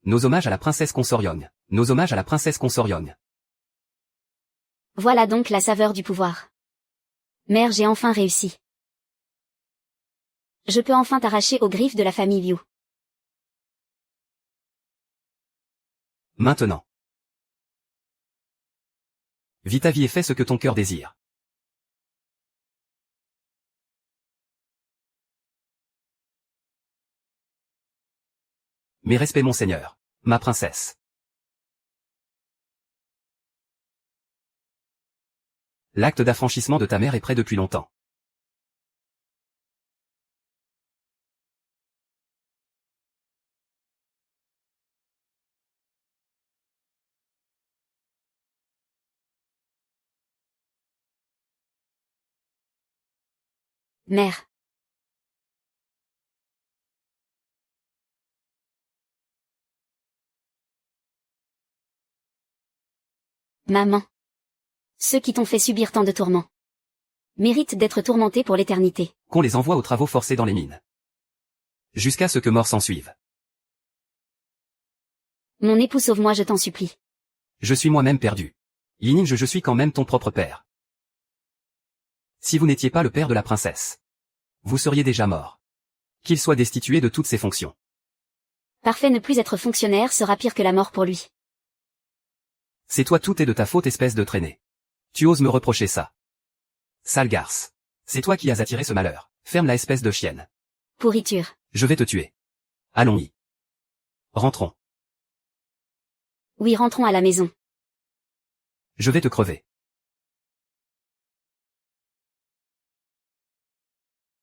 Speaker 2: Nos hommages à la princesse consort Yong. Nos hommages à la princesse consort Yong.
Speaker 1: Voilà donc la saveur du pouvoir. Mère, j'ai enfin réussi. Je peux enfin t'arracher aux griffes de la famille Liu.
Speaker 2: Maintenant. Vis ta vie et fais ce que ton cœur désire. Mes respects, monseigneur. Ma princesse. L'acte d'affranchissement de ta mère est prêt depuis longtemps.
Speaker 1: Mère. Maman. Ceux qui t'ont fait subir tant de tourments méritent d'être tourmentés pour l'éternité.
Speaker 2: Qu'on les envoie aux travaux forcés dans les mines. Jusqu'à ce que mort s'ensuive.
Speaker 1: Mon époux, sauve-moi, je t'en supplie.
Speaker 2: Je suis moi-même perdu. Yining, je suis quand même ton propre père. Si vous n'étiez pas le père de la princesse, vous seriez déjà mort. Qu'il soit destitué de toutes ses fonctions.
Speaker 1: Parfait, ne plus être fonctionnaire sera pire que la mort pour lui.
Speaker 2: C'est toi, tout est de ta faute, espèce de traînée. Tu oses me reprocher ça. Sale garce. C'est toi qui as attiré ce malheur. Ferme la, espèce de chienne.
Speaker 1: Pourriture.
Speaker 2: Je vais te tuer. Allons-y. Rentrons.
Speaker 1: Oui, rentrons à la maison.
Speaker 2: Je vais te crever.